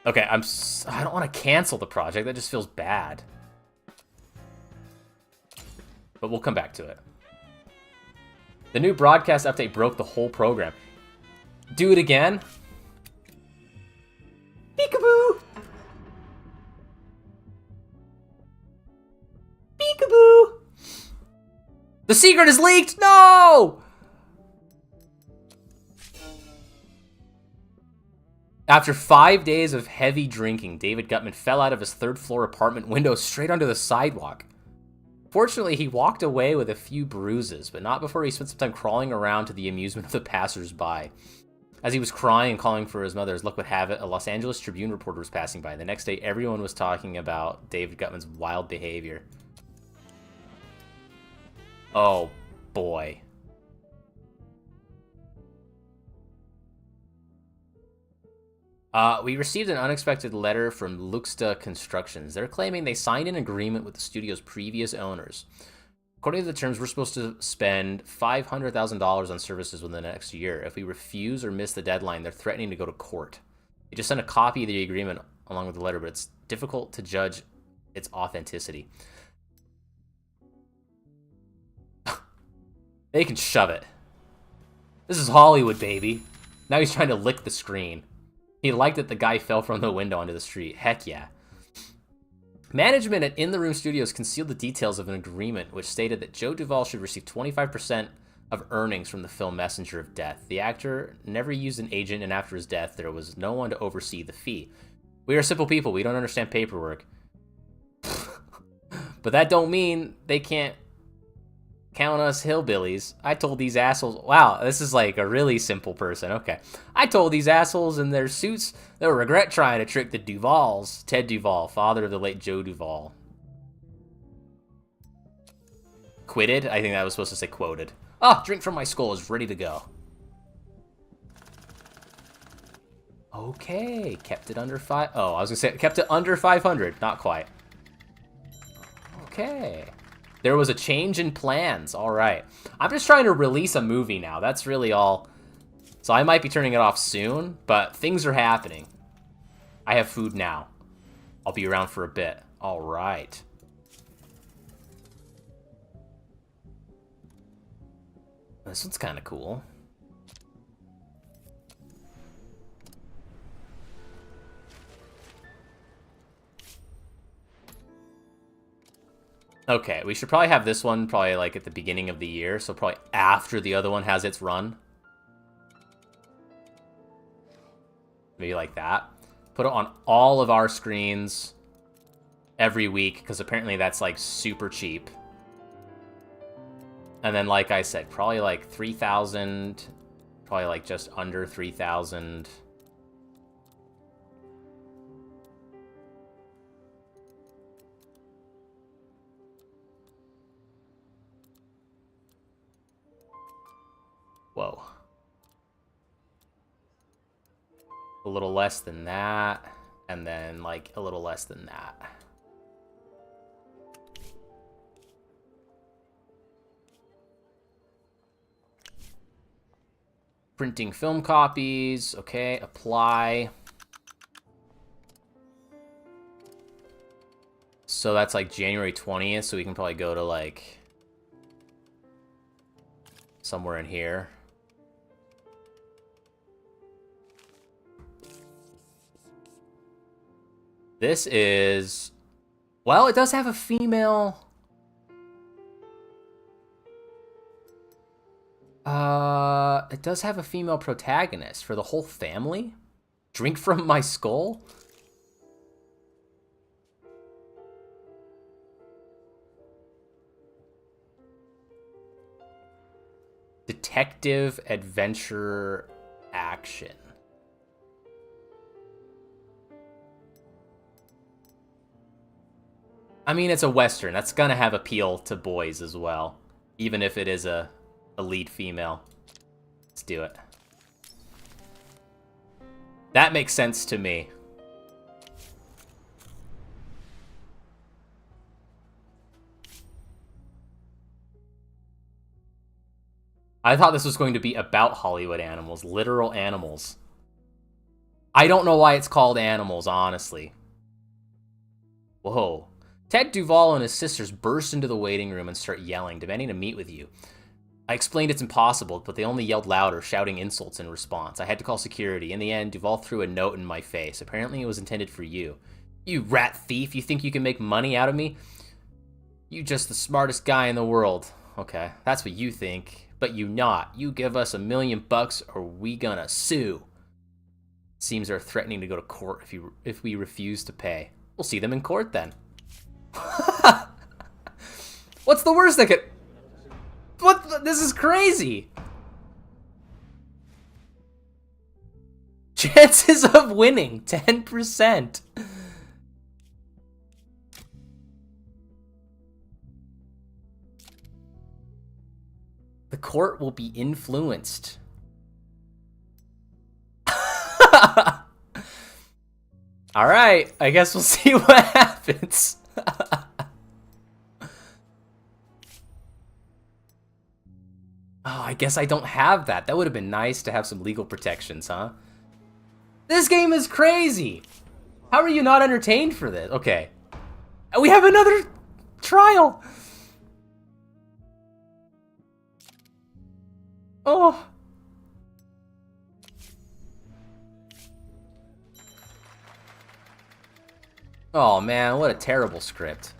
Okay, I don't want to cancel the project. That just feels bad. But we'll come back to it. The new broadcast update broke the whole program. Do it again? Peekaboo! Peekaboo! The secret is leaked! No! After 5 days of heavy drinking, David Gutman fell out of his third-floor apartment window straight onto the sidewalk. Fortunately, he walked away with a few bruises, but not before he spent some time crawling around to the amusement of the passers-by. As he was crying and calling for his mother, as luck would have it, a Los Angeles Tribune reporter was passing by. The next day, everyone was talking about David Gutman's wild behavior. Oh, boy. We received an unexpected letter from Luxta Constructions. They're claiming they signed an agreement with the studio's previous owners. According to the terms, we're supposed to spend $500,000 on services within the next year. If we refuse or miss the deadline, they're threatening to go to court. They just sent a copy of the agreement along with the letter, but it's difficult to judge its authenticity. They can shove it. This is Hollywood, baby. Now he's trying to lick the screen. He liked that the guy fell from the window onto the street. Heck yeah. Management at In the Room Studios concealed the details of an agreement which stated that Joe Duvall should receive 25% of earnings from the film Messenger of Death. The actor never used an agent, and after his death, there was no one to oversee the fee. We are simple people. We don't understand paperwork. But that don't mean they can't count us hillbillies. I told these assholes... Wow, this is like a really simple person. Okay. I told these assholes in their suits they'll regret trying to trick the Duvalls. Ted Duvall, father of the late Joe Duvall. Quitted? I think that was supposed to say quoted. Oh, drink from my skull is ready to go. Okay, kept it under 5... Oh, I was gonna say, kept it under 500. Not quite. Okay. There was a change in plans. All right. I'm just trying to release a movie now. That's really all. So I might be turning it off soon, but things are happening. I have food now. I'll be around for a bit. All right. This one's kind of cool. Okay, we should probably have this one probably like at the beginning of the year, so probably after the other one has its run. Maybe like that. Put it on all of our screens every week, because apparently that's like super cheap. And then, like I said, probably like 3,000, probably like just under 3,000. Whoa. A little less than that, and then like a little less than that. Printing film copies. Okay, apply. So that's like January 20th, so we can probably go to like somewhere in here. This is... Well, it does have a female... It does have a female protagonist for the whole family? Drink from my skull? Detective adventure action. I mean, it's a Western. That's gonna have appeal to boys as well. Even if it is a lead female. Let's do it. That makes sense to me. I thought this was going to be about Hollywood animals. Literal animals. I don't know why it's called Animals, honestly. Whoa. Ted Duvall and his sisters burst into the waiting room and start yelling, demanding to meet with you. I explained it's impossible, but they only yelled louder, shouting insults in response. I had to call security. In the end, Duvall threw a note in my face. Apparently it was intended for you. You rat thief, you think you can make money out of me? You just the smartest guy in the world. Okay, that's what you think. But you not. You give us $1 million or we gonna sue. Seems they're threatening to go to court if we refuse to pay. We'll see them in court then. What's the worst that could... What? This is crazy. Chances of winning, 10%. The court will be influenced. All right, I guess we'll see what happens. Oh, I guess I don't have that. That would have been nice to have some legal protections, huh? This game is crazy. How are you not entertained for this? Okay. We have another trial. Oh. Oh man, what a terrible script.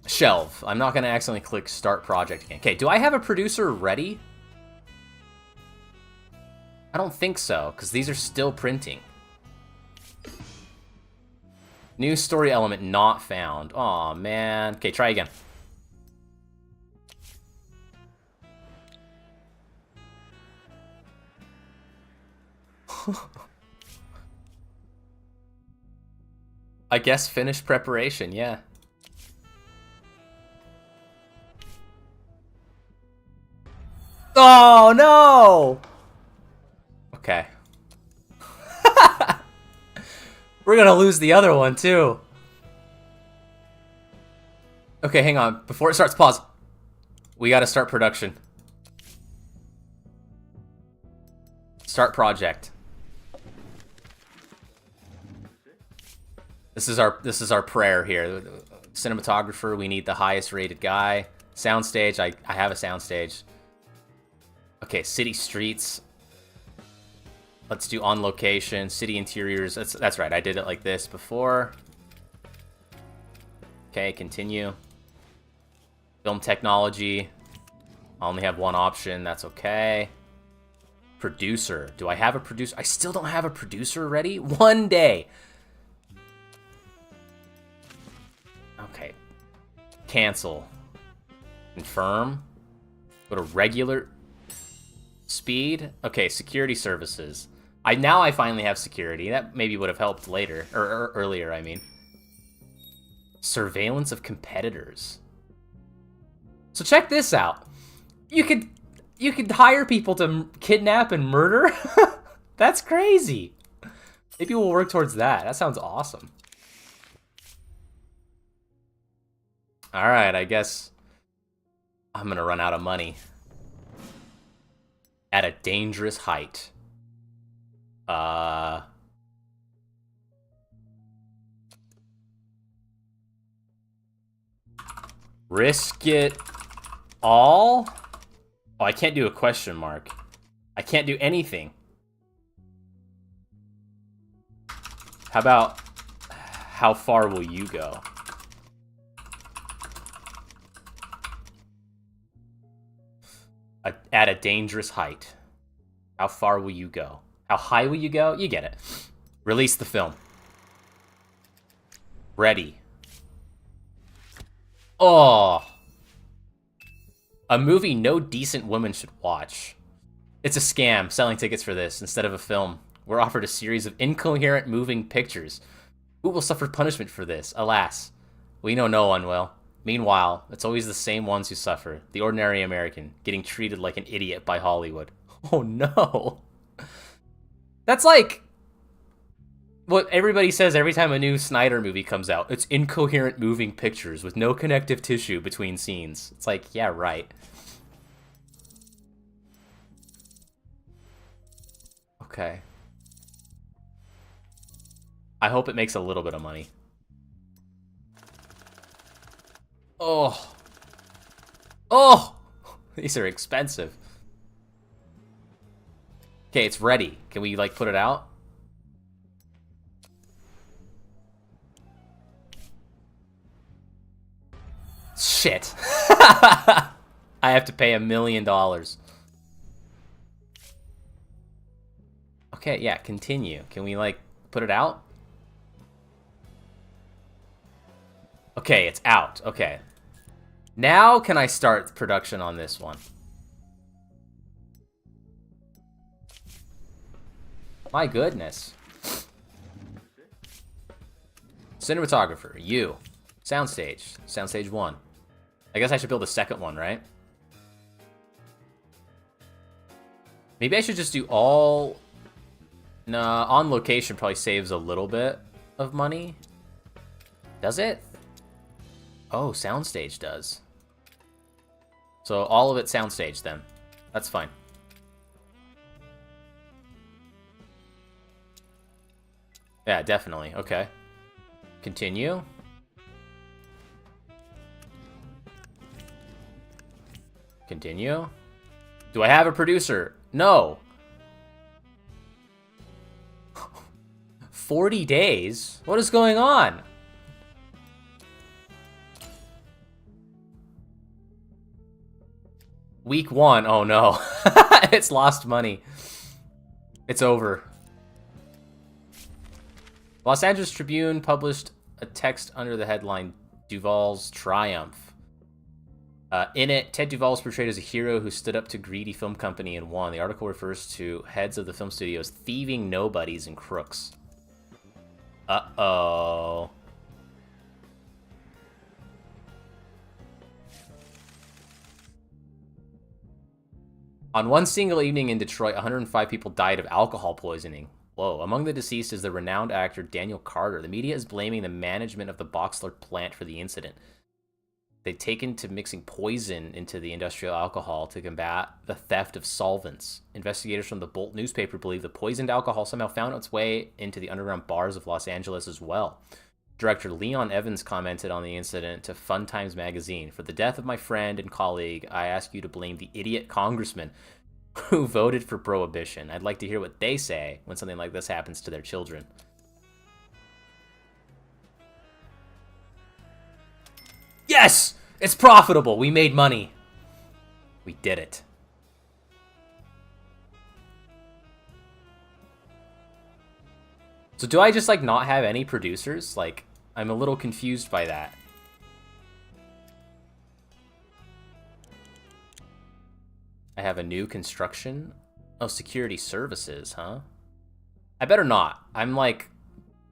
Shelve. I'm not going to accidentally click start project again. Okay, do I have a producer ready? I don't think so, because these are still printing. New story element not found. Aw, man. Okay, try again. I guess finished preparation, yeah. Oh, no! Okay. We're gonna lose the other one, too. Okay, hang on. Before it starts, pause. We gotta start production. Start project. This is our prayer here. Cinematographer, we need the highest rated guy. Soundstage, I have a soundstage. Okay, city streets. Let's do on location, city interiors. That's right. I did it like this before. Okay, continue. Film technology. I only have one option. That's okay. Producer. Do I have a producer? I still don't have a producer ready. One day. Okay. Cancel. Confirm. Go to regular speed. Okay, security services. Now I finally have security. That maybe would have helped later. Or earlier, I mean. Surveillance of competitors. So check this out. You could hire people to kidnap and murder? That's crazy. Maybe we'll work towards that. That sounds awesome. Alright, I guess I'm gonna run out of money. At a dangerous height. Risk it all? Oh, I can't do a question mark. I can't do anything. How about, how far will you go? At a dangerous height. How far will you go? How high will you go? You get it. Release the film. Ready. Oh. A movie no decent woman should watch. It's a scam, selling tickets for this instead of a film. We're offered a series of incoherent moving pictures. Who will suffer punishment for this? Alas, we know no one will. Meanwhile, it's always the same ones who suffer. The ordinary American, getting treated like an idiot by Hollywood. Oh no. That's like what everybody says every time a new Snyder movie comes out. It's incoherent moving pictures with no connective tissue between scenes. It's like, yeah, right. Okay. I hope it makes a little bit of money. Oh. Oh! These are expensive. Okay, it's ready. Can we, like, put it out? Shit. I have to pay $1 million. Okay, yeah, continue. Can we, like, put it out? Okay, it's out. Okay. Now can I start production on this one? My goodness. Cinematographer, you. Soundstage. Soundstage 1. I guess I should build a second one, right? Maybe I should just do all... Nah, on location probably saves a little bit of money. Does it? Oh, soundstage does. So all of it soundstage then. That's fine. Yeah, definitely. Okay. Continue. Continue. Do I have a producer? No. 40 days? What is going on? Week 1. Oh no. It's lost money. It's over. Los Angeles Tribune published a text under the headline, Duvall's Triumph. In it, Ted Duvall is portrayed as a hero who stood up to greedy film company and won. The article refers to heads of the film studios thieving nobodies and crooks. Uh-oh. On one single evening in Detroit, 105 people died of alcohol poisoning. Whoa. Among the deceased is the renowned actor Daniel Carter. The media is blaming the management of the Boxler plant for the incident. They've taken to mixing poison into the industrial alcohol to combat the theft of solvents. Investigators from the Bolt newspaper believe the poisoned alcohol somehow found its way into the underground bars of Los Angeles as well. Director Leon Evans commented on the incident to Fun Times magazine. For the death of my friend and colleague, I ask you to blame the idiot congressman who voted for prohibition. I'd like to hear what they say when something like this happens to their children. Yes! It's profitable! We made money. We did it. So do I just, like, not have any producers? Like, I'm a little confused by that. I have a new construction? Oh, security services, huh? I better not. I'm, like,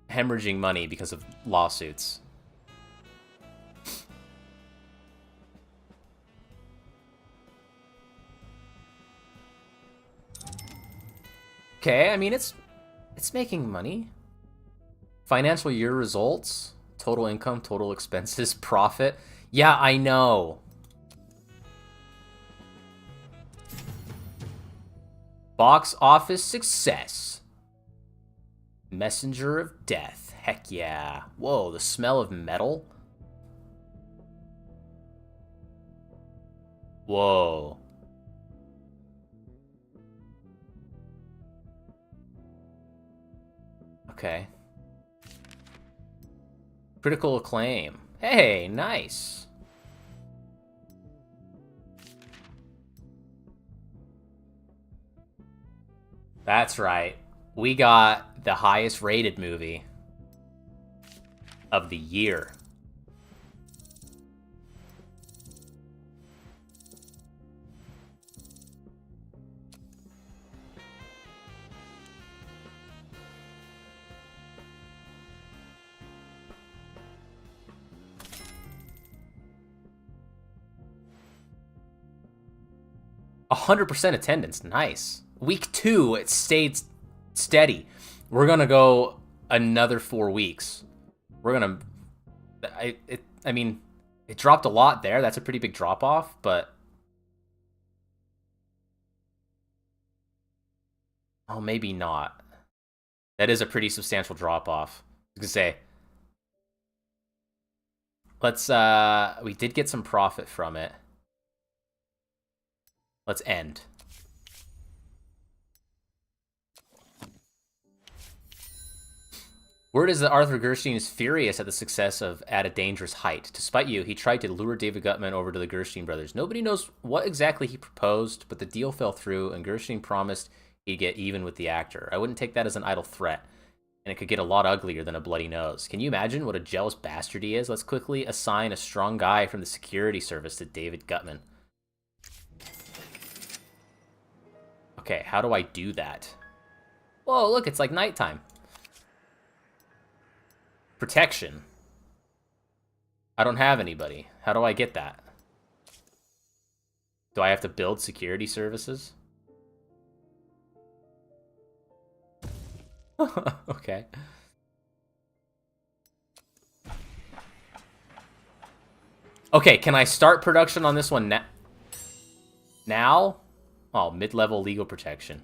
hemorrhaging money because of lawsuits. Okay, I mean, it's making money. Financial year results, total income, total expenses, profit. Yeah, I know. Box office success. Messenger of Death. Heck yeah. Whoa, the smell of metal. Whoa. Okay. Critical acclaim. Hey, nice. That's right. We got the highest rated movie of the year. A 100% attendance. Nice. Week 2, it stayed steady. We're gonna go another 4 weeks. We're gonna... I mean, it dropped a lot there. That's a pretty big drop-off, but... Oh, maybe not. That is a pretty substantial drop-off. I was gonna say... Let's, we did get some profit from it. Let's end. Word is that Arthur Gerstein is furious at the success of At a Dangerous Height. To spite you, he tried to lure David Gutman over to the Gerstein brothers. Nobody knows what exactly he proposed, but the deal fell through, and Gerstein promised he'd get even with the actor. I wouldn't take that as an idle threat, and it could get a lot uglier than a bloody nose. Can you imagine what a jealous bastard he is? Let's quickly assign a strong guy from the security service to David Gutman. Okay, how do I do that? Whoa, look, it's like nighttime. Protection. I don't have anybody. How do I get that? Do I have to build security services? Okay. Okay, can I start production on this one now? Oh, mid-level legal protection.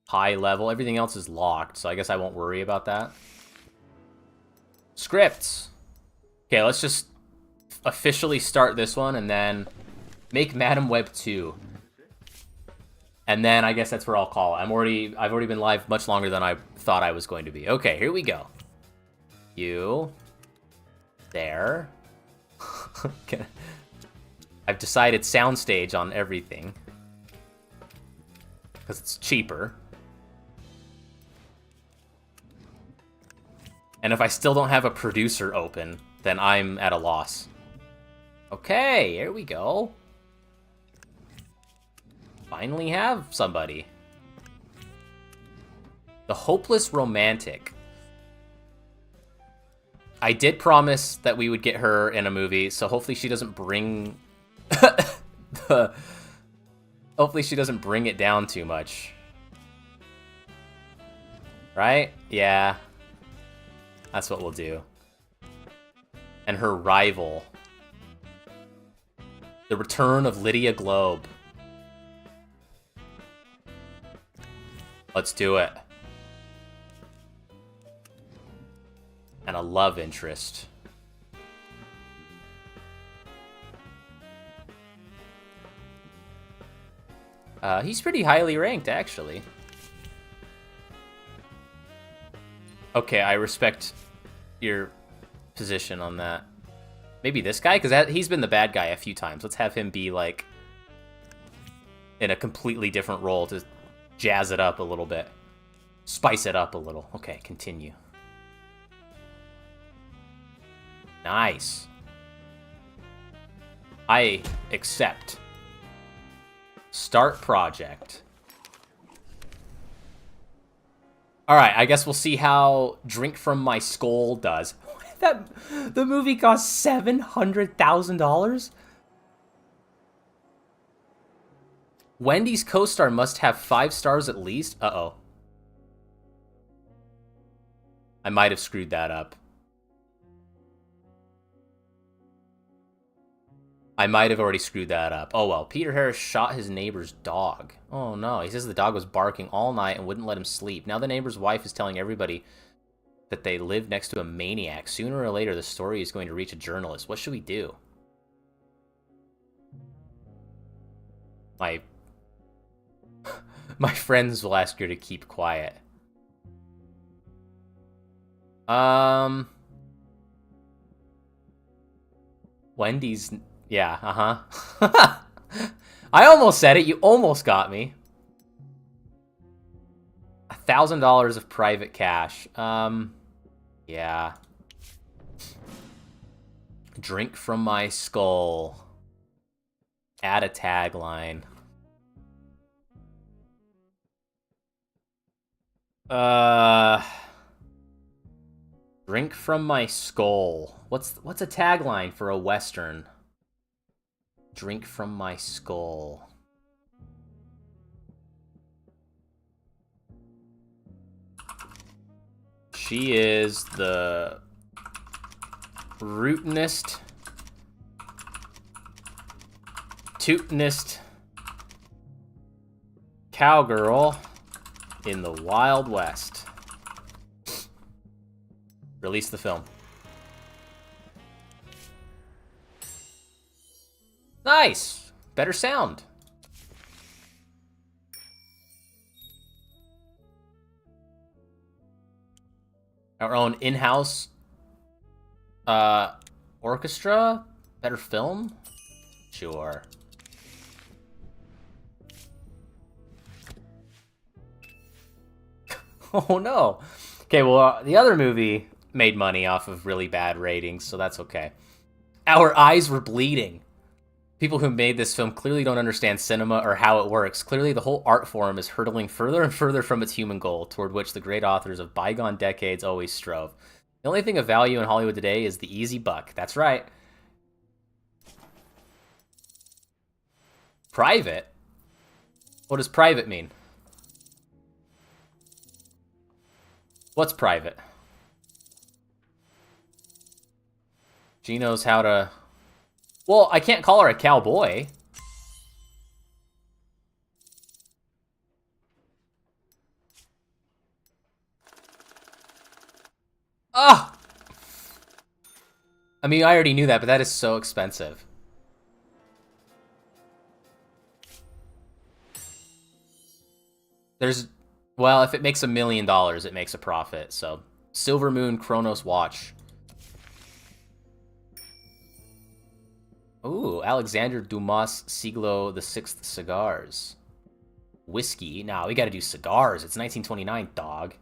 High level. Everything else is locked, so I guess I won't worry about that. Scripts. Okay, let's just officially start this one and then make Madam Web 2. And then I guess that's where I'll call it. I've already been live much longer than I thought I was going to be. Okay, here we go. You. There. Okay. I've decided soundstage on everything. Because it's cheaper. And if I still don't have a producer open, then I'm at a loss. Okay, here we go. Finally have somebody. The Hopeless Romantic. I did promise that we would get her in a movie, so hopefully she doesn't bring... Hopefully she doesn't bring it down too much. Right? Yeah. That's what we'll do. And her rival. The Return of Lydia Globe. Let's do it. And a love interest. He's pretty highly ranked, actually. Okay, I respect your position on that. Maybe this guy? Because he's been the bad guy a few times. Let's have him be, like, in a completely different role to jazz it up a little bit. Spice it up a little. Okay, continue. Nice. I accept. Start project. Alright, I guess we'll see how Drink From My Skull does. The movie cost $700,000? Wendy's co-star must have 5 stars at least? Uh-oh. I might have screwed that up. I might have already screwed that up. Oh well, Peter Harris shot his neighbor's dog. Oh no, he says the dog was barking all night and wouldn't let him sleep. Now the neighbor's wife is telling everybody that they live next to a maniac. Sooner or later, the story is going to reach a journalist. What should we do? My friends will ask her to keep quiet. Wendy's... Yeah, uh-huh. I almost said it. You almost got me. $1,000 of private cash. Yeah. Drink From My Skull. Add a tagline. Drink From My Skull. What's a tagline for a Western? Drink From My Skull. She is the rootinest, tootinest cowgirl in the Wild West. Release the film. Nice! Better sound. Our own in-house orchestra? Better film? Sure. Oh no. Okay, well, the other movie made money off of really bad ratings, so that's okay. Our eyes were bleeding. People who made this film clearly don't understand cinema or how it works. Clearly, the whole art form is hurtling further and further from its human goal, toward which the great authors of bygone decades always strove. The only thing of value in Hollywood today is the easy buck. That's right. Private? What does private mean? What's private? She knows how to... Well, I can't call her a cowboy. Ah! I mean, I already knew that, but that is so expensive. There's, well, if it makes $1 million, it makes a profit. So, Silver Moon Chronos Watch. Ooh, Alexander Dumas Siglo VI cigars. Whiskey. Nah, we gotta do cigars. It's 1929, dog.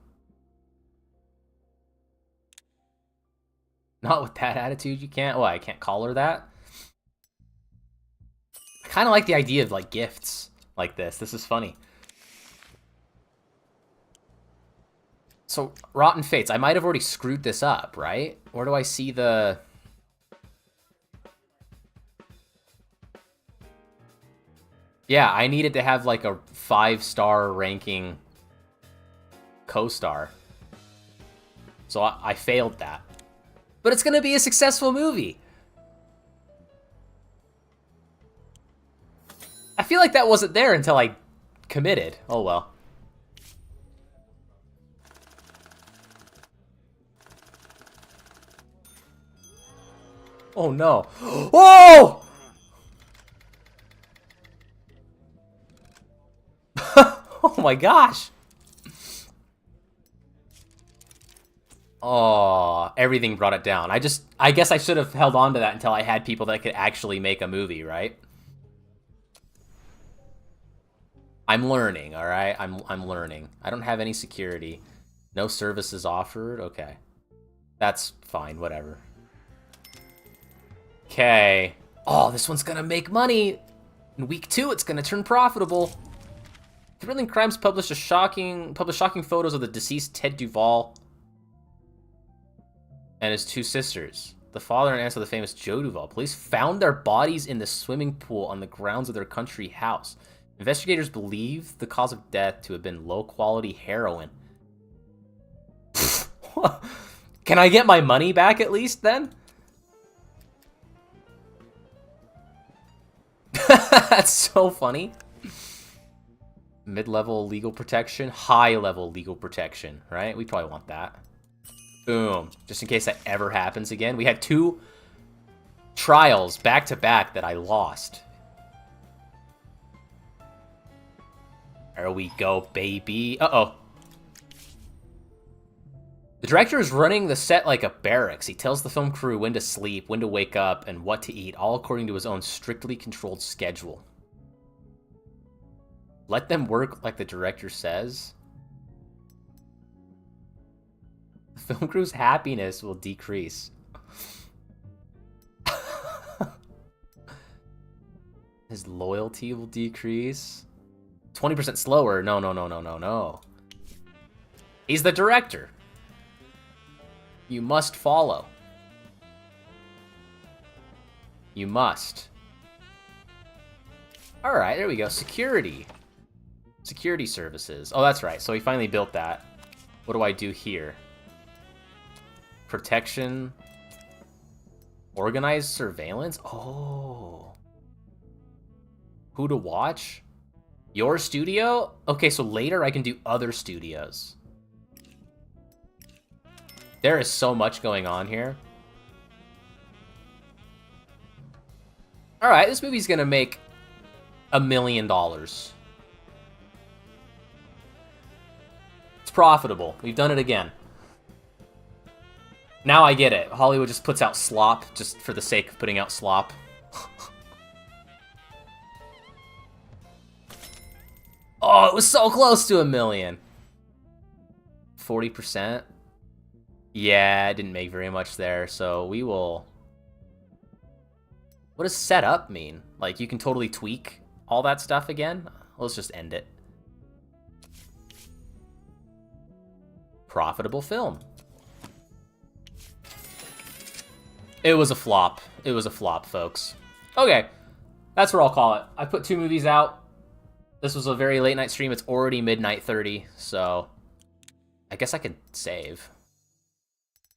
Not with that attitude, you can't. Well, I can't call her that. I kind of like the idea of, like, gifts like this. This is funny. So, Rotten Fates. I might have already screwed this up, right? Where do I see the... Yeah, I needed to have, like, a 5-star ranking co-star. So I failed that. But it's gonna be a successful movie. I feel like that wasn't there until I committed. Oh, well. Oh, no. Whoa! Oh, my gosh. Oh, everything brought it down. I guess I should have held on to that until I had people that could actually make a movie, right? I'm learning, all right? I'm learning. I don't have any security. No services offered. Okay. That's fine, whatever. Okay. Oh, this one's gonna make money. In week 2, it's gonna turn profitable. Thrilling Crimes published shocking photos of the deceased Ted Duvall and his 2 sisters. The father and aunts of the famous Joe Duvall. Police found their bodies in the swimming pool on the grounds of their country house. Investigators believe the cause of death to have been low-quality heroin. Can I get my money back at least, then? That's so funny. Mid-level legal protection, high-level legal protection, right? We probably want that. Boom. Just in case that ever happens again. We had 2 trials back-to-back that I lost. There we go, baby. Uh-oh. The director is running the set like a barracks. He tells the film crew when to sleep, when to wake up, and what to eat, all according to his own strictly controlled schedule. Let them work like the director says. The film crew's happiness will decrease. His loyalty will decrease. 20% slower. No, no, no, no, no, no. He's the director. You must follow. You must. Alright, there we go. Security. Security services. Oh, that's right. So he finally built that. What do I do here? Protection. Organized surveillance? Oh. Who to watch? Your studio? Okay, so later I can do other studios. There is so much going on here. Alright, this movie's gonna make $1 million. It's profitable. We've done it again. Now I get it. Hollywood just puts out slop just for the sake of putting out slop. Oh, it was so close to $1 million. 40%. Yeah, it didn't make very much there, so we will... What does set up mean? Like, you can totally tweak all that stuff again? Let's just end it. Profitable film. It was a flop. It was a flop, folks. Okay, that's what I'll call it. I put 2 movies out. This was a very late night stream. It's already midnight 30, so I guess I could save.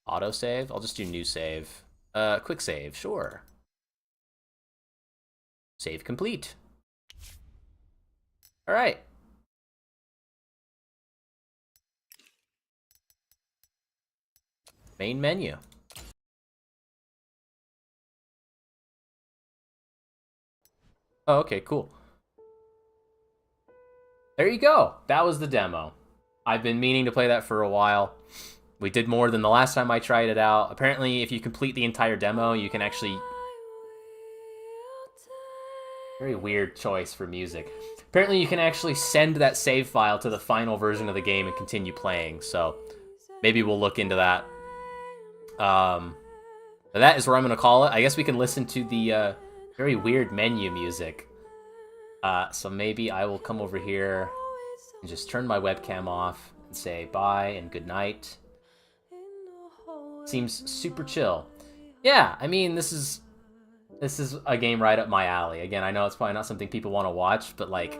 Auto save? I'll just do new save. Quick save, sure. Save complete. All right. Main menu. Oh, okay, cool. There you go. That was the demo. I've been meaning to play that for a while. We did more than the last time I tried it out. Apparently, if you complete the entire demo, you can actually... Very weird choice for music. Apparently, you can actually send that save file to the final version of the game and continue playing, so maybe we'll look into that. But that is where I'm going to call it. I guess we can listen to the very weird menu music. So maybe I will come over here and just turn my webcam off and say bye and good night. Seems super chill. Yeah, I mean, this is a game right up my alley. Again, I know it's probably not something people want to watch, but like,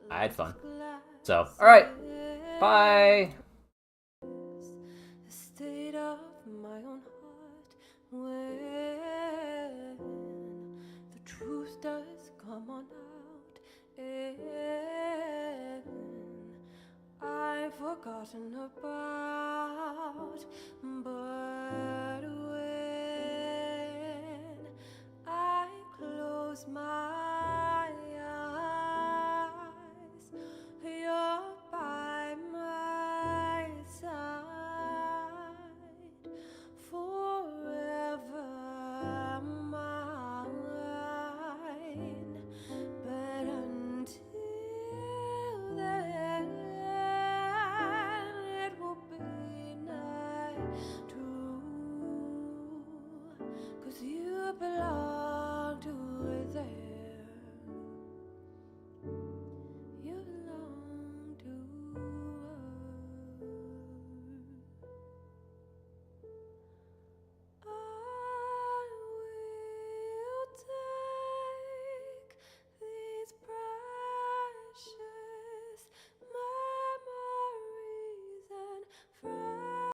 I had fun. So, all right, bye. The state of my own heart when the truth does come on out, and I've forgotten about, but